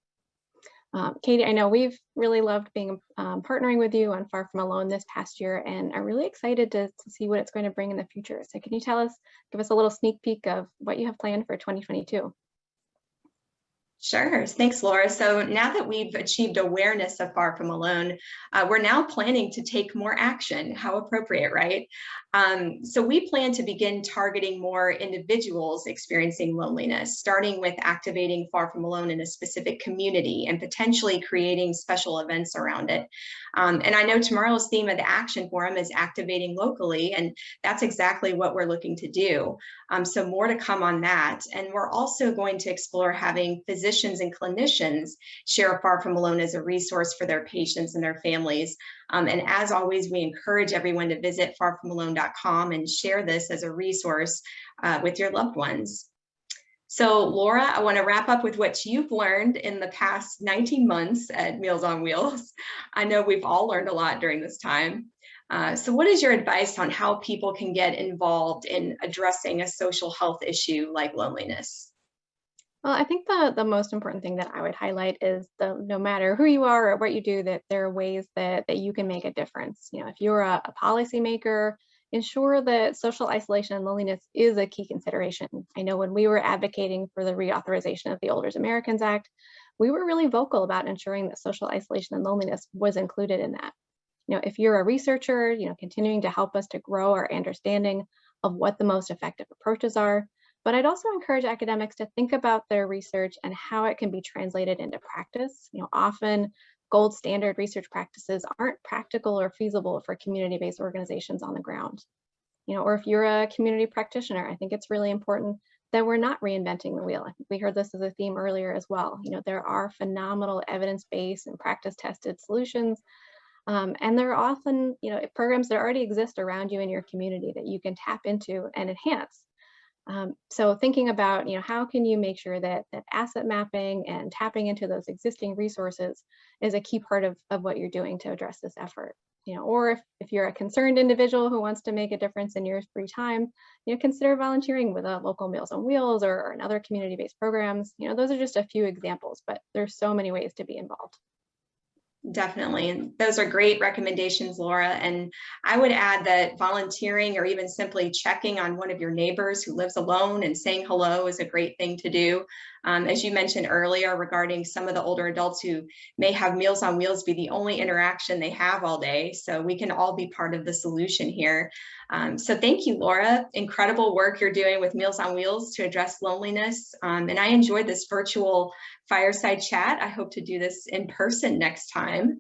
Katie, I know we've really loved being partnering with you on Far From Alone this past year, and are really excited to see what it's going to bring in the future. So can you give us a little sneak peek of what you have planned for 2022? Sure. Thanks, Laura. So now that we've achieved awareness of Far From Alone, we're now planning to take more action. How appropriate, right? So we plan to begin targeting more individuals experiencing loneliness, starting with activating Far From Alone in a specific community and potentially creating special events around it. And I know tomorrow's theme of the Action Forum is activating locally, and that's exactly what we're looking to do. So more to come on that. And we're also going to explore having physicians and clinicians share Far From Alone as a resource for their patients and their families. And as always, we encourage everyone to visit farfromalone.com and share this as a resource with your loved ones. So Laura, I want to wrap up with what you've learned in the past 19 months at Meals on Wheels. I know we've all learned a lot during this time. So what is your advice on how people can get involved in addressing a social health issue like loneliness? Well, I think the most important thing that I would highlight is no matter who you are or what you do, that there are ways that you can make a difference. If you're a policymaker, ensure that social isolation and loneliness is a key consideration. I know when we were advocating for the reauthorization of the Older Americans Act, we were really vocal about ensuring that social isolation and loneliness was included in that. If you're a researcher, continuing to help us to grow our understanding of what the most effective approaches are. But I'd also encourage academics to think about their research and how it can be translated into practice. Often gold standard research practices aren't practical or feasible for community-based organizations on the ground. Or if you're a community practitioner, I think it's really important that we're not reinventing the wheel. We heard this as a theme earlier as well. There are phenomenal evidence-based and practice-tested solutions. And there are often, programs that already exist around you in your community that you can tap into and enhance. So thinking about, how can you make sure that asset mapping and tapping into those existing resources is a key part of what you're doing to address this effort. Or if you're a concerned individual who wants to make a difference in your free time, consider volunteering with a local Meals on Wheels or in other community-based programs. Those are just a few examples, but there's so many ways to be involved. Definitely. And those are great recommendations, Laura. And I would add that volunteering or even simply checking on one of your neighbors who lives alone and saying hello is a great thing to do. As you mentioned earlier regarding some of the older adults who may have Meals on Wheels be the only interaction they have all day. So we can all be part of the solution here. So thank you, Laura. Incredible work you're doing with Meals on Wheels to address loneliness. And I enjoyed this virtual fireside chat. I hope to do this in person next time.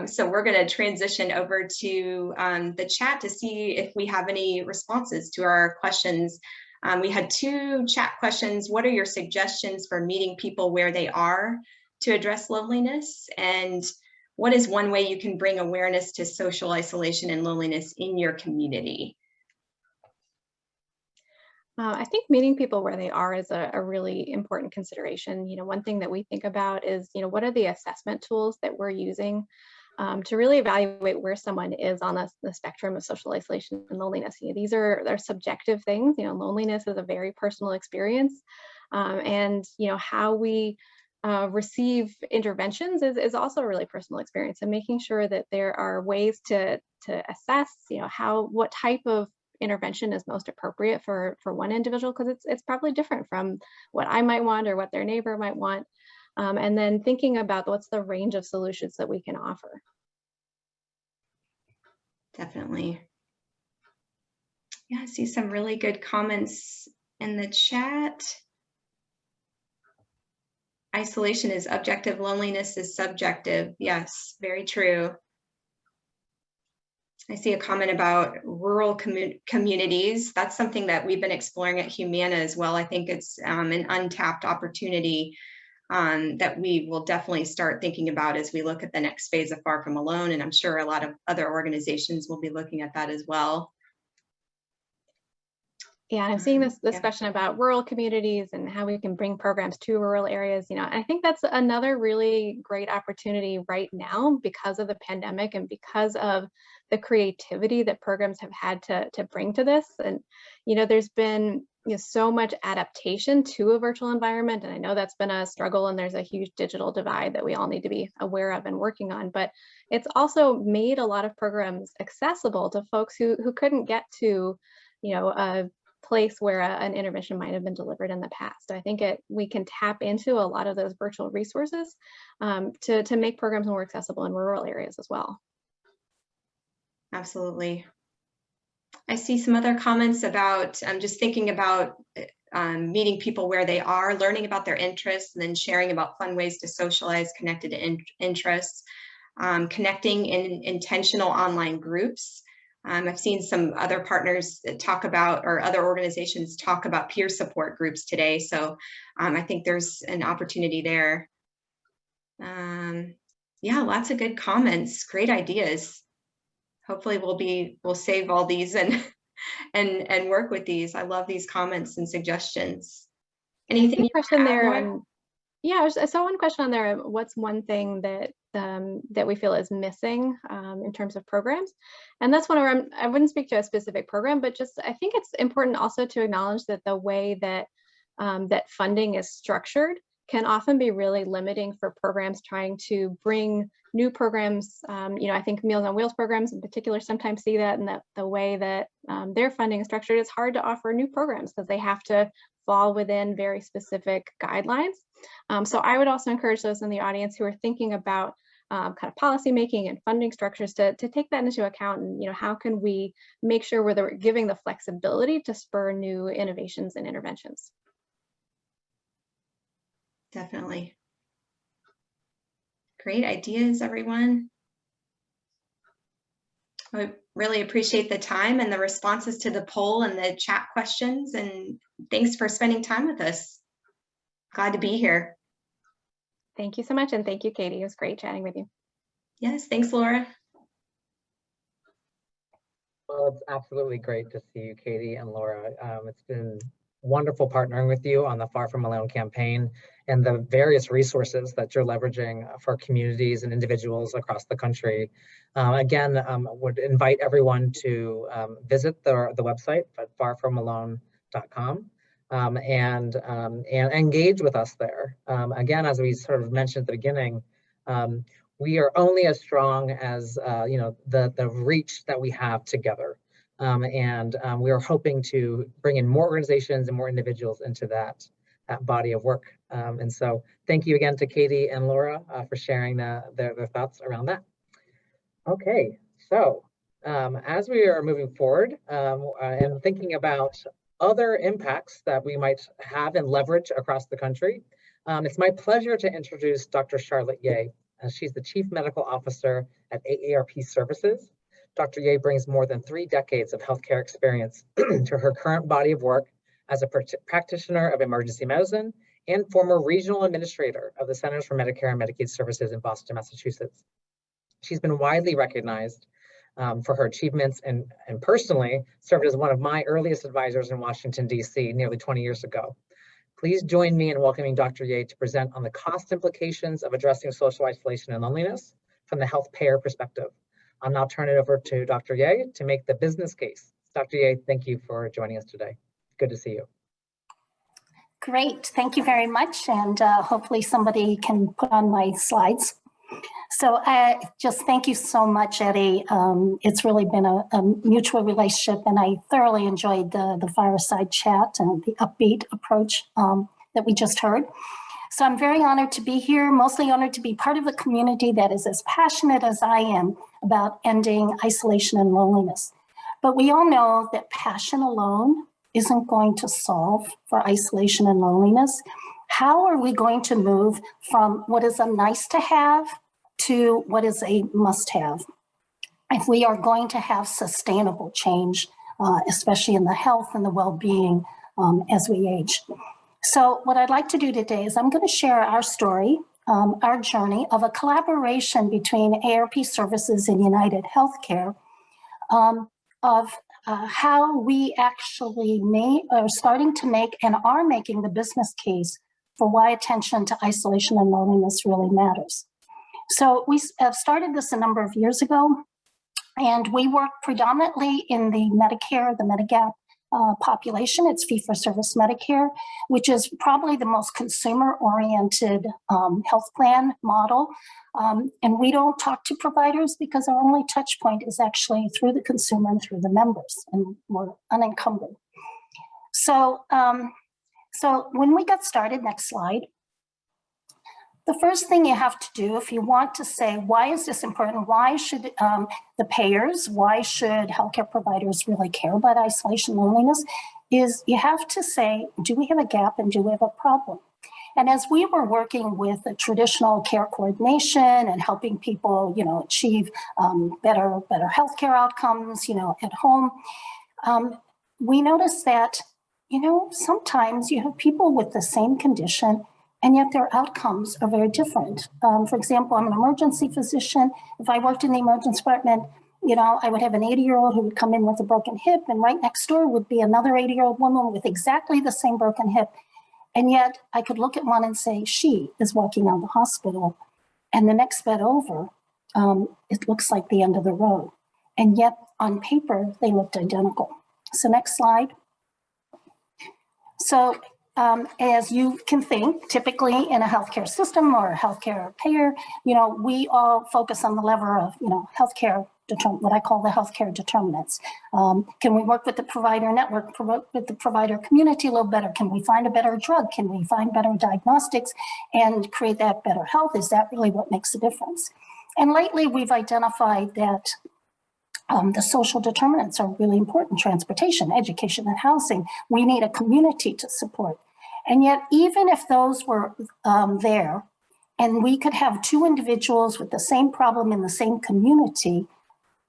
So we're going to transition over to the chat to see if we have any responses to our questions. We had 2 chat questions. What are your suggestions for meeting people where they are to address loneliness? And what is one way you can bring awareness to social isolation and loneliness in your community? I think meeting people where they are is a really important consideration. One thing that we think about is, what are the assessment tools that we're using to really evaluate where someone is on the spectrum of social isolation and loneliness. These are subjective things. Loneliness is a very personal experience, and how we receive interventions is also a really personal experience. And making sure that there are ways to assess, what type of intervention is most appropriate for one individual, because it's probably different from what I might want or what their neighbor might want. And then thinking about what's the range of solutions that we can offer. Definitely. Yeah, I see some really good comments in the chat. Isolation is objective, loneliness is subjective. Yes, very true. I see a comment about rural communities. That's something that we've been exploring at Humana as well. I think it's an untapped opportunity that we will definitely start thinking about as we look at the next phase of Far From Alone. And I'm sure a lot of other organizations will be looking at that as well. Yeah, I'm seeing this discussion about rural communities and how we can bring programs to rural areas. I think that's another really great opportunity right now because of the pandemic and because of the creativity that programs have had to bring to this. And, there's been so much adaptation to a virtual environment. And I know that's been a struggle, and there's a huge digital divide that we all need to be aware of and working on. But it's also made a lot of programs accessible to folks who couldn't get to, a place where an intervention might have been delivered in the past. I think we can tap into a lot of those virtual resources to make programs more accessible in rural areas as well. Absolutely. I see some other comments about just thinking about meeting people where they are, learning about their interests, and then sharing about fun ways to socialize connected to interests, connecting in intentional online groups. I've seen some other partners talk about, or other organizations talk about peer support groups today. So I think there's an opportunity there. Yeah, lots of good comments, great ideas. Hopefully we'll save all these and work with these. I love these comments and suggestions. Anything question there? Yeah, I saw one question on there. What's one thing that we feel is missing in terms of programs? And that's one where I wouldn't speak to a specific program, but just I think it's important also to acknowledge that the way that that funding is structured can often be really limiting for programs trying to bring new programs. I think Meals on Wheels programs in particular sometimes see that, and that the way that their funding is structured, it's hard to offer new programs because they have to fall within very specific guidelines. So I would also encourage those in the audience who are thinking about kind of policy making and funding structures to take that into account. And how can we make sure we're giving the flexibility to spur new innovations and interventions? Definitely. Great ideas, everyone. I really appreciate the time and the responses to the poll and the chat questions, and thanks for spending time with us. Glad to be here. Thank you so much, and thank you, Katie. It was great chatting with you. Yes, thanks, Laura. Well, it's absolutely great to see you, Katie and Laura. It's been wonderful partnering with you on the Far From Alone campaign and the various resources that you're leveraging for communities and individuals across the country. Again, would invite everyone to visit the website at farfromalone.com and engage with us there. Again, as we sort of mentioned at the beginning, we are only as strong as the reach that we have together. We are hoping to bring in more organizations and more individuals into that body of work. And so thank you again to Katie and Laura for sharing their thoughts around that. Okay, so as we are moving forward and thinking about other impacts that we might have and leverage across the country, it's my pleasure to introduce Dr. Charlotte Yeh. She's the Chief Medical Officer at AARP Services. Dr. Yeh brings more than 3 decades of healthcare experience to her current body of work as a practitioner of emergency medicine and former regional administrator of the Centers for Medicare and Medicaid Services in Boston, Massachusetts. She's been widely recognized for her achievements and personally served as one of my earliest advisors in Washington, D.C. nearly 20 years ago. Please join me in welcoming Dr. Yeh to present on the cost implications of addressing social isolation and loneliness from the health payer perspective. I'll now turn it over to Dr. Yeh to make the business case. Dr. Yeh, thank you for joining us today. Good to see you. Great, thank you very much. And hopefully somebody can put on my slides. So just thank you so much, Eddie. It's really been a mutual relationship, and I thoroughly enjoyed the fireside chat and the upbeat approach that we just heard. So I'm very honored to be here, mostly honored to be part of a community that is as passionate as I am about ending isolation and loneliness. But we all know that passion alone isn't going to solve for isolation and loneliness. How are we going to move from what is a nice to have to what is a must-have if we are going to have sustainable change, especially in the health and the well-being as we age? So what I'd like to do today is I'm going to share our story, our journey of a collaboration between AARP Services and United Healthcare of how we actually are starting to make and are making the business case for why attention to isolation and loneliness really matters. So we have started this a number of years ago, and we work predominantly in the Medicare, the Medigap population. It's fee-for-service Medicare, which is probably the most consumer-oriented health plan model. And we don't talk to providers because our only touch point is actually through the consumer and through the members, and we're unencumbered. So, so when we got started, next slide, the first thing you have to do if you want to say, why is this important? Why should the payers, why should healthcare providers really care about isolation and loneliness, is you have to say, do we have a gap and do we have a problem? And as we were working with the traditional care coordination and helping people, achieve better healthcare outcomes, at home, we noticed that, sometimes you have people with the same condition and yet their outcomes are very different. For example, I'm an emergency physician. If I worked in the emergency department, I would have an 80-year-old who would come in with a broken hip, and right next door would be another 80-year-old woman with exactly the same broken hip. And yet I could look at one and say, she is walking out of the hospital, and the next bed over, it looks like the end of the road. And yet on paper, they looked identical. So next slide. So as you can think, typically in a healthcare system or a healthcare payer, we all focus on the lever of, healthcare, what I call the healthcare determinants. Can we work with the provider network, with the provider community a little better? Can we find a better drug? Can we find better diagnostics and create that better health? Is that really what makes a difference? And lately we've identified that the social determinants are really important: transportation, education, and housing. We need a community to support. And yet, even if those were there, and we could have 2 individuals with the same problem in the same community,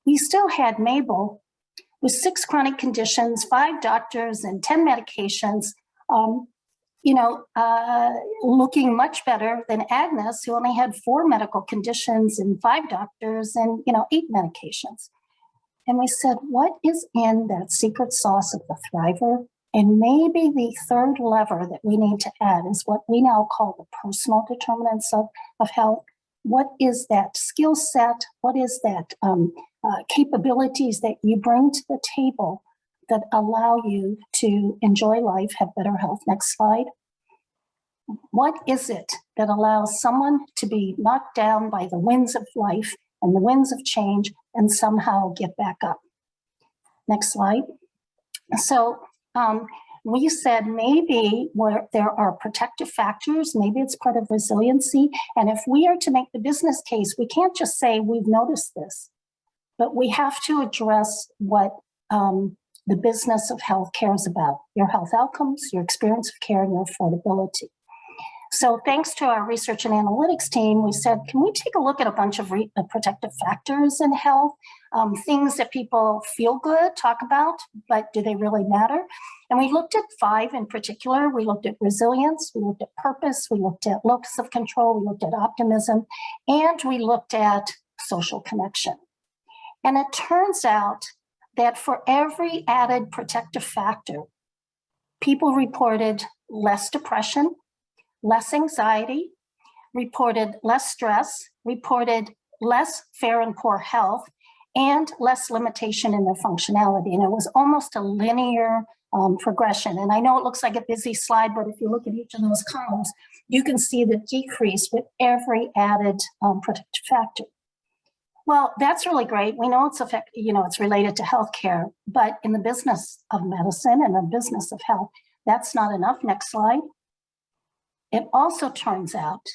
we still had Mabel with 6 chronic conditions, 5 doctors, and 10 medications, looking much better than Agnes, who only had 4 medical conditions and 5 doctors and 8 medications. And we said, what is in that secret sauce of the thriver? And maybe the third lever that we need to add is what we now call the personal determinants of health. What is that skill set? What is that capabilities that you bring to the table that allow you to enjoy life, have better health? Next slide. What is it that allows someone to be knocked down by the winds of life and the winds of change and somehow get back up. Next slide. So we said maybe where there are protective factors, maybe it's part of resiliency. And if we are to make the business case, we can't just say we've noticed this, but we have to address what the business of health cares about, your health outcomes, your experience of care, and your affordability. So thanks to our research and analytics team, we said, can we take a look at a bunch of protective factors in health, things that people feel good, talk about, but do they really matter? And we looked at 5 in particular. We looked at resilience, we looked at purpose, we looked at locus of control, we looked at optimism, and we looked at social connection. And it turns out that for every added protective factor, people reported less depression, less anxiety, reported less stress, reported less fair and poor health, and less limitation in their functionality. And it was almost a linear progression. And I know it looks like a busy slide, but if you look at each of those columns, you can see the decrease with every added protective factor. Well, that's really great. We know it's related to healthcare, but in the business of medicine and the business of health, that's not enough. Next slide. It also turns out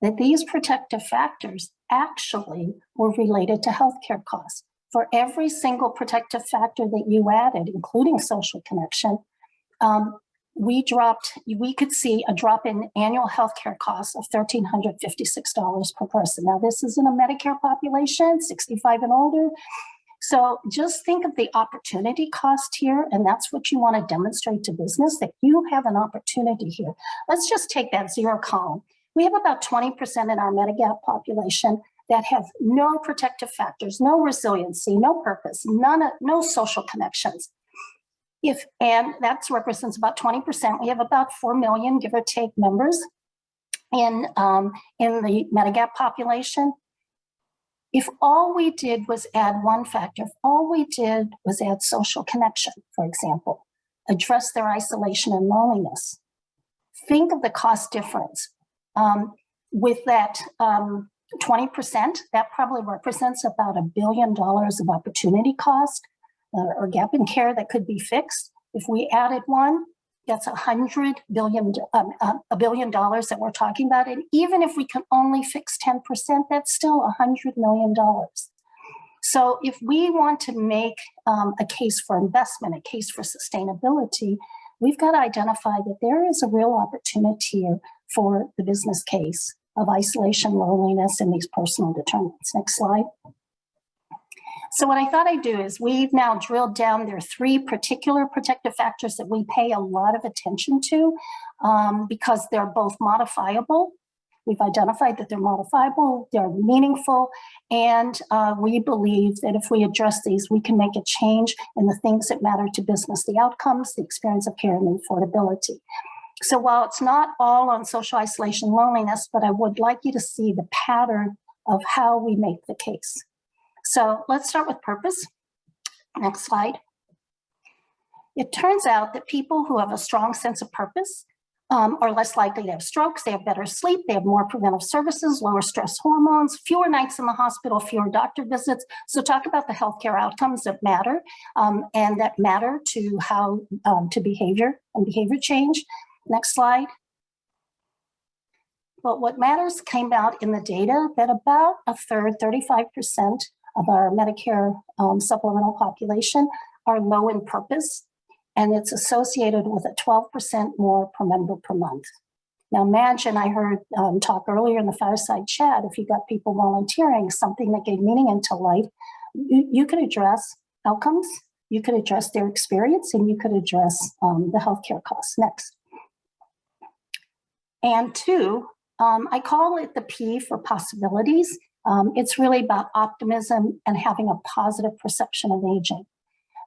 that these protective factors actually were related to healthcare costs. For every single protective factor that you added, including social connection, we could see a drop in annual healthcare costs of $1,356 per person. Now, this is in a Medicare population, 65 and older. So just think of the opportunity cost here, and that's what you want to demonstrate to business, that you have an opportunity here. Let's just take that 0 column. We have about 20% in our Medigap population that have no protective factors, no resiliency, no purpose, no social connections. And that represents about 20%. We have about 4 million, give or take, members in the Medigap population. If all we did was add one factor, if all we did was add social connection, for example, address their isolation and loneliness, think of the cost difference. With that 20%, that probably represents about $1 billion of opportunity cost or gap in care that could be fixed. If we added one, that's $100 billion, $1 billion that we're talking about. And even if we can only fix 10%, that's still $100 million. So if we want to make a case for investment, a case for sustainability, we've got to identify that there is a real opportunity here for the business case of isolation, loneliness, and these personal determinants. Next slide. So what I thought I'd do is we've now drilled down. There are 3 particular protective factors that we pay a lot of attention to because they're both modifiable. We've identified that they're modifiable, they're meaningful, and we believe that if we address these, we can make a change in the things that matter to business, the outcomes, the experience of care, and the affordability. So while it's not all on social isolation, loneliness, but I would like you to see the pattern of how we make the case. So let's start with purpose. Next slide. It turns out that people who have a strong sense of purpose are less likely to have strokes, they have better sleep, they have more preventive services, lower stress hormones, fewer nights in the hospital, fewer doctor visits. So talk about the healthcare outcomes that matter and that matter to how to behavior and behavior change. Next slide. But what matters came out in the data that about a third, 35% of our Medicare supplemental population are low in purpose, and it's associated with a 12% more per member per month. Now imagine, I heard talk earlier in the fireside chat, if you got people volunteering something that gave meaning into life, you could address outcomes, you could address their experience, and you could address the healthcare costs. Next. And 2, I call it the P for possibilities. It's really about optimism and having a positive perception of aging.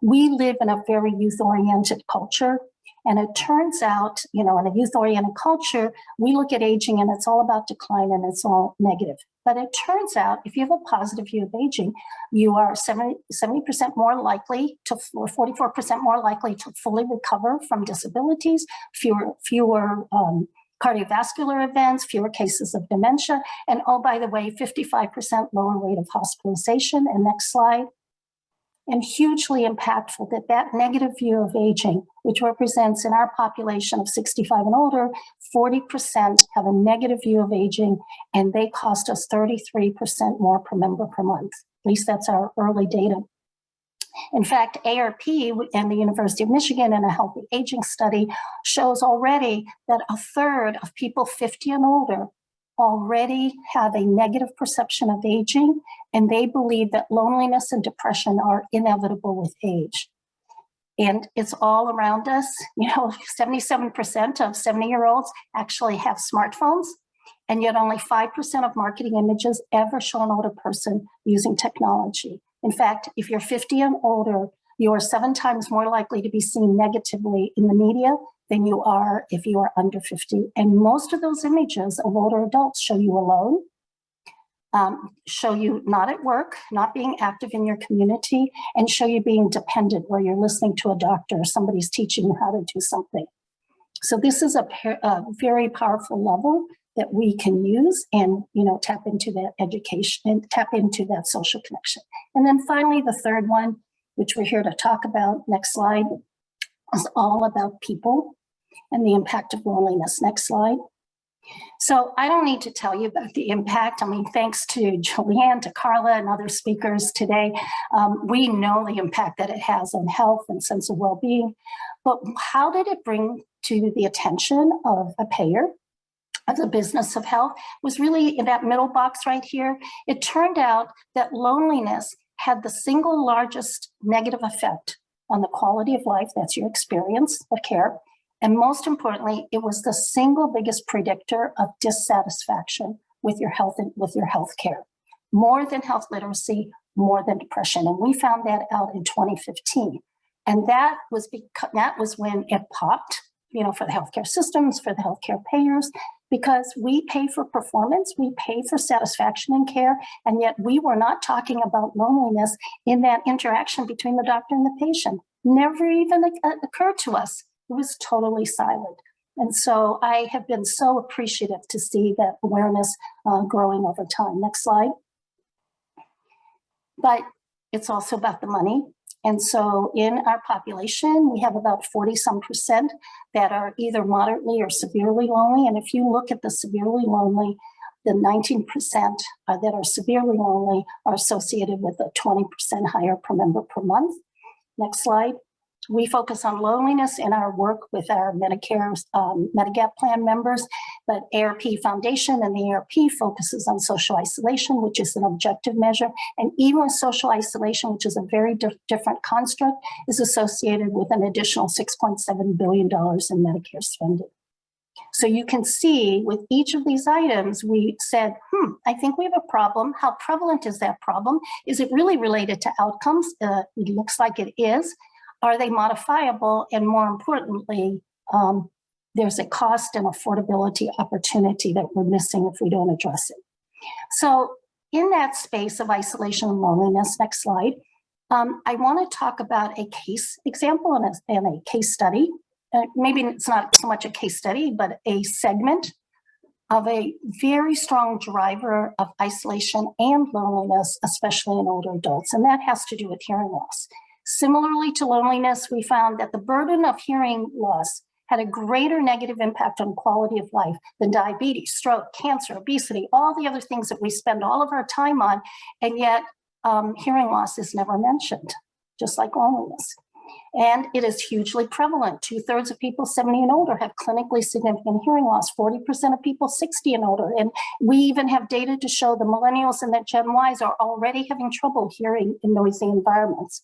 We live in a very youth-oriented culture, and it turns out, in a youth-oriented culture, we look at aging and it's all about decline and it's all negative. But it turns out, if you have a positive view of aging, you are 70% more likely to, or 44% more likely to fully recover from disabilities, fewer cardiovascular events, fewer cases of dementia, and oh, by the way, 55% lower rate of hospitalization. And next slide. And hugely impactful that negative view of aging, which represents in our population of 65 and older, 40% have a negative view of aging, and they cost us 33% more per member per month. At least that's our early data. In fact, ARP and the University of Michigan in a healthy aging study shows already that a third of people 50 and older already have a negative perception of aging, and they believe that loneliness and depression are inevitable with age. And it's all around us. 77% of 70-year-olds actually have smartphones, and yet only 5% of marketing images ever show an older person using technology. In fact, if you're 50 and older, you are 7 times more likely to be seen negatively in the media than you are if you are under 50. And most of those images of older adults show you alone, show you not at work, not being active in your community, and show you being dependent where you're listening to a doctor or somebody's teaching you how to do something. So this is a very powerful level that we can use and tap into that education and tap into that social connection. And then finally, the third one, which we're here to talk about, next slide, is all about people and the impact of loneliness. Next slide. So I don't need to tell you about the impact. I mean, thanks to Julianne, to Carla, and other speakers today, we know the impact that it has on health and sense of well-being. But how did it bring to the attention of a payer, of the business of health, was really in that middle box right here. It turned out that loneliness had the single largest negative effect on the quality of life, that's your experience of care. And most importantly, it was the single biggest predictor of dissatisfaction with your health and with your health care. More than health literacy, more than depression. And we found that out in 2015. And that was when it popped, for the healthcare systems, for the healthcare payers, because we pay for performance, we pay for satisfaction in care, and yet we were not talking about loneliness in that interaction between the doctor and the patient. Never even occurred to us. It was totally silent. And so I have been so appreciative to see that awareness growing over time. Next slide. But it's also about the money. And so in our population, we have about 40-some% that are either moderately or severely lonely. And if you look at the severely lonely, the 19% that are severely lonely are associated with a 20% higher per member per month. Next slide. We focus on loneliness in our work with our Medicare Medigap plan members, but ARP Foundation and the ARP focuses on social isolation, which is an objective measure. And even with social isolation, which is a very different construct, is associated with an additional $6.7 billion in Medicare spending. So you can see with each of these items, we said, I think we have a problem. How prevalent is that problem? Is it really related to outcomes? It looks like it is. Are they modifiable? And more importantly, there's a cost and affordability opportunity that we're missing if we don't address it. So in that space of isolation and loneliness, next slide, I want to talk about a case example and a case study. Maybe it's not so much a case study, but a segment of a very strong driver of isolation and loneliness, especially in older adults. And that has to do with hearing loss. Similarly to loneliness, we found that the burden of hearing loss had a greater negative impact on quality of life than diabetes, stroke, cancer, obesity, all the other things that we spend all of our time on, and yet hearing loss is never mentioned, just like loneliness. And it is hugely prevalent. 2/3 of people 70 and older have clinically significant hearing loss, 40% of people 60 and older. And we even have data to show the millennials and the Gen Ys are already having trouble hearing in noisy environments.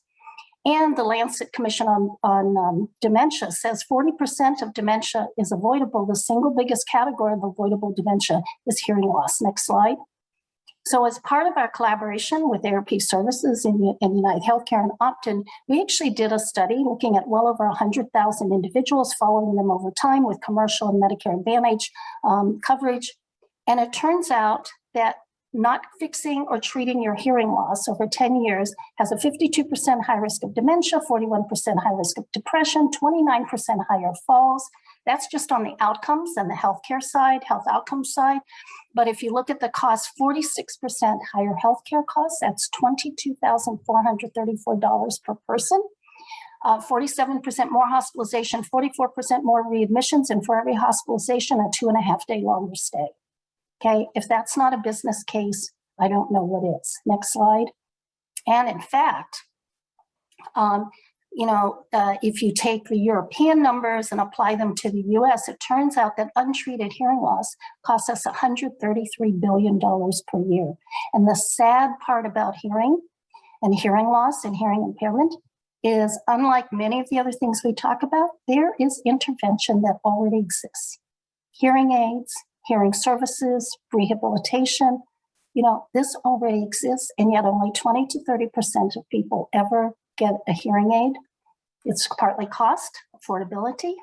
And the Lancet Commission on Dementia says 40% of dementia is avoidable. The single biggest category of avoidable dementia is hearing loss. Next slide. So as part of our collaboration with ARP Services and United Healthcare and Optum, we actually did a study looking at well over 100,000 individuals, following them over time with commercial and Medicare Advantage coverage. And it turns out that not fixing or treating your hearing loss over 10 years has a 52% high risk of dementia, 41% high risk of depression, 29% higher falls, That's just on the outcomes and the healthcare side, health outcomes side. But if you look at the cost, 46% higher healthcare costs, that's $22,434 per person. 47% more hospitalization, 44% more readmissions, and for every hospitalization, a 2.5-day longer stay. Okay, if that's not a business case, I don't know what is. Next slide. And in fact, if you take the European numbers and apply them to the US, it turns out that untreated hearing loss costs us $133 billion per year. And the sad part about hearing and hearing loss and hearing impairment is, unlike many of the other things we talk about, there is intervention that already exists. Hearing aids, hearing services, rehabilitation, this already exists, and yet only 20 to 30% of people ever get a hearing aid. It's partly cost, affordability,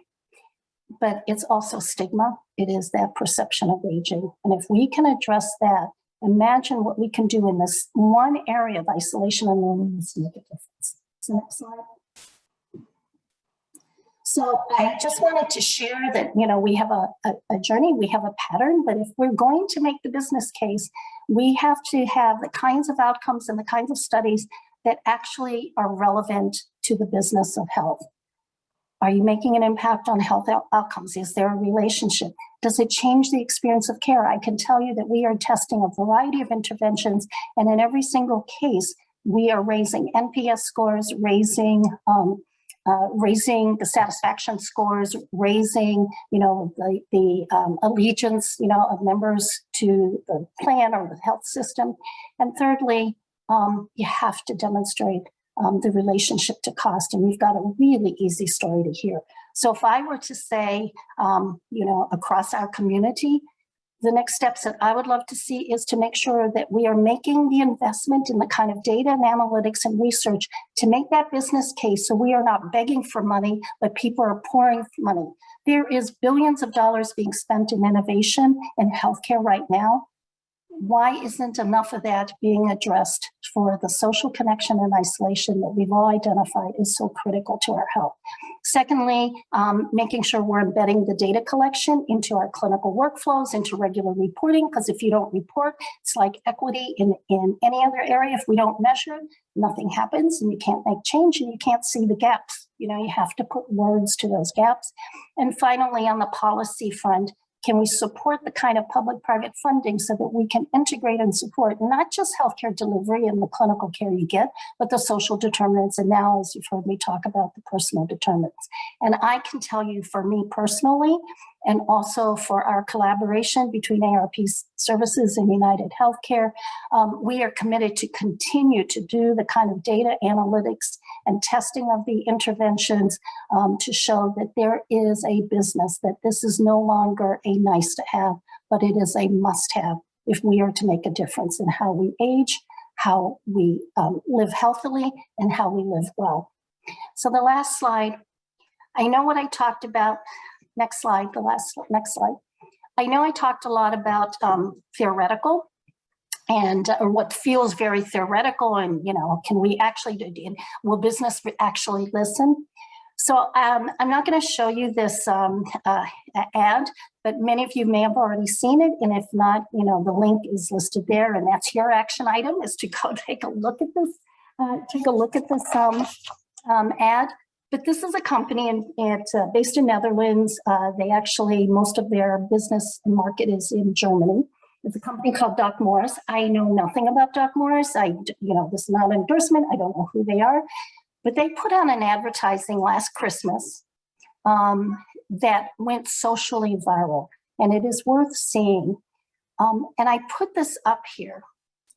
but it's also stigma. It is that perception of aging. And if we can address that, imagine what we can do in this one area of isolation and loneliness to make a difference. So next slide. So I just wanted to share that, we have a journey, we have a pattern, but if we're going to make the business case, we have to have the kinds of outcomes and the kinds of studies that actually are relevant to the business of health. Are you making an impact on health outcomes? Is there a relationship? Does it change the experience of care? I can tell you that we are testing a variety of interventions, and in every single case, we are raising NPS scores, raising the satisfaction scores, raising, the allegiance, of members to the plan or the health system. And thirdly, you have to demonstrate the relationship to cost. And we've got a really easy story to hear. So if I were to say, across our community, the next steps that I would love to see is to make sure that we are making the investment in the kind of data and analytics and research to make that business case so we are not begging for money, but people are pouring money. There is billions of dollars being spent in innovation in healthcare right now. Why isn't enough of that being addressed for the social connection and isolation that we've all identified is so critical to our health? Secondly, making sure we're embedding the data collection into our clinical workflows, into regular reporting, because if you don't report, it's like equity in any other area. If we don't measure, nothing happens and you can't make change and you can't see the gaps. You have to put words to those gaps. And finally, on the policy front, can we support the kind of public-private funding so that we can integrate and support not just healthcare delivery and the clinical care you get, but the social determinants, and now, as you've heard me talk about, the personal determinants. And I can tell you, for me personally, and also for our collaboration between ARP Services and United Healthcare, we are committed to continue to do the kind of data analytics and testing of the interventions to show that there is a business, that this is no longer a nice to have, but it is a must have if we are to make a difference in how we age, how we live healthily, and how we live well. So the last slide, I know what I talked about. Next slide, next slide. I know I talked a lot about theoretical and or what feels very theoretical, and can we actually do, will business actually listen? So I'm not going to show you this ad, but many of you may have already seen it, and if not, the link is listed there, and that's your action item, is to go take a look at this, ad. But this is a company, it's based in Netherlands. They actually, most of their business and market is in Germany. It's a company called Doc Morris. I know nothing about Doc Morris. This is not an endorsement. I don't know who they are. But they put on an advertising last Christmas that went socially viral. And it is worth seeing. And I put this up here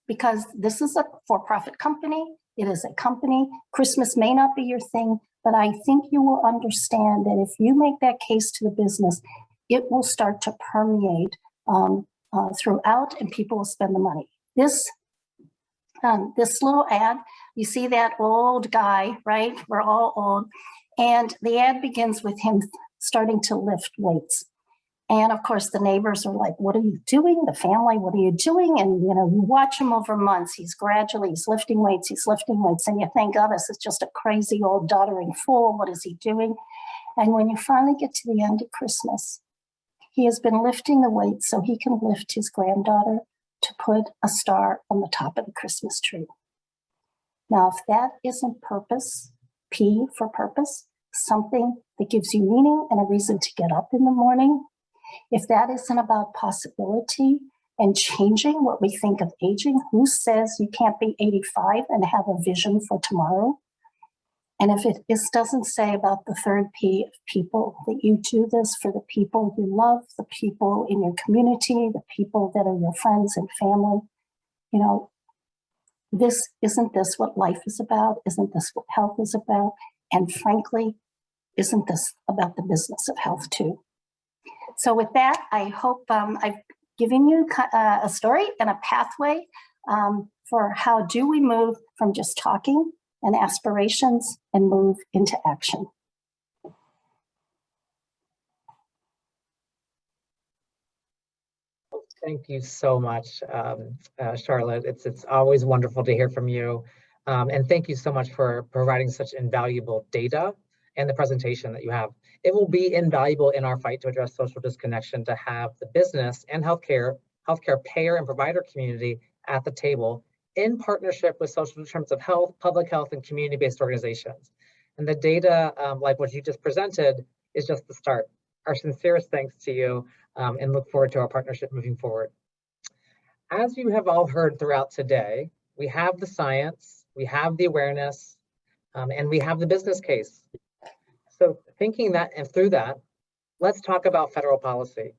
because this is a for-profit company. It is a company. Christmas may not be your thing, but I think you will understand that if you make that case to the business, it will start to permeate throughout, and people will spend the money. This little ad, you see that old guy, right? We're all old. And the ad begins with him starting to lift weights. And of course, the neighbors are like, what are you doing? The family, what are you doing? And, you watch him over months. He's lifting weights. And you think, oh, this is just a crazy old doddering fool. What is he doing? And when you finally get to the end of Christmas, he has been lifting the weights so he can lift his granddaughter to put a star on the top of the Christmas tree. Now, if that isn't purpose, P for purpose, something that gives you meaning and a reason to get up in the morning, if that isn't about possibility and changing what we think of aging, who says you can't be 85 and have a vision for tomorrow? And if this doesn't say about the third P of people, that you do this for the people you love, the people in your community, the people that are your friends and family, you know, isn't this what life is about? Isn't this what health is about? And frankly, isn't this about the business of health too? So with that, I hope I've given you a story and a pathway for how do we move from just talking and aspirations and move into action. Thank you so much, Charlotte. It's always wonderful to hear from you. And thank you so much for providing such invaluable data and the presentation that you have. It will be invaluable in our fight to address social disconnection to have the business and healthcare payer and provider community at the table in partnership with social determinants of health, public health, and community-based organizations. And the data, like what you just presented, is just the start. Our sincerest thanks to you and look forward to our partnership moving forward. As you have all heard throughout today, we have the science, we have the awareness, and we have the business case. So thinking that and through that, let's talk about federal policy.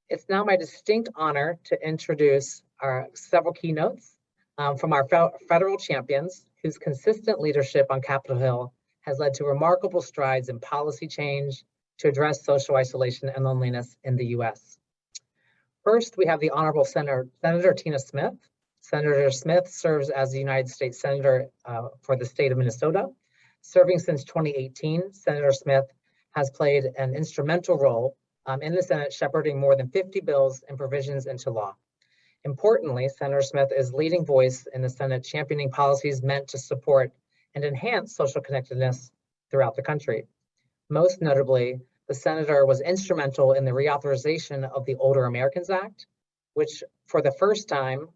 It's now my distinct honor to introduce our several keynotes from our federal champions whose consistent leadership on Capitol Hill has led to remarkable strides in policy change to address social isolation and loneliness in the US. First, we have the Honorable Senator Tina Smith. Senator Smith serves as the United States Senator for the state of Minnesota. Serving since 2018, Senator Smith has played an instrumental role in the Senate, shepherding more than 50 bills and provisions into law. Importantly, Senator Smith is leading voice in the Senate, championing policies meant to support and enhance social connectedness throughout the country. Most notably, the senator was instrumental in the reauthorization of the Older Americans Act, which for the first time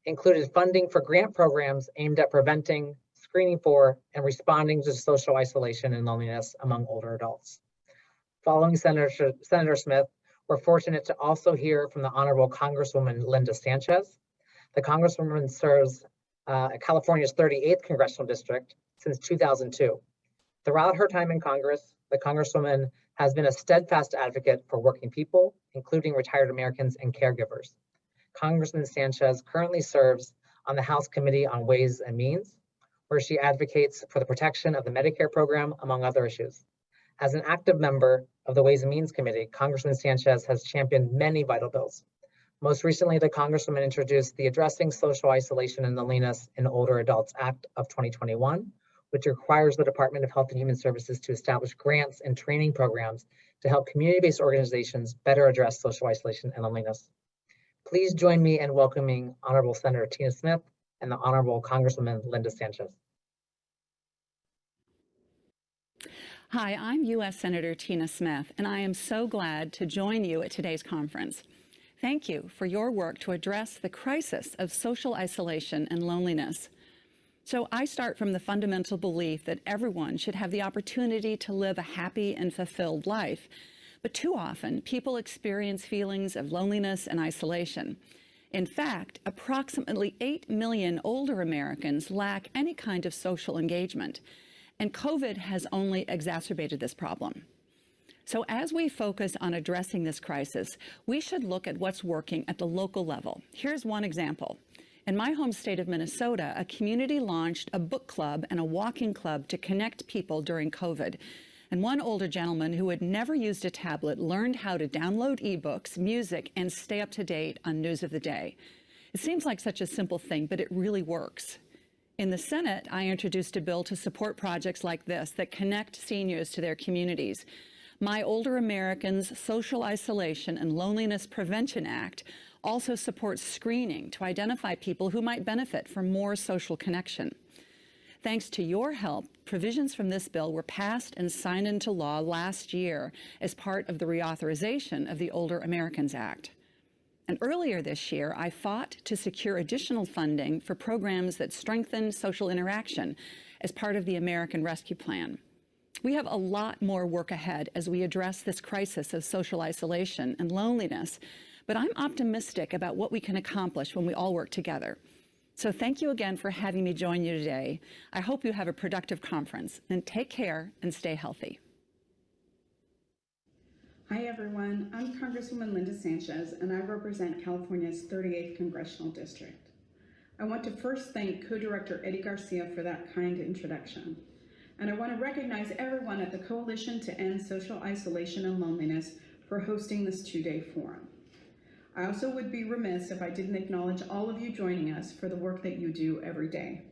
included funding for grant programs aimed at preventing, screening for, and responding to social isolation and loneliness among older adults. Following Senator Smith, we're fortunate to also hear from the Honorable Congresswoman Linda Sanchez. The Congresswoman serves California's 38th Congressional District since 2002. Throughout her time in Congress, the Congresswoman has been a steadfast advocate for working people, including retired Americans and caregivers. Congressman Sanchez currently serves on the House Committee on Ways and Means, where she advocates for the protection of the Medicare program, among other issues. As an active member of the Ways and Means Committee, Congressman Sanchez has championed many vital bills. Most recently, the Congresswoman introduced the Addressing Social Isolation and Loneliness in Older Adults Act of 2021, which requires the Department of Health and Human Services to establish grants and training programs to help community-based organizations better address social isolation and loneliness. Please join me in welcoming Honorable Senator Tina Smith and the Honorable Congresswoman Linda Sanchez. Hi, I'm U.S. Senator Tina Smith, and I am so glad to join you at today's conference. Thank you for your work to address the crisis of social isolation and loneliness. So I start from the fundamental belief that everyone should have the opportunity to live a happy and fulfilled life. But too often, people experience feelings of loneliness and isolation. In fact, approximately 8 million older Americans lack any kind of social engagement. And COVID has only exacerbated this problem. So as we focus on addressing this crisis, we should look at what's working at the local level. Here's one example. In my home state of Minnesota, a community launched a book club and a walking club to connect people during COVID. And one older gentleman who had never used a tablet learned how to download ebooks, music, and stay up to date on news of the day. It seems like such a simple thing, but it really works. In the Senate, I introduced a bill to support projects like this that connect seniors to their communities. My Older Americans Social Isolation and Loneliness Prevention Act also supports screening to identify people who might benefit from more social connection. Thanks to your help, Provisions from this bill were passed and signed into law last year as part of the reauthorization of the Older Americans Act. And earlier this year, I fought to secure additional funding for programs that strengthen social interaction as part of the American Rescue Plan. We have a lot more work ahead as we address this crisis of social isolation and loneliness, but I'm optimistic about what we can accomplish when we all work together. So thank you again for having me join you today. I hope you have a productive conference, and take care and stay healthy. Hi everyone, I'm Congresswoman Linda Sanchez and I represent California's 38th Congressional District. I want to first thank Co-Director Eddie Garcia for that kind introduction. And I want to recognize everyone at the Coalition to End Social Isolation and Loneliness for hosting this two-day forum. I also would be remiss if I didn't acknowledge all of you joining us for the work that you do every day.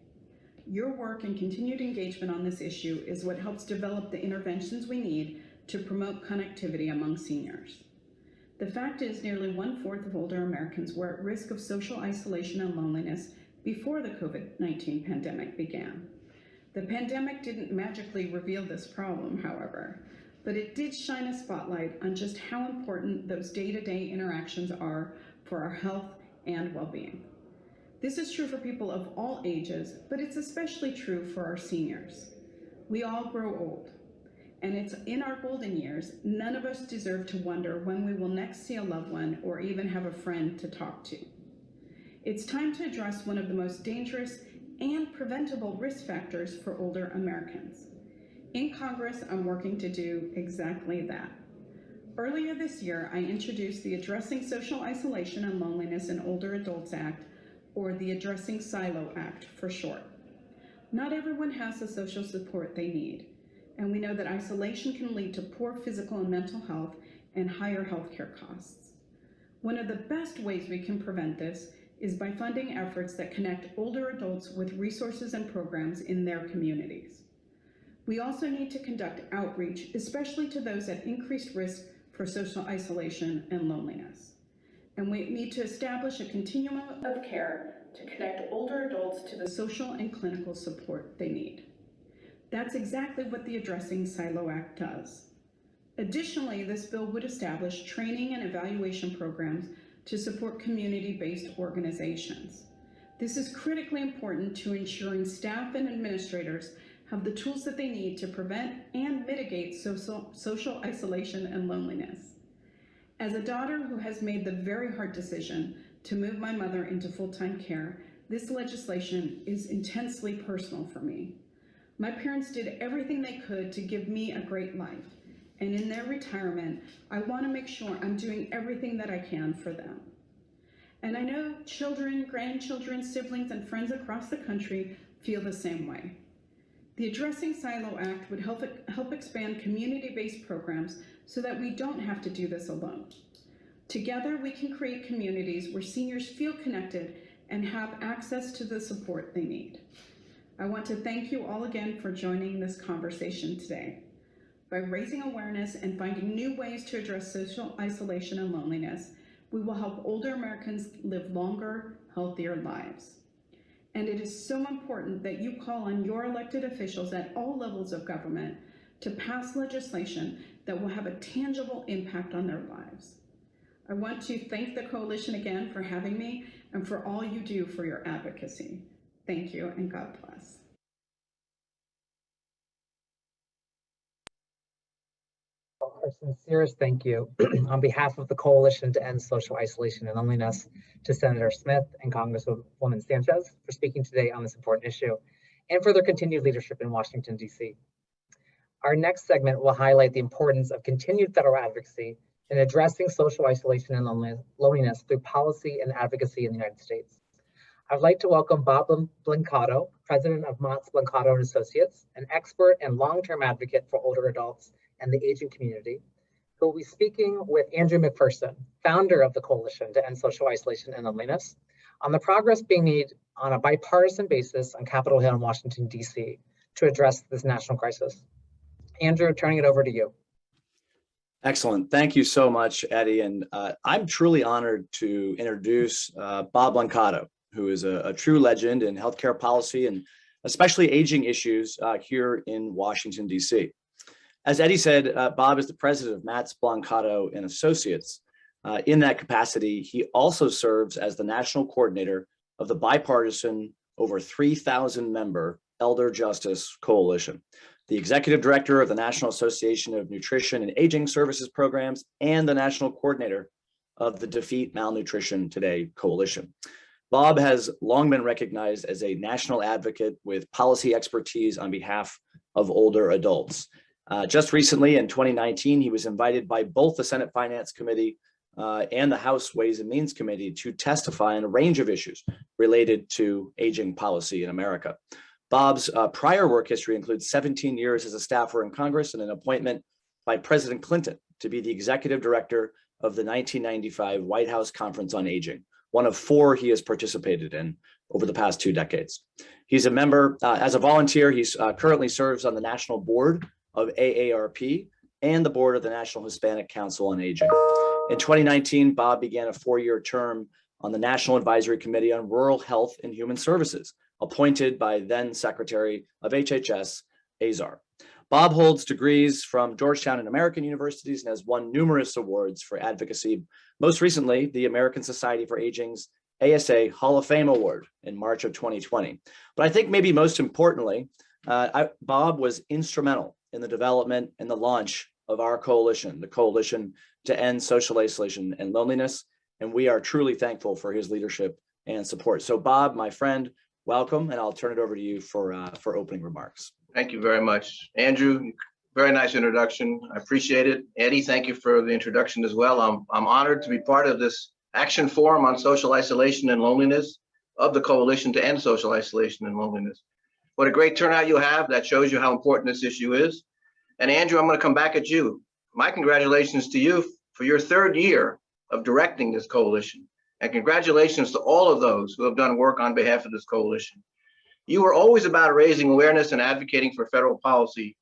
Your work and continued engagement on this issue is what helps develop the interventions we need to promote connectivity among seniors. The fact is, nearly 1/4 of older Americans were at risk of social isolation and loneliness before the COVID-19 pandemic began. The pandemic didn't magically reveal this problem, however, but it did shine a spotlight on just how important those day-to-day interactions are for our health and well-being. This is true for people of all ages, but it's especially true for our seniors. We all grow old. And it's in our golden years, none of us deserve to wonder when we will next see a loved one or even have a friend to talk to. It's time to address one of the most dangerous and preventable risk factors for older Americans. In Congress, I'm working to do exactly that. Earlier this year, I introduced the Addressing Social Isolation and Loneliness in Older Adults Act, or the Addressing SILO Act for short. Not everyone has the social support they need. And we know that isolation can lead to poor physical and mental health and higher healthcare costs. One of the best ways we can prevent this is by funding efforts that connect older adults with resources and programs in their communities. We also need to conduct outreach, especially to those at increased risk for social isolation and loneliness. And we need to establish a continuum of care to connect older adults to the social and clinical support they need. That's exactly what the Addressing SILO Act does. Additionally, this bill would establish training and evaluation programs to support community-based organizations. This is critically important to ensuring staff and administrators have the tools that they need to prevent and mitigate social isolation and loneliness. As a daughter who has made the very hard decision to move my mother into full-time care, this legislation is intensely personal for me. My parents did everything they could to give me a great life, and in their retirement, I want to make sure I'm doing everything that I can for them. And I know children, grandchildren, siblings, and friends across the country feel the same way. The Addressing SILO Act would help expand community-based programs so that we don't have to do this alone. Together, we can create communities where seniors feel connected and have access to the support they need. I want to thank you all again for joining this conversation today. By raising awareness and finding new ways to address social isolation and loneliness, we will help older Americans live longer, healthier lives. And it is so important that you call on your elected officials at all levels of government to pass legislation that will have a tangible impact on their lives. I want to thank the Coalition again for having me and for all you do for your advocacy. Thank you, and God bless. Our sincerest thank you on behalf of the Coalition to End Social Isolation and Loneliness to Senator Smith and Congresswoman Sanchez for speaking today on this important issue and for their continued leadership in Washington, D.C. Our next segment will highlight the importance of continued federal advocacy in addressing social isolation and loneliness through policy and advocacy in the United States. I'd like to welcome Bob Blancato, president of Mott's Blancato & Associates, an expert and long-term advocate for older adults and the aging community, who will be speaking with Andrew McPherson, founder of the Coalition to End Social Isolation and Loneliness, on the progress being made on a bipartisan basis on Capitol Hill in Washington, D.C. to address this national crisis. Andrew, turning it over to you. Excellent. Thank you so much, Eddie. And I'm truly honored to introduce Bob Blancato, who is a true legend in healthcare policy and especially aging issues here in Washington, D.C. As Eddie said, Bob is the president of Matz Blancato and Associates. In that capacity, he also serves as the national coordinator of the bipartisan, over 3,000 member Elder Justice Coalition, the executive director of the National Association of Nutrition and Aging Services Programs, and the national coordinator of the Defeat Malnutrition Today Coalition. Bob has long been recognized as a national advocate with policy expertise on behalf of older adults. Just recently, in 2019, he was invited by both the Senate Finance Committee and the House Ways and Means Committee to testify on a range of issues related to aging policy in America. Bob's prior work history includes 17 years as a staffer in Congress and an appointment by President Clinton to be the executive director of the 1995 White House Conference on Aging, one of 4 he has participated in over the past 2 decades. He's a member, as a volunteer, he's currently serves on the national board of AARP and the board of the National Hispanic Council on Aging. In 2019, Bob began a 4-year term on the National Advisory Committee on Rural Health and Human Services, appointed by then Secretary of HHS, Azar. Bob holds degrees from Georgetown and American universities and has won numerous awards for advocacy, most recently the American Society for Aging's ASA Hall of Fame Award in March of 2020. But I think maybe most importantly, Bob was instrumental in the development and the launch of our coalition, the Coalition to End Social Isolation and Loneliness, and we are truly thankful for his leadership and support. So Bob, my friend, welcome, and I'll turn it over to you for opening remarks. Thank you very much. Andrew, very nice introduction. I appreciate it. Eddie, thank you for the introduction as well. I'm honored to be part of this action forum on social isolation and loneliness of the Coalition to End Social Isolation and Loneliness. What a great turnout you have. That shows you how important this issue is. And Andrew, I'm going to come back at you. My congratulations to you for your 3rd year of directing this coalition. And congratulations to all of those who have done work on behalf of this coalition. You were always about raising awareness and advocating for federal policy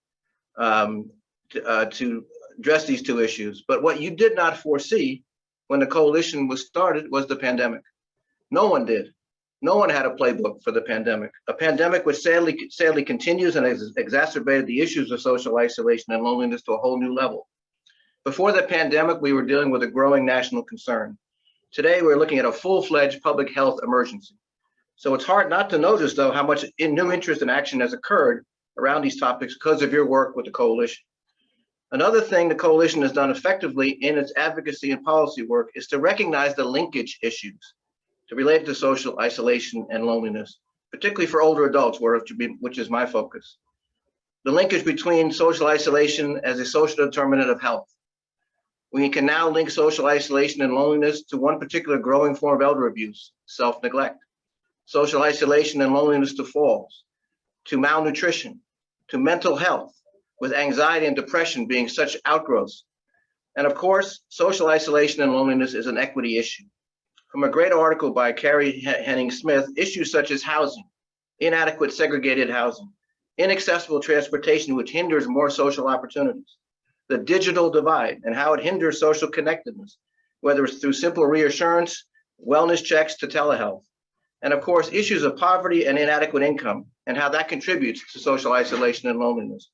to address these 2 issues. But what you did not foresee when the coalition was started was the pandemic. No one did. No one had a playbook for the pandemic, a pandemic which sadly continues and has exacerbated the issues of social isolation and loneliness to a whole new level. Before the pandemic, we were dealing with a growing national concern. Today, we're looking at a full-fledged public health emergency. So it's hard not to notice, though, how much new interest and action has occurred around these topics because of your work with the coalition. Another thing the coalition has done effectively in its advocacy and policy work is to recognize the linkage issues related to social isolation and loneliness, particularly for older adults, which is my focus. The linkage between social isolation as a social determinant of health. We can now link social isolation and loneliness to one particular growing form of elder abuse, self-neglect. Social isolation and loneliness to falls, to malnutrition, to mental health, with anxiety and depression being such outgrowths. And of course, social isolation and loneliness is an equity issue. From a great article by Carrie Henning Smith, issues such as housing, inadequate segregated housing, inaccessible transportation, which hinders more social opportunities, the digital divide and how it hinders social connectedness, whether it's through simple reassurance, wellness checks to telehealth, and of course, issues of poverty and inadequate income and how that contributes to social isolation and loneliness.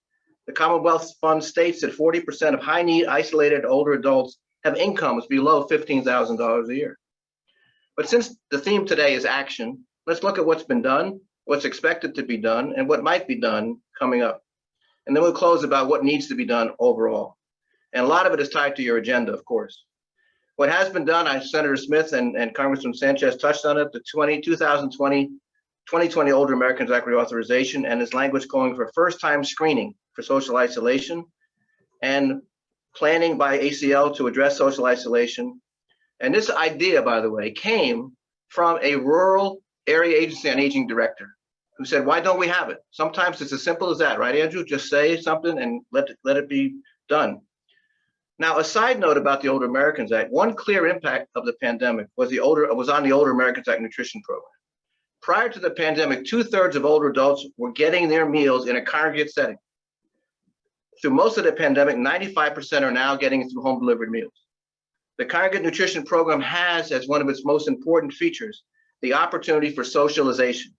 The Commonwealth Fund states that 40% of high-need isolated older adults have incomes below $15,000 a year. But since the theme today is action, let's look at what's been done, what's expected to be done, and what might be done coming up. And then we'll close about what needs to be done overall. And a lot of it is tied to your agenda, of course. What has been done, Senator Smith and Congressman Sanchez touched on it, the 2020 Older Americans Act reauthorization and its language calling for first-time screening for social isolation and planning by ACL to address social isolation. And this idea, by the way, came from a rural area agency on aging director who said, why don't we have it? Sometimes it's as simple as that, right, Andrew? Just say something and let it be done. Now, a side note about the Older Americans Act, one clear impact of the pandemic was on the Older Americans Act nutrition program. Prior to the pandemic, 2/3 of older adults were getting their meals in a congregate setting. Through most of the pandemic, 95% are now getting it through home delivered meals. The congregate nutrition program has, as one of its most important features, the opportunity for socialization.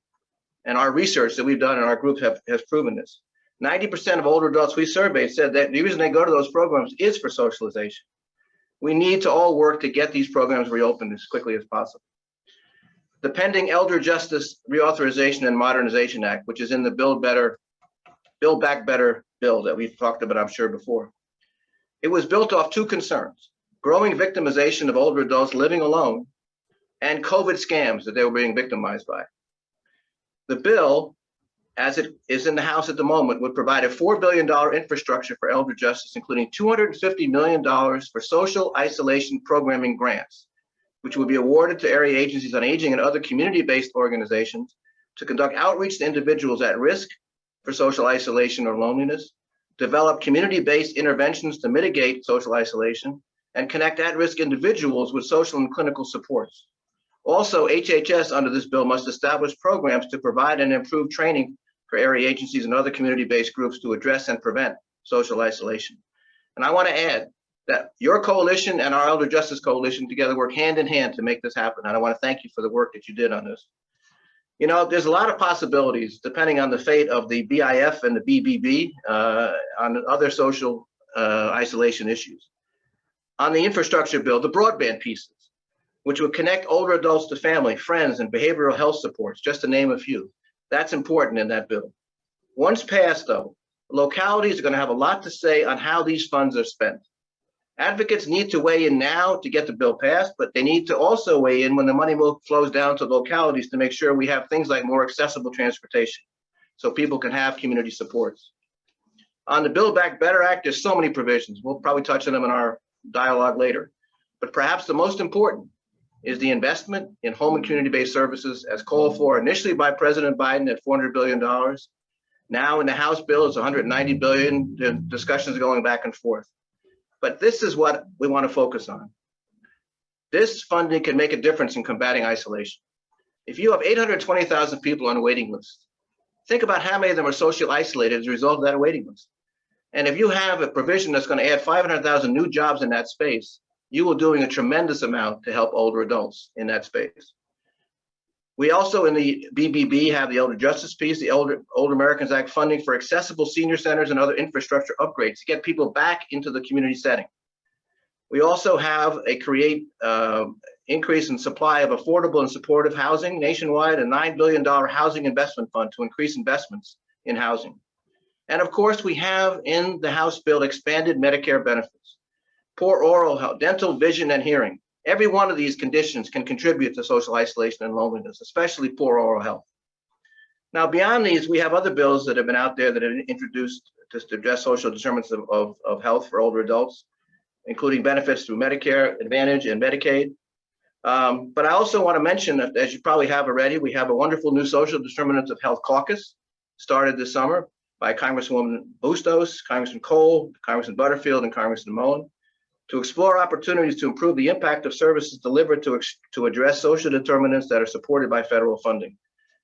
and our research that we've done in our group has proven this. 90% of older adults we surveyed said that the reason they go to those programs is for socialization. We need to all work to get these programs reopened as quickly as possible. The pending Elder Justice Reauthorization and Modernization Act, which is in the Build Back Better bill that we've talked about, I'm sure, before. It was built off two concerns: growing victimization of older adults living alone and COVID scams that they were being victimized by. The bill, as it is in the House at the moment, would provide a $4 billion infrastructure for elder justice, including $250 million for social isolation programming grants, which would be awarded to area agencies on aging and other community-based organizations to conduct outreach to individuals at risk for social isolation or loneliness, develop community-based interventions to mitigate social isolation, and connect at-risk individuals with social and clinical supports. Also, HHS under this bill must establish programs to provide and improve training for area agencies and other community-based groups to address and prevent social isolation. And I want to add that your coalition and our Elder Justice Coalition together work hand in hand to make this happen. And I want to thank you for the work that you did on this. You know, there's a lot of possibilities depending on the fate of the BIF and the BBB on other social isolation issues. On the infrastructure bill, the broadband pieces, which would connect older adults to family, friends, and behavioral health supports, just to name a few. That's important in that bill. Once passed, though, localities are going to have a lot to say on how these funds are spent. Advocates need to weigh in now to get the bill passed, but they need to also weigh in when the money flows down to localities to make sure we have things like more accessible transportation so people can have community supports. On the Build Back Better Act, there's so many provisions. We'll probably touch on them in our dialogue later. But perhaps the most important is the investment in home and community-based services as called for initially by President Biden at $400 billion. Now in the House bill, it's $190 billion. The discussions are going back and forth. But this is what we want to focus on. This funding can make a difference in combating isolation. If you have 820,000 people on a waiting list, think about how many of them are socially isolated as a result of that waiting list. And if you have a provision that's going to add 500,000 new jobs in that space, you will doing a tremendous amount to help older adults in that space. We also in the BBB have the Elder Justice piece, the Older Americans Act funding for accessible senior centers and other infrastructure upgrades to get people back into the community setting. We also have a increase in supply of affordable and supportive housing nationwide, a $9 billion housing investment fund to increase investments in housing. And of course, we have in the House bill expanded Medicare benefits, poor oral health, dental, vision, and hearing. Every one of these conditions can contribute to social isolation and loneliness, especially poor oral health. Now, beyond these, we have other bills that have been out there that have been introduced to address social determinants of health for older adults, including benefits through Medicare Advantage and Medicaid. But I also want to mention that, as you probably have already, we have a wonderful new social determinants of health caucus started this summer by Congresswoman Bustos, Congressman Cole, Congressman Butterfield, and Congressman Mullen, to explore opportunities to improve the impact of services delivered to address social determinants that are supported by federal funding,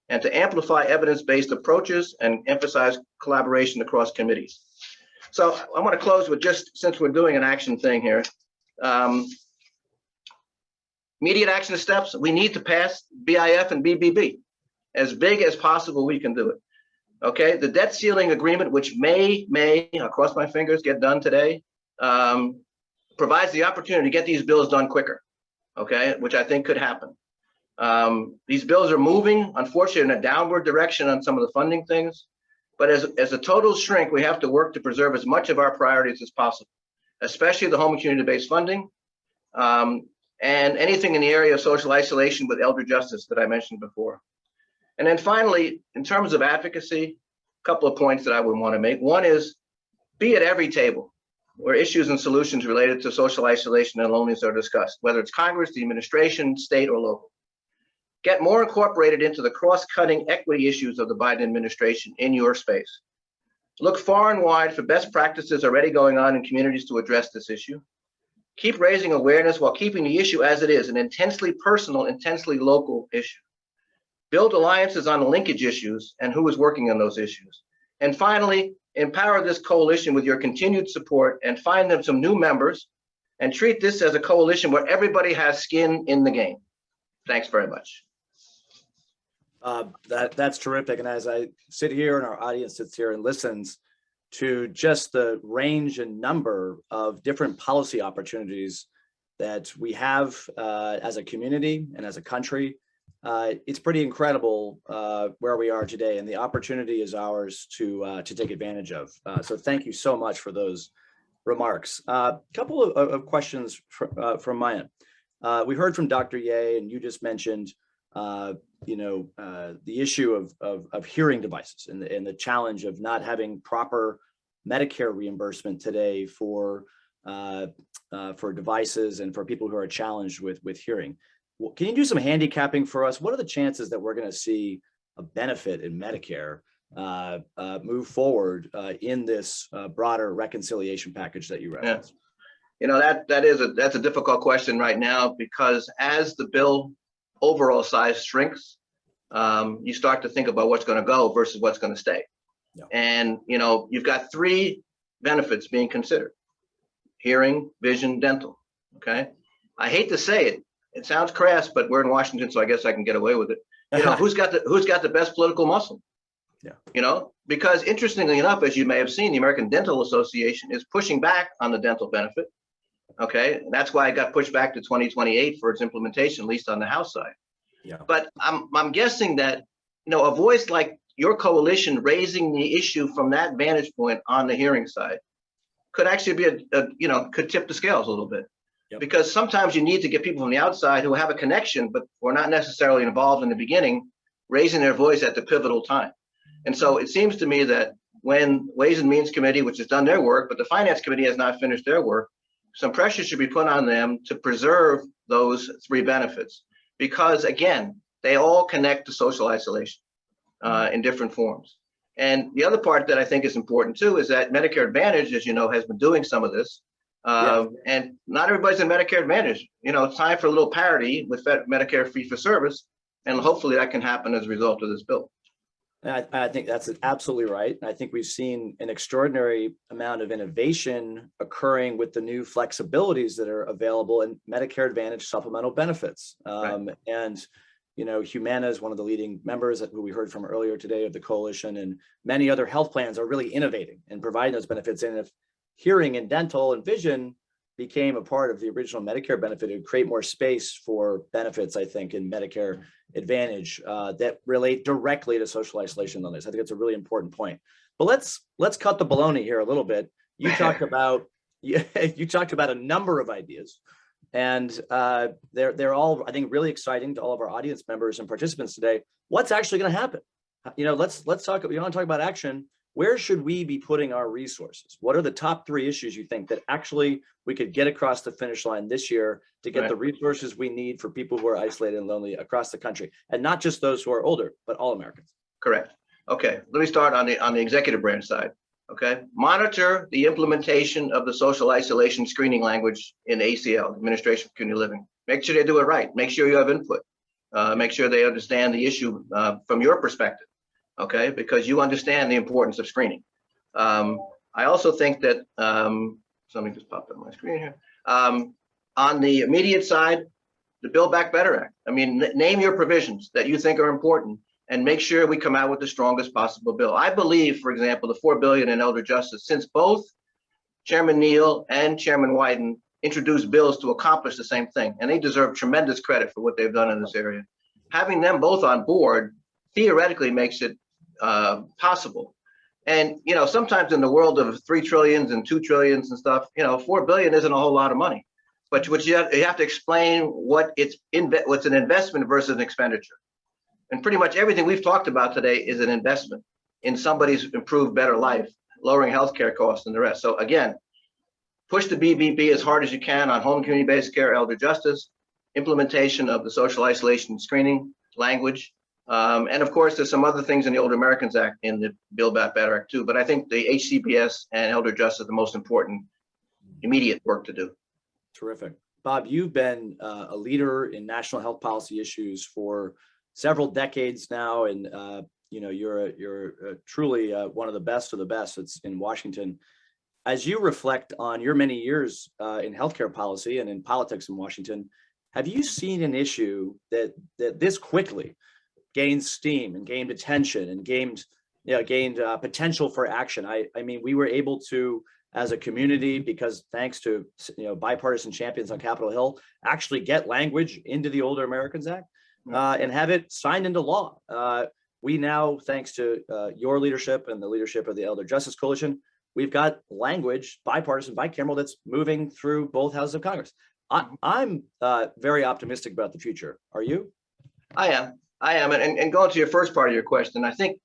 and to amplify evidence-based approaches and emphasize collaboration across committees. So I want to close with just, since we're doing an action thing here, immediate action steps, we need to pass BIF and BBB. As big as possible, we can do it. Okay, the debt ceiling agreement, which may, I'll cross my fingers, get done today, provides the opportunity to get these bills done quicker, okay, which I think could happen. These bills are moving, unfortunately, in a downward direction on some of the funding things, but as a total shrink, we have to work to preserve as much of our priorities as possible, especially the home and community-based funding, and anything in the area of social isolation with elder justice that I mentioned before. And then finally, in terms of advocacy, a couple of points that I would want to make. One is, be at every table where issues and solutions related to social isolation and loneliness are discussed, whether it's Congress, the administration, state, or local. Get more incorporated into the cross-cutting equity issues of the Biden administration in your space. Look far and wide for best practices already going on in communities to address this issue. Keep raising awareness while keeping the issue as it is, an intensely personal, intensely local issue. Build alliances on linkage issues and who is working on those issues. And finally, empower this coalition with your continued support and find them some new members and treat this as a coalition where everybody has skin in the game. Thanks very much. That's terrific. And as I sit here and our audience sits here and listens to just the range and number of different policy opportunities that we have as a community and as a country, it's pretty incredible where we are today, and the opportunity is ours to take advantage of. So thank you so much for those remarks. A couple of questions from my end. We heard from Dr. Ye, and you just mentioned the issue of hearing devices and the challenge of not having proper Medicare reimbursement today for devices and for people who are challenged with hearing. Well, can you do some handicapping for us? What are the chances that we're going to see a benefit in Medicare move forward in this broader reconciliation package that you referenced? Yeah. That's a difficult question right now, because as the bill overall size shrinks, you start to think about what's going to go versus what's going to stay. Yeah. And you've got three benefits being considered: hearing, vision, dental. Okay, I hate to say it, it sounds crass, but we're in Washington, so I guess I can get away with it. Who's got the best political muscle? Yeah. Because interestingly enough, as you may have seen, the American Dental Association is pushing back on the dental benefit. Okay, and that's why it got pushed back to 2028 for its implementation, at least on the House side. Yeah. But I'm guessing that a voice like your coalition raising the issue from that vantage point on the hearing side could actually be could tip the scales a little bit. Yep. Because sometimes you need to get people from the outside who have a connection, but were not necessarily involved in the beginning, raising their voice at the pivotal time. And so it seems to me that when Ways and Means Committee, which has done their work, but the Finance Committee has not finished their work, some pressure should be put on them to preserve those three benefits, because again, they all connect to social isolation in different forms. And the other part that I think is important too is that Medicare Advantage, as you know, has been doing some of this. And not everybody's in Medicare Advantage. It's time for a little parity with Medicare fee for service, and hopefully that can happen as a result of this bill. I think that's absolutely right. I think we've seen an extraordinary amount of innovation occurring with the new flexibilities that are available in Medicare Advantage supplemental benefits. Right. And Humana is one of the leading members who we heard from earlier today of the coalition, and many other health plans are really innovating and providing those benefits. And if hearing and dental and vision became a part of the original Medicare benefit, it would create more space for benefits, I think, in Medicare Advantage that relate directly to social isolation on this. I think it's a really important point. But let's cut the baloney here a little bit. You talked about a number of ideas, and they're all, I think, really exciting to all of our audience members and participants today. What's actually going to happen? Let's talk. We want to talk about action. Where should we be putting our resources? What are the top three issues you think that actually we could get across the finish line this year to get the resources we need for people who are isolated and lonely across the country, and not just those who are older, but all Americans? Correct. Okay, let me start on the executive branch side. Okay, monitor the implementation of the social isolation screening language in ACL, Administration for Community Living. Make sure they do it right. Make sure you have input. Make sure they understand the issue from your perspective. Okay, because you understand the importance of screening. I also think that something just popped up on my screen here. On the immediate side, the Build Back Better Act. I mean, name your provisions that you think are important, and make sure we come out with the strongest possible bill. I believe, for example, the $4 billion in elder justice, since both Chairman Neal and Chairman Wyden introduced bills to accomplish the same thing, and they deserve tremendous credit for what they've done in this area. Having them both on board theoretically makes it possible. And sometimes in the world of 3 trillions and 2 trillions and stuff, $4 billion isn't a whole lot of money. But what you have to explain what's an investment versus an expenditure. And pretty much everything we've talked about today is an investment in somebody's improved, better life, lowering healthcare costs and the rest. So again, push the BBB as hard as you can on home community-based care, elder justice, implementation of the social isolation screening language. And of course, there's some other things in the Older Americans Act, in the Build Back Better Act too. But I think the HCBS and elder justice are the most important immediate work to do. Terrific. Bob, you've been a leader in national health policy issues for several decades now, and you're truly one of the best of the best that's in Washington. As you reflect on your many years in healthcare policy and in politics in Washington, have you seen an issue that this quickly gained steam and gained attention and gained potential for action. I mean, we were able to, as a community, because thanks to bipartisan champions on Capitol Hill, actually get language into the Older Americans Act and have it signed into law. We now, thanks to your leadership and the leadership of the Elder Justice Coalition, we've got language, bipartisan, bicameral, that's moving through both houses of Congress. I'm very optimistic about the future. Are you? I am. And going to your first part of your question, I think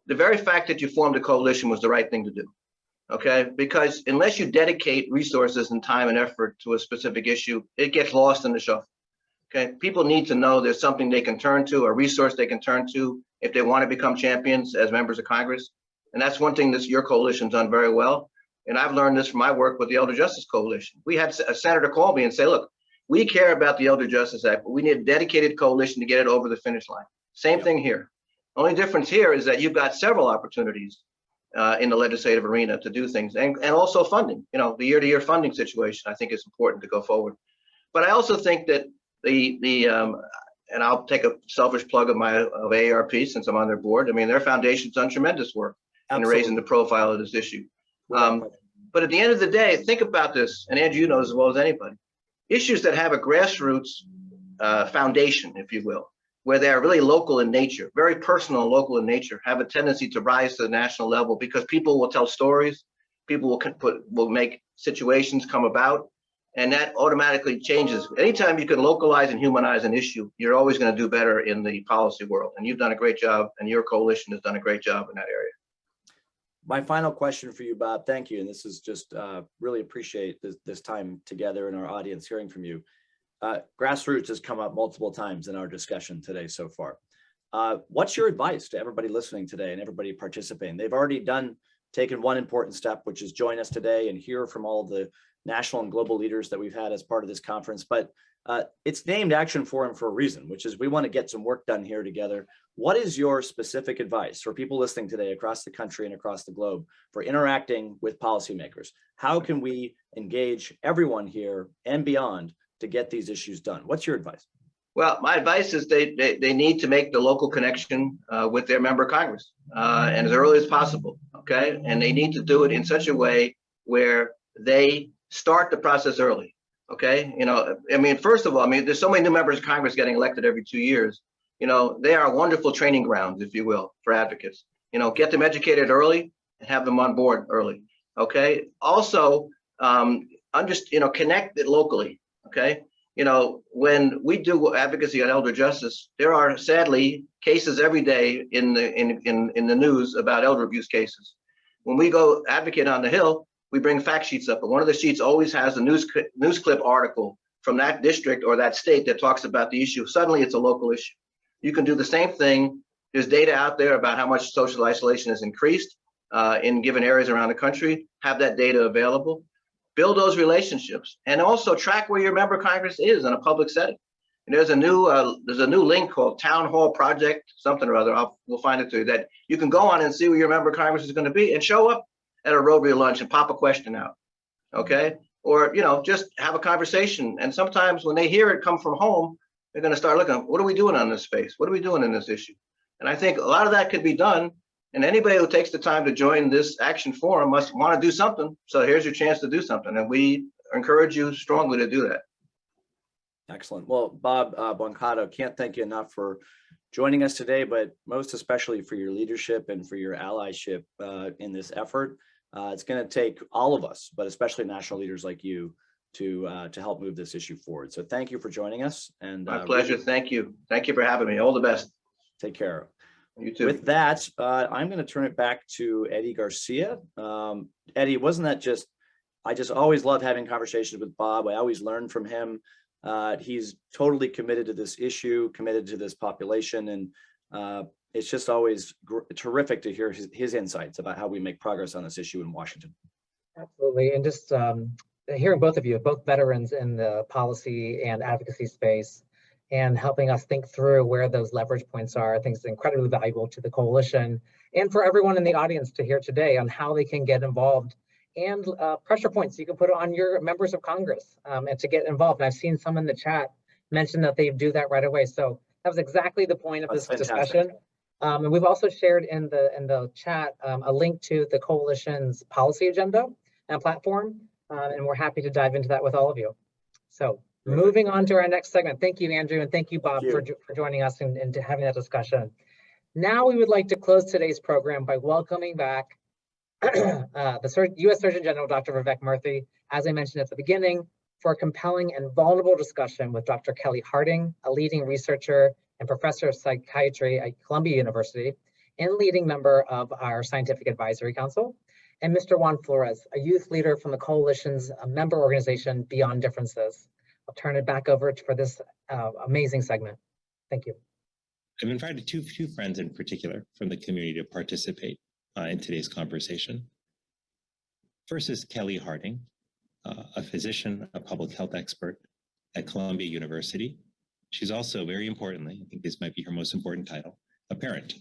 the very fact that you formed a coalition was the right thing to do. Okay, because unless you dedicate resources and time and effort to a specific issue, it gets lost in the shuffle. Okay, people need to know there's something they can turn to, a resource they can turn to if they want to become champions as members of Congress. And that's one thing that your coalition's done very well. And I've learned this from my work with the Elder Justice Coalition. We had a senator call me and say, look, we care about the Elder Justice Act, but we need a dedicated coalition to get it over the finish line. Same thing here. Only difference here is that you've got several opportunities in the legislative arena to do things, and also funding. The year-to-year funding situation, I think, is important to go forward. But I also think that and I'll take a selfish plug of AARP since I'm on their board. I mean, their foundation's done tremendous work in raising the profile of this issue. But at the end of the day, think about this, and Andrew, you know as well as anybody, issues that have a grassroots foundation, if you will, where they are really local in nature, very personal and local in nature, have a tendency to rise to the national level because people will tell stories, people will make situations come about, and that automatically changes. Anytime you can localize and humanize an issue, you're always going to do better in the policy world. And you've done a great job, and your coalition has done a great job in that area. My final question for you, Bob, thank you. And this is just really appreciate this time together in our audience hearing from you. Grassroots has come up multiple times in our discussion today so far. What's your advice to everybody listening today and everybody participating? They've already taken one important step, which is join us today and hear from all the national and global leaders that we've had as part of this conference. But it's named Action Forum for a reason, which is we want to get some work done here together. What is your specific advice for people listening today across the country and across the globe for interacting with policymakers? How can we engage everyone here and beyond to get these issues done? What's your advice? Well, my advice is they need to make the local connection with their member of Congress and as early as possible, okay? And they need to do it in such a way where they start the process early, okay? I mean, first of all, there's so many new members of Congress getting elected every 2 years. They are wonderful training grounds, if you will, for advocates. Get them educated early and have them on board early, okay? Also, connect it locally. Okay, when we do advocacy on elder justice, there are sadly cases every day in the news about elder abuse cases. When we go advocate on the Hill, we bring fact sheets up, but one of the sheets always has a news clip article from that district or that state that talks about the issue. Suddenly, it's a local issue. You can do the same thing. There's data out there about how much social isolation has increased in given areas around the country. Have that data available. Build those relationships, and also track where your member of Congress is in a public setting. And there's a new link called Town Hall Project, something or other. We'll find it to you, that you can go on and see where your member of Congress is going to be, and show up at a Rotary lunch and pop a question out, okay? Or just have a conversation. And sometimes when they hear it come from home, they're going to start looking. What are we doing on this space? What are we doing in this issue? And I think a lot of that could be done. And anybody who takes the time to join this Action Forum must want to do something. So here's your chance to do something. And we encourage you strongly to do that. Excellent. Well, Bob Blancato, can't thank you enough for joining us today, but most especially for your leadership and for your allyship in this effort. It's going to take all of us, but especially national leaders like you, to help move this issue forward. So thank you for joining us. And my pleasure. Really, thank you. Thank you for having me. All the best. Take care. You too. With that, I'm going to turn it back to Eddie Garcia. Eddie, wasn't that just, I just always love having conversations with Bob. I always learn from him. He's totally committed to this issue, committed to this population. And it's just always terrific to hear his insights about how we make progress on this issue in Washington. Absolutely. And just hearing both of you, both veterans in the policy and advocacy space, and helping us think through where those leverage points are, I think is incredibly valuable to the coalition and for everyone in the audience to hear today on how they can get involved, and pressure points you can put on your members of Congress and to get involved. And I've seen some in the chat mention that they do that right away. So That was exactly the point of That's this fantastic. discussion. And we've also shared in the chat a link to the coalition's policy agenda and platform, and we're happy to dive into that with all of you. So moving on to our next segment. Thank you, Andrew, and thank you, Bob, for joining us and having that discussion. Now we would like to close today's program by welcoming back the U.S. Surgeon General, Dr. Vivek Murthy, as I mentioned at the beginning, for a compelling and vulnerable discussion with Dr. Kelly Harding, a leading researcher and professor of psychiatry at Columbia University and leading member of our Scientific Advisory Council, and Mr. Juan Flores, a youth leader from the coalition's member organization Beyond Differences. I'll turn it back over for this amazing segment. Thank you. I've invited two friends in particular from the community to participate in today's conversation. First is Kelly Harding, a physician, a public health expert at Columbia University. She's also, very importantly, I think this might be her most important title, a parent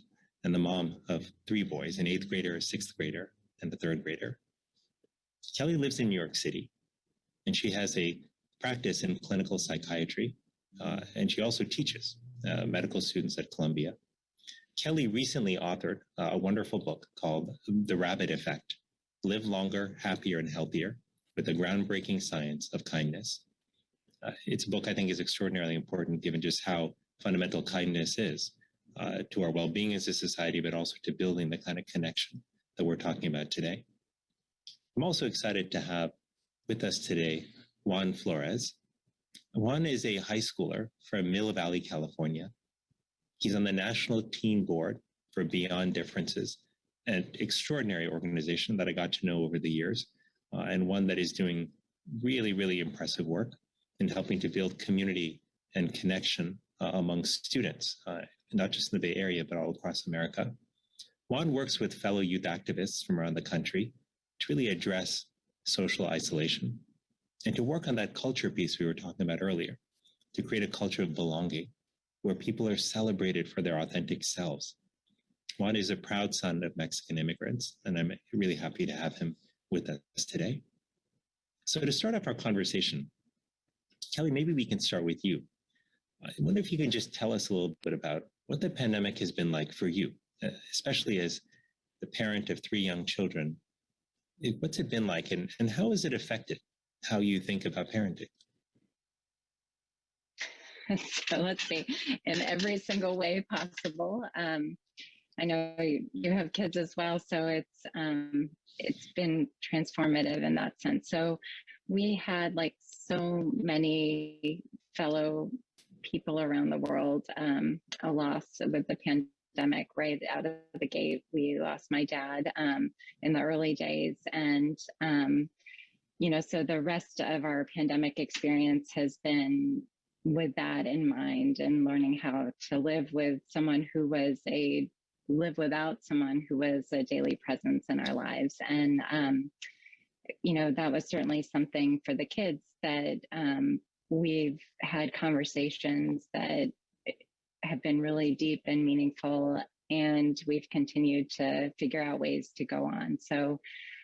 and the mom of 3 boys, an 8th grader, a 6th grader, and a 3rd grader. Kelly lives in New York City, and she has a practice in clinical psychiatry, and she also teaches medical students at Columbia. Kelly recently authored a wonderful book called The Rabbit Effect: Live Longer, Happier, and Healthier with the Groundbreaking Science of Kindness. It's a book I think is extraordinarily important given just how fundamental kindness is to our well-being as a society, but also to building the kind of connection that we're talking about today. I'm also excited to have with us today Juan Flores. Juan is a high schooler from Mill Valley, California. He's on the National Teen Board for Beyond Differences, an extraordinary organization that I got to know over the years, and one that is doing really, really impressive work in helping to build community and connection among students, not just in the Bay Area, but all across America. Juan works with fellow youth activists from around the country to really address social isolation and to work on that culture piece we were talking about earlier, to create a culture of belonging where people are celebrated for their authentic selves. Juan is a proud son of Mexican immigrants, and I'm really happy to have him with us today. So to start off our conversation, Kelly, maybe we can start with you. I wonder if you can just tell us a little bit about what the pandemic has been like for you, especially as the parent of 3 young children. What's it been like, and how has it affected how you think about parenting? So let's see, in every single way possible. I know you have kids as well, so it's been transformative in that sense. So we had, like so many fellow people around the world, a loss with the pandemic. Right out of the gate, we lost my dad in the early days, and so the rest of our pandemic experience has been with that in mind, and learning how to live with someone who was without someone who was a daily presence in our lives. And that was certainly something for the kids that we've had conversations that have been really deep and meaningful, and we've continued to figure out ways to go on. So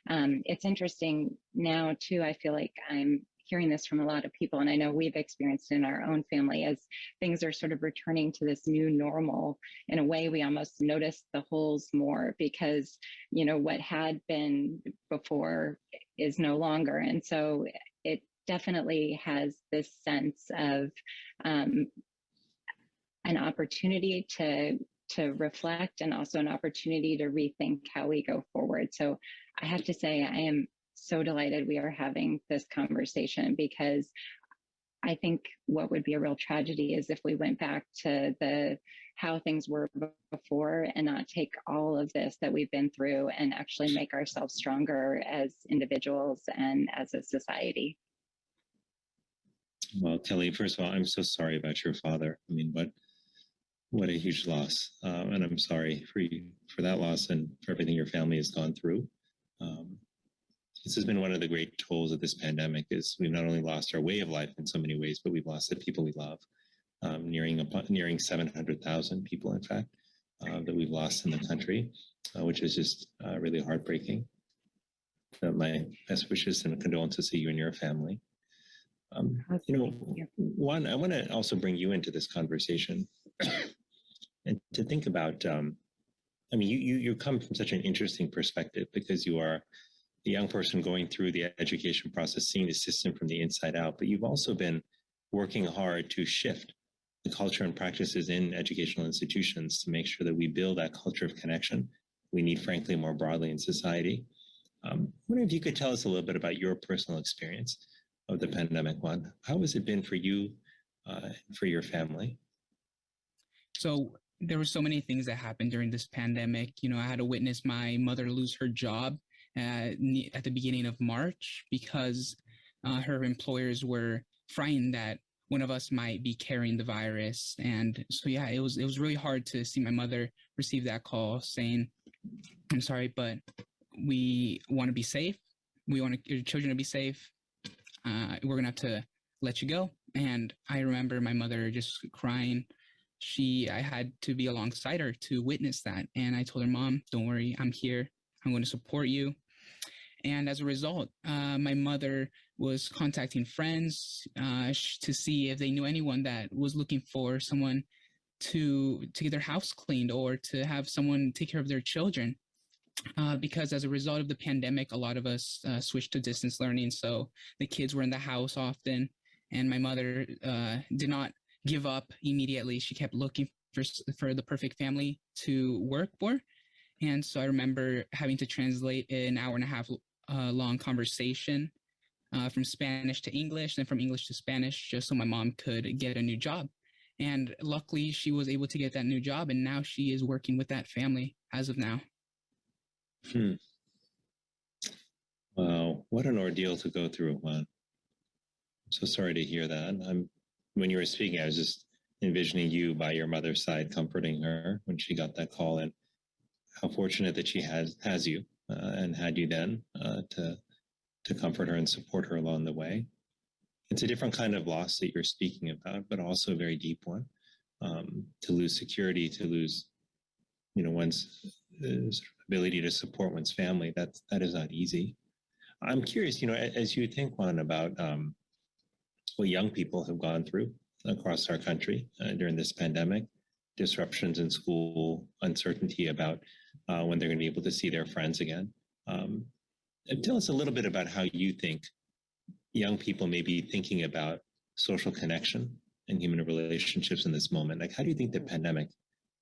it's interesting now too. I feel like I'm hearing this from a lot of people, and I know we've experienced in our own family, as things are sort of returning to this new normal. In a way, we almost notice the holes more because, what had been before is no longer. And so it definitely has this sense of an opportunity to reflect, and also an opportunity to rethink how we go forward. So I have to say, I am so delighted we are having this conversation, because I think what would be a real tragedy is if we went back to how things were before and not take all of this that we've been through and actually make ourselves stronger as individuals and as a society. Well, Kelly, first of all, I'm so sorry about your father. I mean, what a huge loss. And I'm sorry for that loss and for everything your family has gone through. This has been one of the great tolls of this pandemic, is we've not only lost our way of life in so many ways, but we've lost the people we love. Nearing 700,000 people, in fact, that we've lost in the country, which is just really heartbreaking. My best wishes and condolences to you and your family. Juan, I want to also bring you into this conversation. And to think about, I mean, you come from such an interesting perspective because you are a young person going through the education process, seeing the system from the inside out, but you've also been working hard to shift the culture and practices in educational institutions to make sure that we build that culture of connection we need, frankly, more broadly in society. I wonder if you could tell us a little bit about your personal experience of the pandemic one. How has it been for you, for your family? So there were so many things that happened during this pandemic. You know, I had to witness my mother lose her job at the beginning of March because her employers were frightened that one of us might be carrying the virus. And so, yeah, it was really hard to see my mother receive that call saying, I'm sorry, but we want to be safe. We want your children to be safe. We're going to have to let you go. And I remember my mother just crying. I had to be alongside her to witness that. And I told her, Mom, don't worry, I'm here. I'm going to support you. And as a result, my mother was contacting friends to see if they knew anyone that was looking for someone to get their house cleaned or to have someone take care of their children. Because as a result of the pandemic, a lot of us switched to distance learning. So the kids were in the house often. And my mother did not give up immediately. She kept looking for the perfect family to work for. And so I remember having to translate an hour and a half long conversation from Spanish to English, then from English to Spanish, just so my mom could get a new job. And luckily, she was able to get that new job, and now she is working with that family as of now. Wow, what an ordeal to go through. Wow. I'm so sorry to hear that. When you were speaking, I was just envisioning you by your mother's side, comforting her when she got that call, and how fortunate that she has you and had you then to comfort her and support her along the way. It's a different kind of loss that you're speaking about, but also a very deep one. To lose security, to lose, one's ability to support one's family, that is not easy. I'm curious, as you think, Juan, about what young people have gone through across our country during this pandemic, disruptions in school, uncertainty about when they're going to be able to see their friends again. Tell us a little bit about how you think young people may be thinking about social connection and human relationships in this moment. Like, how do you think the pandemic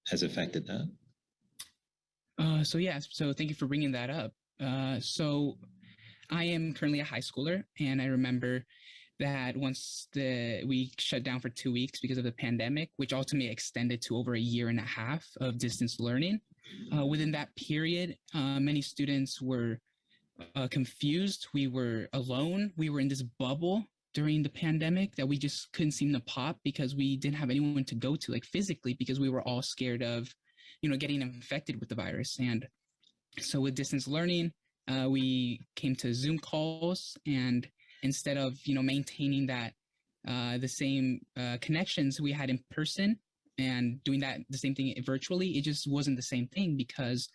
has affected that? So thank you for bringing that up. So I am currently a high schooler, and I remember that once we shut down for 2 weeks because of the pandemic, which ultimately extended to over a year and a half of distance learning. Within that period, many students were confused. We were alone. We were in this bubble during the pandemic that we just couldn't seem to pop because we didn't have anyone to go to, like physically, because we were all scared of, getting infected with the virus. And so with distance learning, we came to Zoom calls, and instead of, maintaining that the same connections we had in person and doing the same thing virtually, it just wasn't the same thing because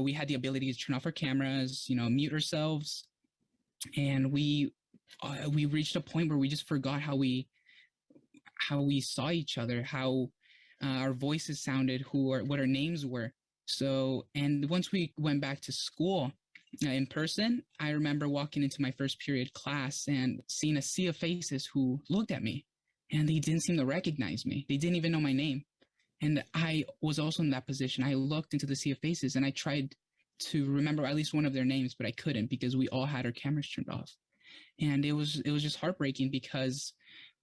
we had the ability to turn off our cameras, mute ourselves. And we reached a point where we just forgot how we saw each other, how our voices sounded, what our names were. So, and once we went back to school in person, I remember walking into my first period class and seeing a sea of faces who looked at me, and they didn't seem to recognize me. They didn't even know my name. And I was also in that position. I looked into the sea of faces and I tried to remember at least one of their names, but I couldn't because we all had our cameras turned off. And it was just heartbreaking because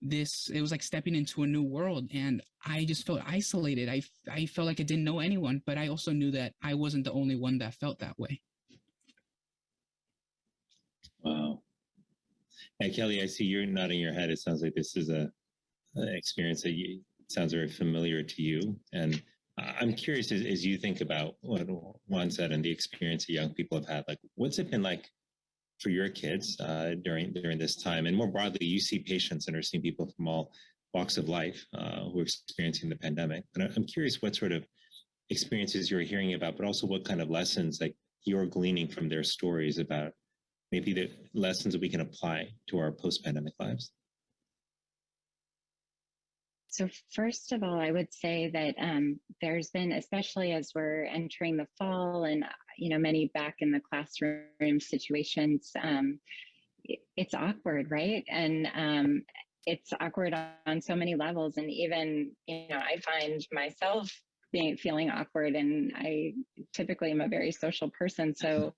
it was like stepping into a new world, and I just felt isolated. I felt like I didn't know anyone, but I also knew that I wasn't the only one that felt that way. Wow. And Kelly, I see you're nodding your head. It sounds like this is an experience that sounds very familiar to you. And I'm curious, as you think about what Juan said and the experience that young people have had, like, what's it been like for your kids during this time? And more broadly, you see patients and are seeing people from all walks of life who are experiencing the pandemic. But I'm curious what sort of experiences you're hearing about, but also what kind of lessons like you're gleaning from their stories about maybe the lessons that we can apply to our post-pandemic lives. So first of all, I would say that there's been, especially as we're entering the fall and, many back in the classroom situations, it's awkward, right? And it's awkward on so many levels. And even, I find myself feeling awkward, and I typically am a very social person. So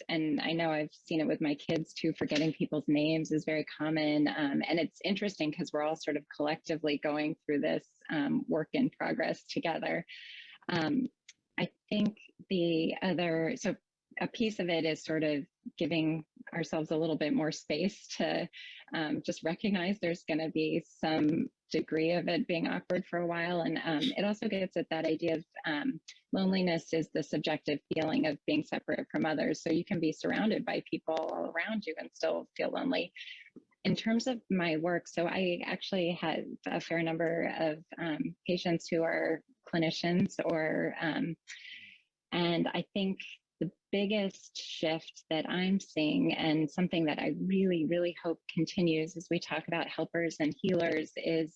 and I know I've seen it with my kids too, forgetting people's names is very common. And it's interesting because we're all sort of collectively going through this work in progress together. I think so a piece of it is sort of giving ourselves a little bit more space to just recognize there's going to be some degree of it being awkward for a while. And it also gets at that idea of loneliness is the subjective feeling of being separate from others. So you can be surrounded by people all around you and still feel lonely. In terms of my work, so I actually had a fair number of patients who are clinicians and I think the biggest shift that I'm seeing, and something that I really, really hope continues as we talk about helpers and healers, is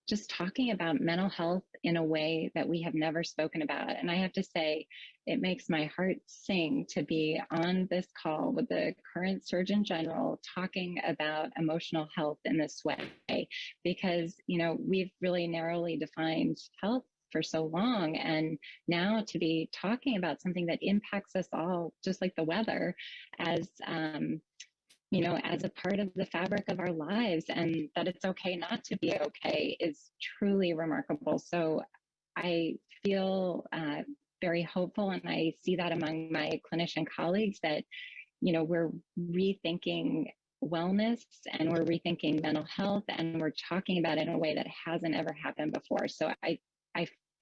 just talking about mental health in a way that we have never spoken about. And I have to say, it makes my heart sing to be on this call with the current Surgeon General talking about emotional health in this way, because, we've really narrowly defined health for so long. And now to be talking about something that impacts us all, just like the weather, as as a part of the fabric of our lives, and that it's okay not to be okay, is truly remarkable. So I feel very hopeful, and I see that among my clinician colleagues, that, we're rethinking wellness and we're rethinking mental health, and we're talking about it in a way that hasn't ever happened before. So I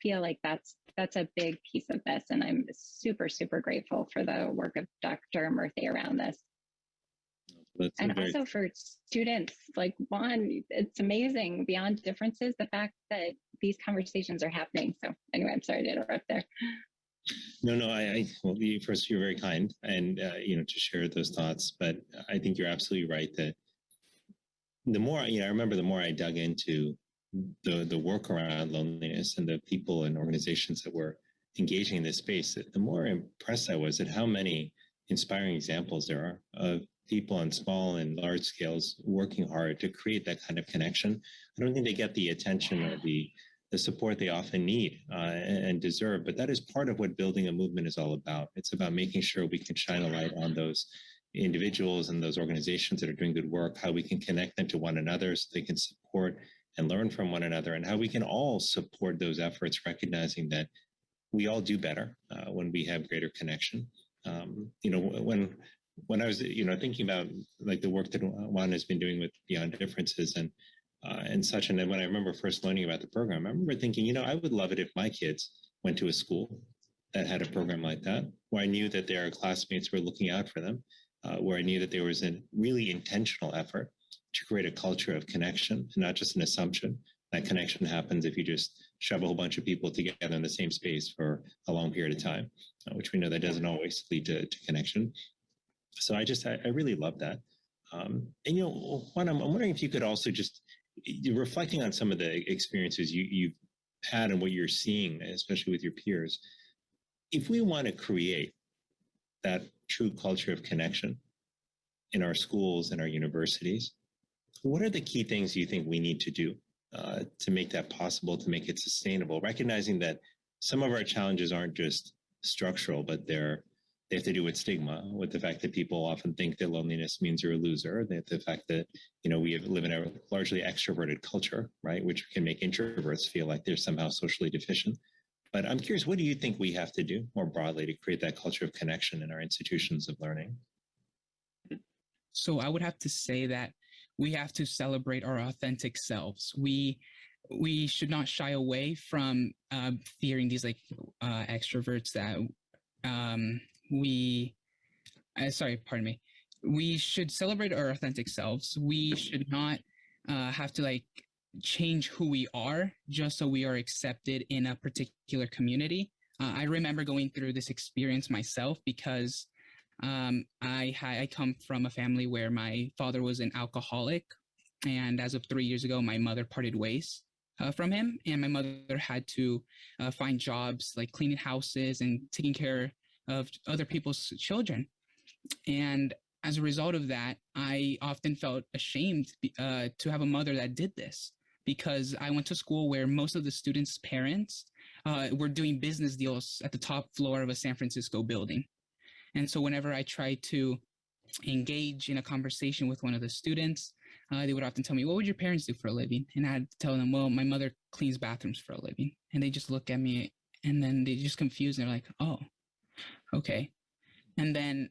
feel like that's a big piece of this, and I'm super, super grateful for the work of Dr. Murthy around this. And also for students like Juan, it's amazing beyond differences, the fact that these conversations are happening. So anyway, I'm sorry to interrupt there. No, well, first, you're very kind, and to share those thoughts. But I think you're absolutely right that the more, I remember the more I dug into the work around loneliness and the people and organizations that were engaging in this space, the more impressed I was at how many inspiring examples there are of people on small and large scales working hard to create that kind of connection. I don't think they get the attention or the support they often need and deserve, but that is part of what building a movement is all about. It's about making sure we can shine a light on those individuals and those organizations that are doing good work, how we can connect them to one another so they can support and learn from one another, and how we can all support those efforts, recognizing that we all do better when we have greater connection. When I was, thinking about like the work that Juan has been doing with Beyond Differences and such, and then when I remember first learning about the program, I remember thinking, I would love it if my kids went to a school that had a program like that, where I knew that their classmates were looking out for them, where I knew that there was a really intentional effort to create a culture of connection, and not just an assumption that connection happens if you just shove a whole bunch of people together in the same space for a long period of time, which we know that doesn't always lead to connection. So I really love that. And, Juan, I'm wondering if you could also just, reflecting on some of the experiences you've had and what you're seeing, especially with your peers, if we want to create that true culture of connection in our schools and our universities, what are the key things you think we need to do to make that possible, to make it sustainable, recognizing that some of our challenges aren't just structural, but they have to do with stigma, with the fact that people often think that loneliness means you're a loser, the fact that, we live in a largely extroverted culture, right, which can make introverts feel like they're somehow socially deficient. But I'm curious, what do you think we have to do more broadly to create that culture of connection in our institutions of learning? So I would have to say that we have to celebrate our authentic selves. We should not shy away from fearing these extroverts that we should celebrate our authentic selves. We should not have to change who we are just so we are accepted in a particular community. I remember going through this experience myself because I come from a family where my father was an alcoholic And as of 3 years ago, my mother parted ways from him, and my mother had to find jobs like cleaning houses and taking care of other people's children. And as a result of that, I often felt ashamed to have a mother that did this, because I went to school where most of the students' parents were doing business deals at the top floor of a San Francisco building. And so whenever I tried to engage in a conversation with one of the students, they would often tell me, "What would your parents do for a living?" And I'd tell them, "Well, my mother cleans bathrooms for a living." And they just look at me, and then they just confused. And they're like, "Oh, okay." And then,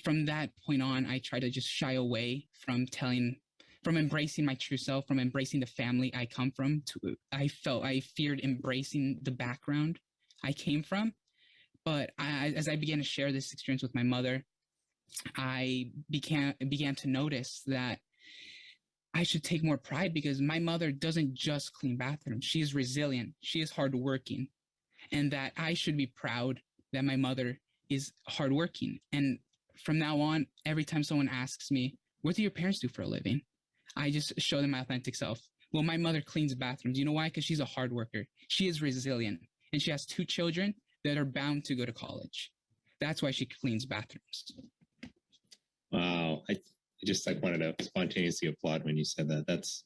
from that point on, I try to just shy away from embracing my true self, from embracing the family I come from. I feared embracing the background I came from. But as I began to share this experience with my mother, I began to notice that I should take more pride, because my mother doesn't just clean bathrooms. She is resilient. She is hardworking, and that I should be proud that my mother is hardworking. And from now on, every time someone asks me, "What do your parents do for a living?" I just show them my authentic self. "Well, my mother cleans bathrooms." You know why? Because she's a hard worker. She is resilient, and she has 2 children that are bound to go to college. That's why she cleans bathrooms. Wow. I just wanted to spontaneously applaud when you said that. That's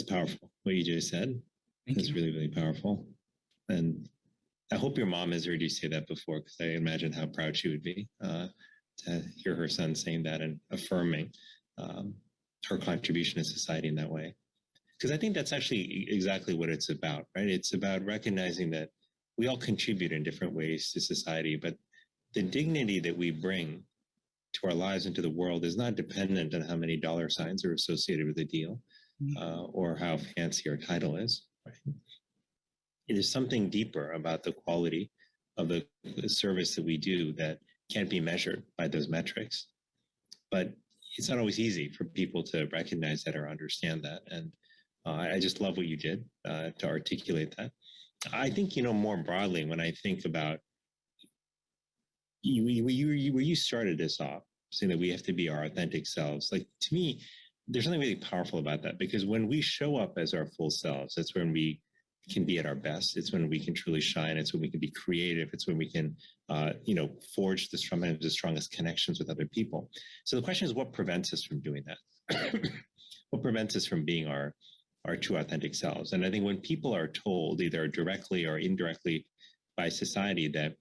powerful. What you just said. It's really, really powerful. And I hope your mom has heard you say that before, because I imagine how proud she would be to hear her son saying that and affirming her contribution to society in that way. Because I think that's actually exactly what it's about, right? It's about recognizing that we all contribute in different ways to society, but the dignity that we bring to our lives and to the world is not dependent on how many dollar signs are associated with the deal or how fancy our title is, right? It is something deeper about the quality of the service that we do that can't be measured by those metrics. But it's not always easy for people to recognize that or understand that. And I just love what you did to articulate that. I think, more broadly, when I think about where you started this off, saying that we have to be our authentic selves, like, to me, there's something really powerful about that, because when we show up as our full selves, that's when we can be at our best. It's when we can truly shine. It's when we can be creative. It's when we can, forge the strongest connections with other people. So the question is, what prevents us from doing that? What prevents us from being our true authentic selves? And I think when people are told, either directly or indirectly by society, that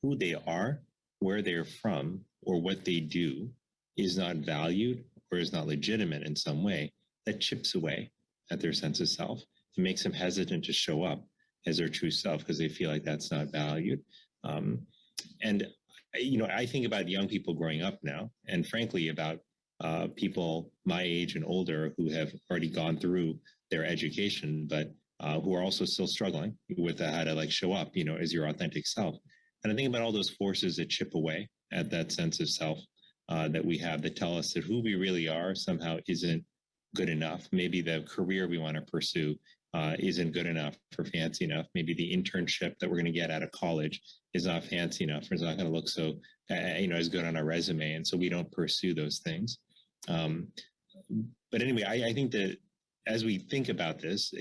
who they are, where they're from, or what they do is not valued or is not legitimate in some way, that chips away at their sense of self. It makes them hesitant to show up as their true self because they feel like that's not valued. And I think about young people growing up now, and frankly about people my age and older who have already gone through their education, but who are also still struggling with how to show up, as your authentic self. And I think about all those forces that chip away at that sense of self that we have, that tell us that who we really are somehow isn't good enough. Maybe the career we want to pursue isn't good enough or fancy enough. Maybe the internship that we're going to get out of college is not fancy enough, or it's not going to look so, as good on our resume. And so we don't pursue those things. But anyway, I think that as we think about this,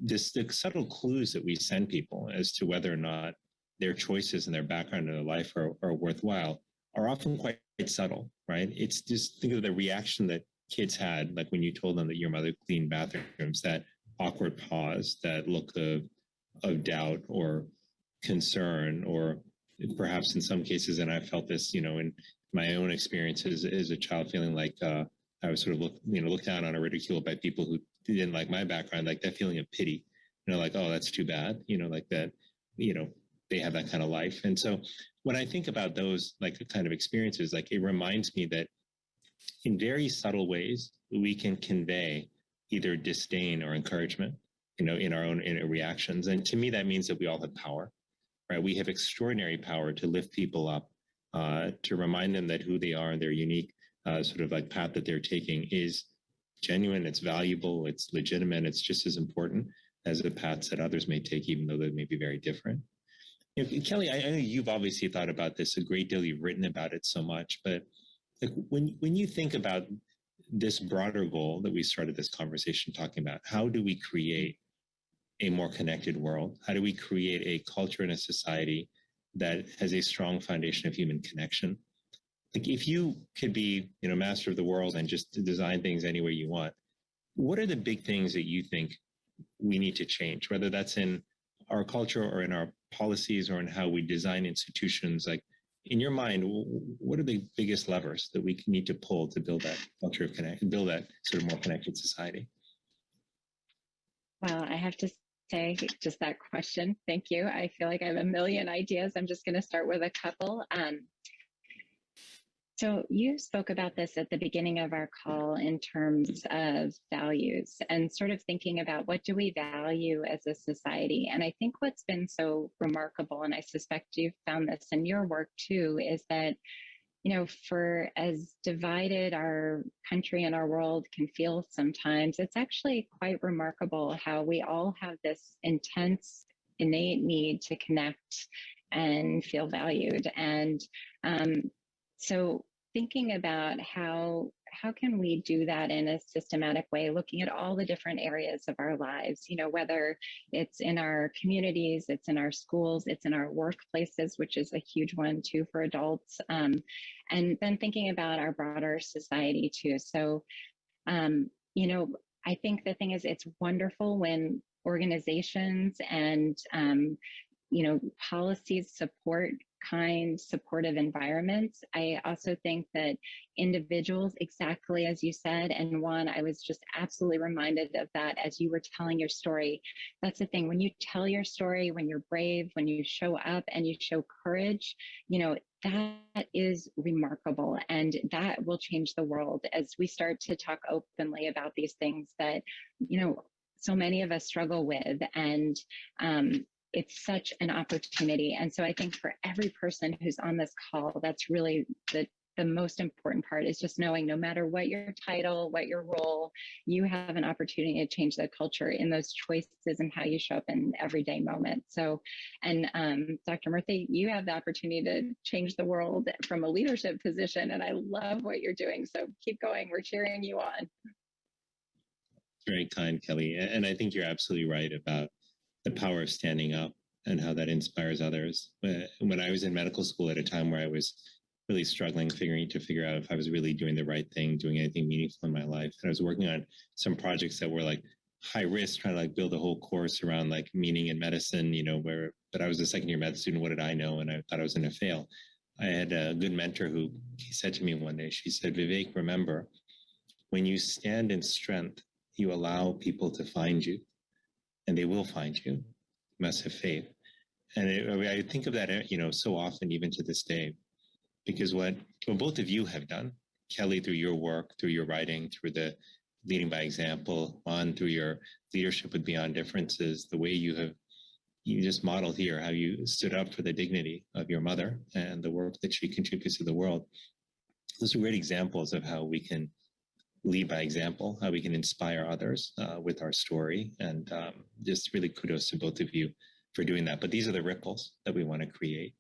the subtle clues that we send people as to whether or not their choices and their background in their life are worthwhile are often quite subtle, right? It's just, think of the reaction that kids had, like when you told them that your mother cleaned bathrooms, that awkward pause, that look of doubt or concern, or perhaps in some cases, and I felt this, in my own experiences as a child, feeling like I was sort of looked down on or ridiculed by people who didn't like my background, like that feeling of pity, like, oh, that's too bad, like that, they have that kind of life. And so when I think about those kind of experiences, it reminds me that in very subtle ways, we can convey either disdain or encouragement, in our own reactions. And to me, that means that we all have power, right? We have extraordinary power to lift people up, to remind them that who they are and their unique path that they're taking is genuine, it's valuable, it's legitimate, it's just as important as the paths that others may take, even though they may be very different. Kelly, I know you've obviously thought about this a great deal. You've written about it so much, but when you think about this broader goal that we started this conversation talking about. How do we create a more connected world? How do we create a culture and a society that has a strong foundation of human connection? Like, if you could be, master of the world and just design things any way you want, what are the big things that you think we need to change, whether that's in our culture or in our policies or in how we design institutions? Like, in your mind, what are the biggest levers that we need to pull to build that culture of build that sort of more connected society? Well, I have to say, just that question, thank you. I feel like I have a million ideas. I'm just going to start with a couple. So you spoke about this at the beginning of our call in terms of values and sort of thinking about what do we value as a society. And I think what's been so remarkable, and I suspect you've found this in your work too, is that, for as divided our country and our world can feel sometimes, it's actually quite remarkable how we all have this intense, innate need to connect and feel valued. And so thinking about how can we do that in a systematic way, looking at all the different areas of our lives, whether it's in our communities, it's in our schools, it's in our workplaces, which is a huge one too for adults, and then thinking about our broader society too. So, I think the thing is, it's wonderful when organizations and policies support kind, supportive environments. I also think that individuals, exactly as you said, and Juan, I was just absolutely reminded of that as you were telling your story. That's the thing, when you tell your story, when you're brave, when you show up and you show courage, that is remarkable, and that will change the world as we start to talk openly about these things that, so many of us struggle with. And it's such an opportunity. And so I think for every person who's on this call, that's really the most important part, is just knowing no matter what your title, what your role, you have an opportunity to change the culture in those choices and how you show up in everyday moments. So, and Dr. Murthy, you have the opportunity to change the world from a leadership position, and I love what you're doing. So keep going, we're cheering you on. Very kind, Kelly. And I think you're absolutely right about the power of standing up and how that inspires others. When I was in medical school at a time where I was really struggling, figure out if I was really doing the right thing, doing anything meaningful in my life. And I was working on some projects that were like high risk, trying to build a whole course around meaning in medicine, but I was a second year med student. What did I know? And I thought I was going to fail. I had a good mentor who said to me one day, she said, "Vivek, remember, when you stand in strength, you allow people to find you. And they will find you. You must have faith." And I think of that, so often, even to this day, because what both of you have done, Kelly, through your work, through your writing, through the leading by example, Juan, through your leadership with Beyond Differences, the way you just modeled here, how you stood up for the dignity of your mother and the work that she contributes to the world. Those are great examples of how we can lead by example, how we can inspire others with our story. And just really kudos to both of you for doing that. But these are the ripples that we want to create.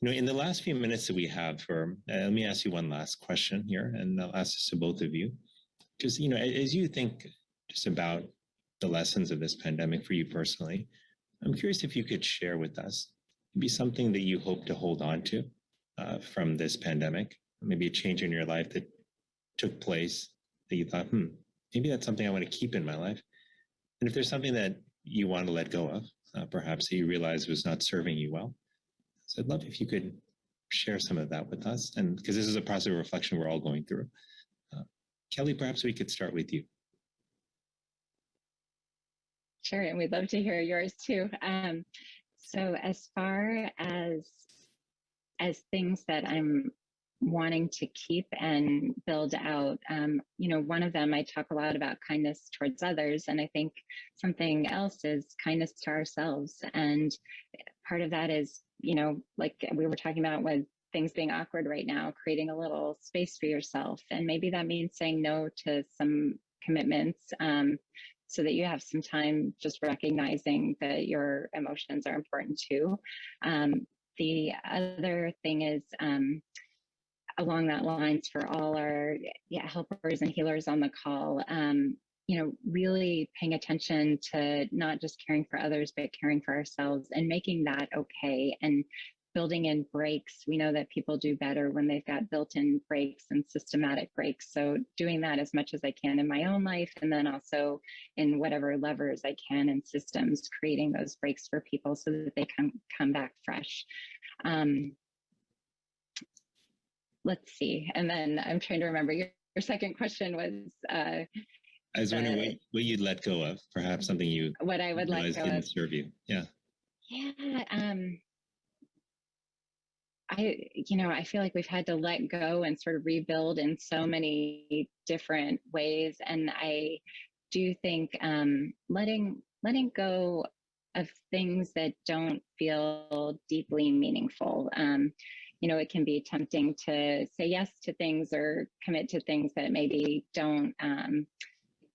In the last few minutes that we have, let me ask you one last question here, and I'll ask this to both of you. Because, as you think just about the lessons of this pandemic for you personally, I'm curious if you could share with us maybe something that you hope to hold on to from this pandemic, maybe a change in your life that took place that you thought, maybe that's something I want to keep in my life. And if there's something that you want to let go of, perhaps that you realize was not serving you well. So I'd love if you could share some of that with us. And because this is a process of reflection we're all going through. Kelly, perhaps we could start with you. Sure, and we'd love to hear yours too. So as far as things that I'm wanting to keep and build out, one of them, I talk a lot about kindness towards others, and I think something else is kindness to ourselves. And part of that is, like we were talking about with things being awkward right now, creating a little space for yourself. And maybe that means saying no to some commitments, so that you have some time just recognizing that your emotions are important too. The other thing is, along that lines for all our helpers and healers on the call, really paying attention to not just caring for others, but caring for ourselves and making that okay, and building in breaks. We know that people do better when they've got built-in breaks and systematic breaks. So doing that as much as I can in my own life, and then also in whatever levers I can in systems, creating those breaks for people so that they can come back fresh. Let's see. And then I'm trying to remember, your second question was, I was wondering what you'd let go of, perhaps something you what I would let go didn't of. serve you. Yeah. Yeah. I feel like we've had to let go and sort of rebuild in so many different ways. And I do think letting go of things that don't feel deeply meaningful. It can be tempting to say yes to things or commit to things that maybe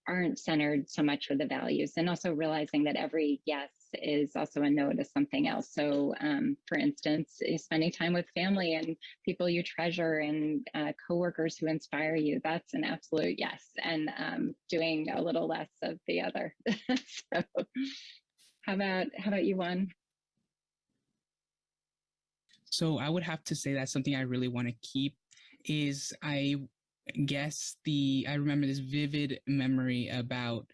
aren't centered so much with the values, and also realizing that every yes is also a no to something else. So for instance, spending time with family and people you treasure and coworkers who inspire you, that's an absolute yes. And doing a little less of the other. So how about you, Juan? So I would have to say that something I really want to keep is, I remember this vivid memory about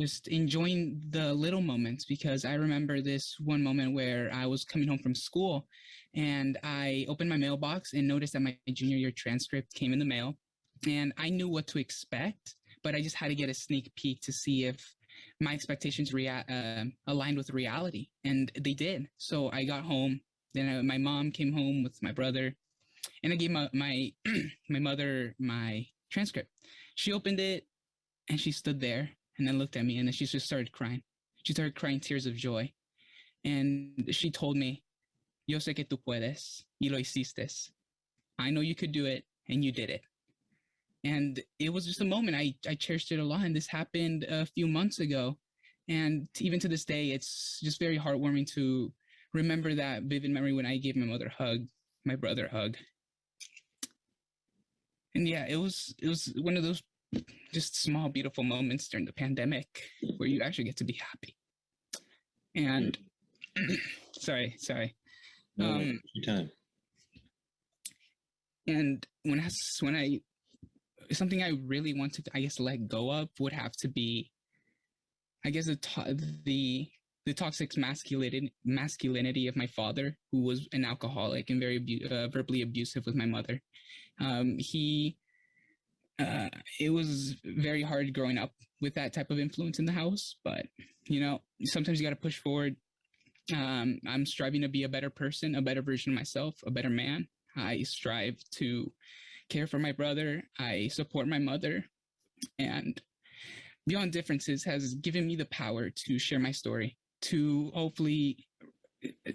just enjoying the little moments, because I remember this one moment where I was coming home from school and I opened my mailbox and noticed that my junior year transcript came in the mail, and I knew what to expect, but I just had to get a sneak peek to see if my expectations aligned with reality, and they did. So I got home, then my mom came home with my brother, and I gave my my mother my transcript. She opened it and she stood there and then looked at me, and then she just started crying. She started crying tears of joy. And she told me, "Yo sé que tú puedes, y lo hiciste. I know you could do it, and you did it." And it was just a moment. I cherished it a lot. And this happened a few months ago. And even to this day, it's just very heartwarming to remember that vivid memory when I gave my brother a hug. And yeah, it was one of those just small, beautiful moments during the pandemic where you actually get to be happy. And sorry. Your time. And something I really want to, I guess, let go of would have to be, I guess, the toxic masculinity of my father, who was an alcoholic and very verbally abusive with my mother. It was very hard growing up with that type of influence in the house, but sometimes you got to push forward. I'm striving to be a better person, a better version of myself, a better man. I strive to care for my brother. I support my mother, and Beyond Differences has given me the power to share my story, to hopefully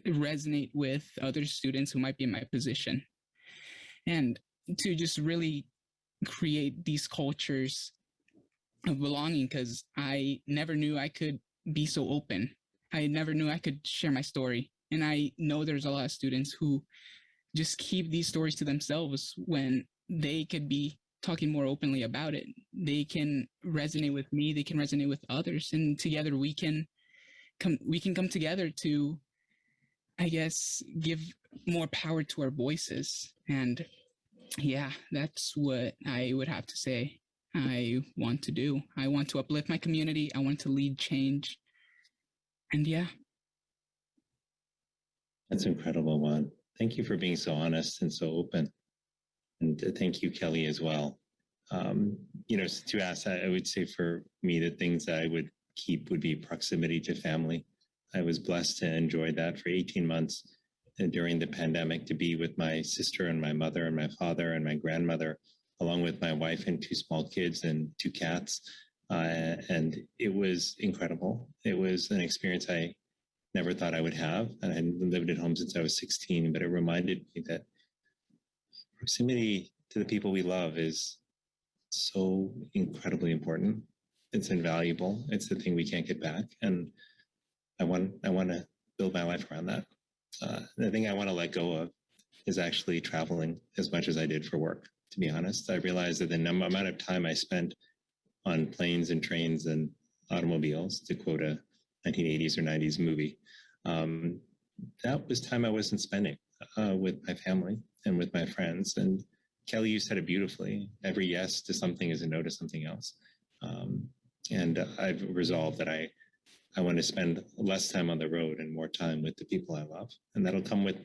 resonate with other students who might be in my position, and to just really create these cultures of belonging, because I never knew I could be so open. I never knew I could share my story. And I know there's a lot of students who just keep these stories to themselves when they could be talking more openly about it. They can resonate with me, they can resonate with others, and together we can come together to, I guess, give more power to our voices. And yeah, that's what I would have to say I want to do. I want to uplift my community. I want to lead change. And yeah. That's incredible, Juan. Thank you for being so honest and so open. And thank you, Kelly, as well. To ask, I would say for me, the things that I would keep would be proximity to family. I was blessed to enjoy that for 18 months during the pandemic, to be with my sister and my mother and my father and my grandmother, along with my wife and 2 small kids and 2 cats. And it was incredible. It was an experience I never thought I would have. And I hadn't lived at home since I was 16, but it reminded me that proximity to the people we love is so incredibly important. It's invaluable. It's the thing we can't get back. And I want to build my life around that. The thing I want to let go of is actually traveling as much as I did for work, to be honest. I realized that the amount of time I spent on planes and trains and automobiles, to quote a 1980s or 90s movie, that was time I wasn't spending with my family and with my friends. And Kelly, you said it beautifully. Every yes to something is a no to something else. And I've resolved that I want to spend less time on the road and more time with the people I love. And that'll come with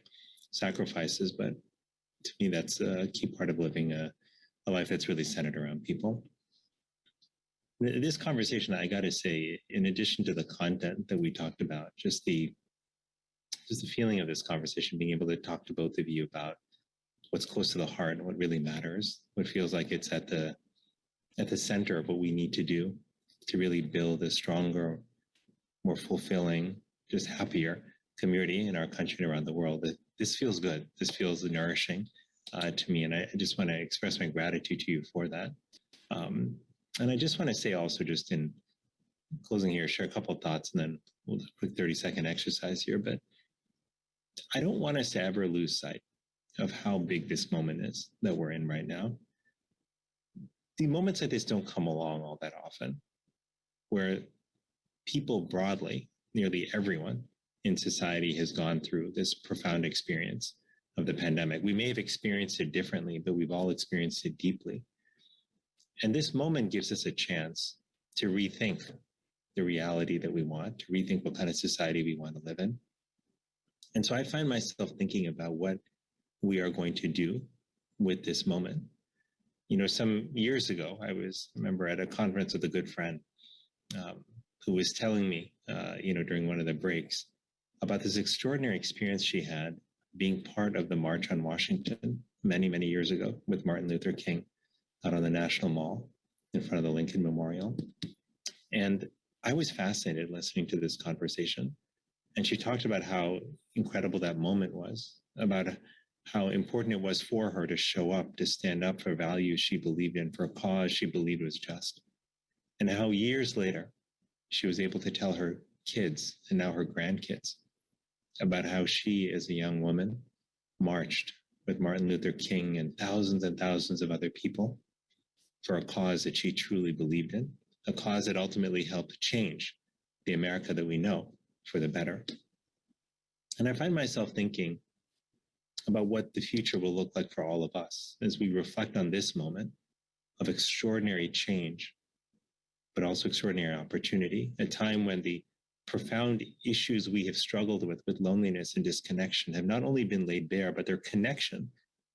sacrifices, but to me, that's a key part of living a life that's really centered around people. This conversation, I got to say, in addition to the content that we talked about, just the feeling of this conversation, being able to talk to both of you about what's close to the heart and what really matters, what feels like it's at the center of what we need to do to really build a stronger, more fulfilling, just happier community in our country and around the world. This feels good. This feels nourishing to me. And I just want to express my gratitude to you for that. And I just want to say also, just in closing here, share a couple of thoughts, and then we'll do a quick 30-second exercise here. But I don't want us to ever lose sight of how big this moment is that we're in right now. The moments like this don't come along all that often, where people broadly, nearly everyone in society has gone through this profound experience of the pandemic. We may have experienced it differently, but we've all experienced it deeply. And this moment gives us a chance to rethink the reality that we want, to rethink what kind of society we want to live in. And so I find myself thinking about what we are going to do with this moment. You know, some years ago, I remember at a conference with a good friend who was telling me, during one of the breaks, about this extraordinary experience she had being part of the March on Washington many, many years ago with Martin Luther King out on the National Mall in front of the Lincoln Memorial. And I was fascinated listening to this conversation. And she talked about how incredible that moment was, about how important it was for her to show up, to stand up for values she believed in, for a cause she believed was just. And how years later, she was able to tell her kids and now her grandkids about how she, as a young woman, marched with Martin Luther King and thousands of other people for a cause that she truly believed in, a cause that ultimately helped change the America that we know for the better. And I find myself thinking about what the future will look like for all of us as we reflect on this moment of extraordinary change, but also extraordinary opportunity, a time when the profound issues we have struggled with loneliness and disconnection, have not only been laid bare, but their connection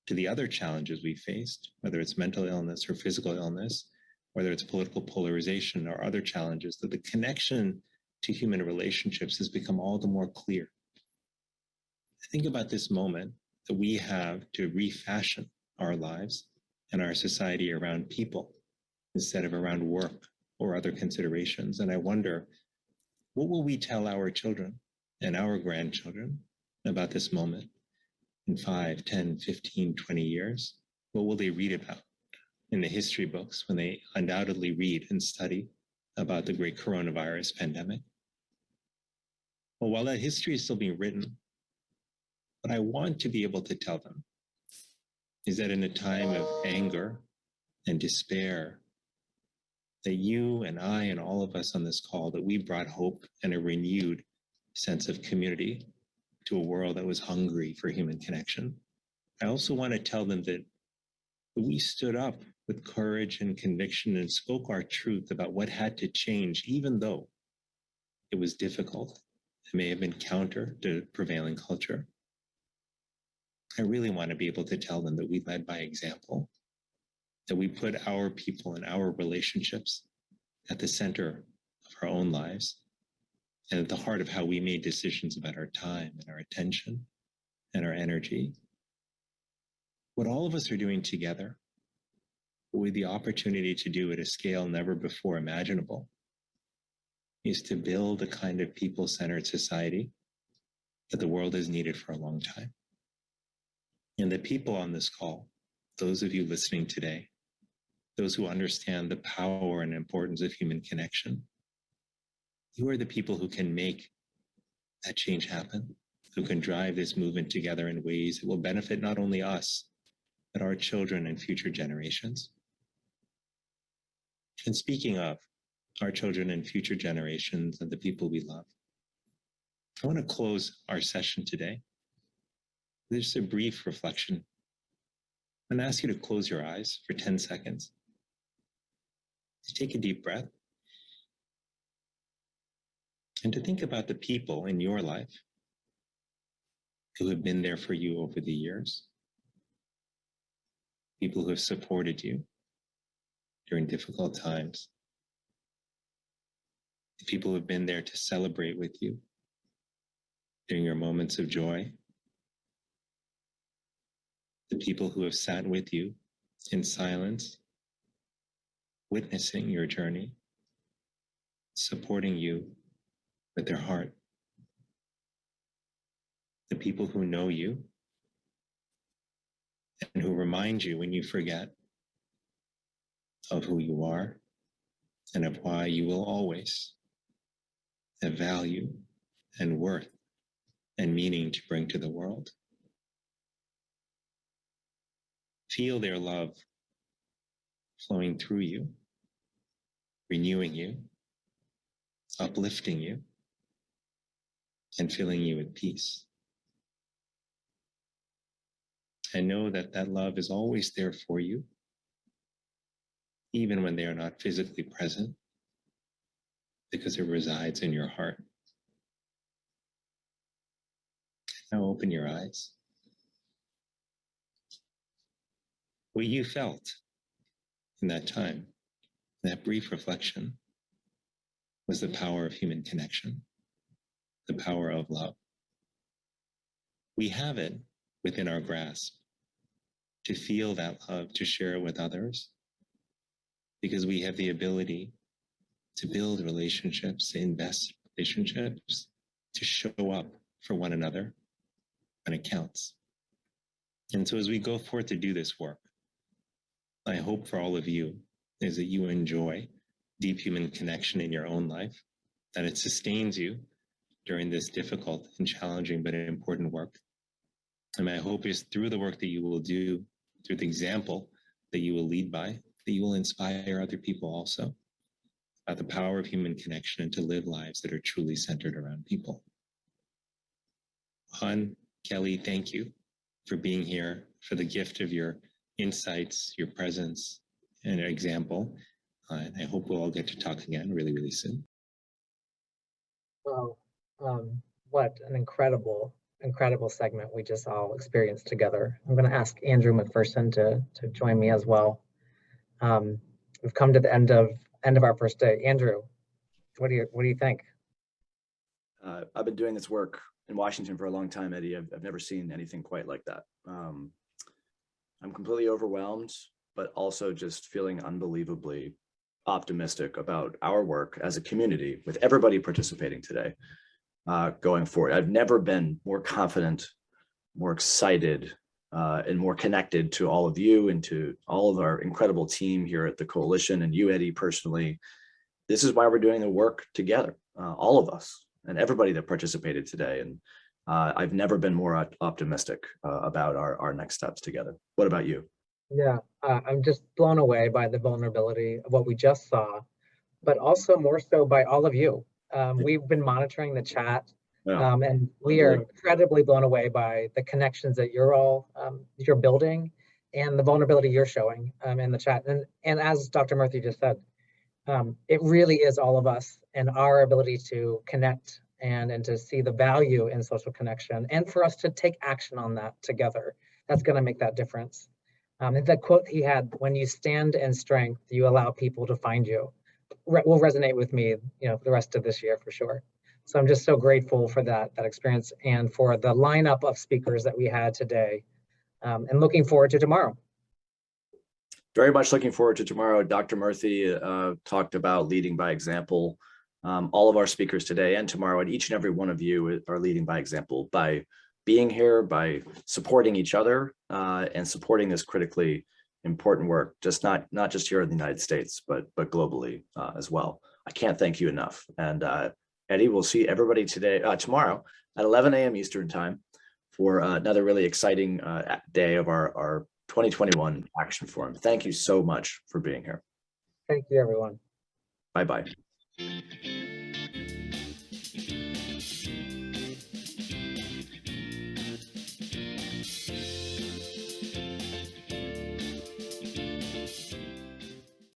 to the other challenges we faced, whether it's mental illness or physical illness, whether it's political polarization or other challenges, that the connection to human relationships has become all the more clear. I think about this moment that we have to refashion our lives and our society around people instead of around work or other considerations. And I wonder, what will we tell our children and our grandchildren about this moment in 5, 10, 15, 20 years? What will they read about in the history books when they undoubtedly read and study about the great coronavirus pandemic? Well, while that history is still being written, what I want to be able to tell them is that in a time of anger and despair, that you and I and all of us on this call, that we brought hope and a renewed sense of community to a world that was hungry for human connection. I also want to tell them that we stood up with courage and conviction and spoke our truth about what had to change, even though it was difficult. It may have been counter to prevailing culture. I really want to be able to tell them that we led by example, that we put our people and our relationships at the center of our own lives and at the heart of how we made decisions about our time and our attention and our energy. What all of us are doing together, with the opportunity to do at a scale never before imaginable, is to build a kind of people-centered society that the world has needed for a long time. And the people on this call, those of you listening today, those who understand the power and importance of human connection, you are the people who can make that change happen, who can drive this movement together in ways that will benefit not only us, but our children and future generations. And speaking of our children and future generations and the people we love, I want to close our session today with just a brief reflection. I'm going to ask you to close your eyes for 10 seconds. Take a deep breath. And to think about the people in your life who have been there for you over the years, people who have supported you during difficult times, the people who have been there to celebrate with you during your moments of joy, the people who have sat with you in silence, witnessing your journey, supporting you with their heart, the people who know you and who remind you when you forget of who you are and of why you will always have value and worth and meaning to bring to the world. Feel their love flowing through you, renewing you, uplifting you, and filling you with peace. And know that that love is always there for you, even when they are not physically present, because it resides in your heart. Now open your eyes. What you felt in that time, that brief reflection, was the power of human connection, the power of love. We have it within our grasp to feel that love, to share it with others, because we have the ability to build relationships, to invest in relationships, to show up for one another when it counts. And so as we go forth to do this work, I hope for all of you is that you enjoy deep human connection in your own life, that it sustains you during this difficult and challenging but important work. And my hope is through the work that you will do, through the example that you will lead by, that you will inspire other people also about the power of human connection and to live lives that are truly centered around people. Han, Kelly, thank you for being here, for the gift of your insights, your presence, and your example. And I hope we'll all get to talk again really, really soon. Well, what an incredible segment we just all experienced together. I'm going to ask Andrew McPherson to join me as well. We've come to the end of our first day. Andrew, what do you think? I've been doing this work in Washington for a long time, Eddie. I've never seen anything quite like that. I'm completely overwhelmed, but also just feeling unbelievably optimistic about our work as a community with everybody participating today going forward. I've never been more confident, more excited, and more connected to all of you and to all of our incredible team here at the Coalition and you, Eddie, personally. This is why we're doing the work together, all of us and everybody that participated today. And I've never been more optimistic about our next steps together. What about you? Yeah, I'm just blown away by the vulnerability of what we just saw, but also more so by all of you. We've been monitoring the chat, and we are incredibly blown away by the connections that you're building and the vulnerability you're showing in the chat. And as Dr. Murthy just said, it really is all of us and our ability to connect and to see the value in social connection and for us to take action on that together. That's going to make that difference. And that quote he had, "When you stand in strength, you allow people to find you," will resonate with me, for the rest of this year for sure. So I'm just so grateful for that experience and for the lineup of speakers that we had today, and looking forward to tomorrow. Very much looking forward to tomorrow. Dr. Murthy talked about leading by example. All of our speakers today and tomorrow, and each and every one of you are leading by example by being here, by supporting each other and supporting this critically important work, not just here in the United States, but globally as well. I can't thank you enough. And Eddie, we'll see everybody tomorrow at 11 a.m. Eastern time for another really exciting day of our 2021 Action Forum. Thank you so much for being here. Thank you, everyone. Bye-bye.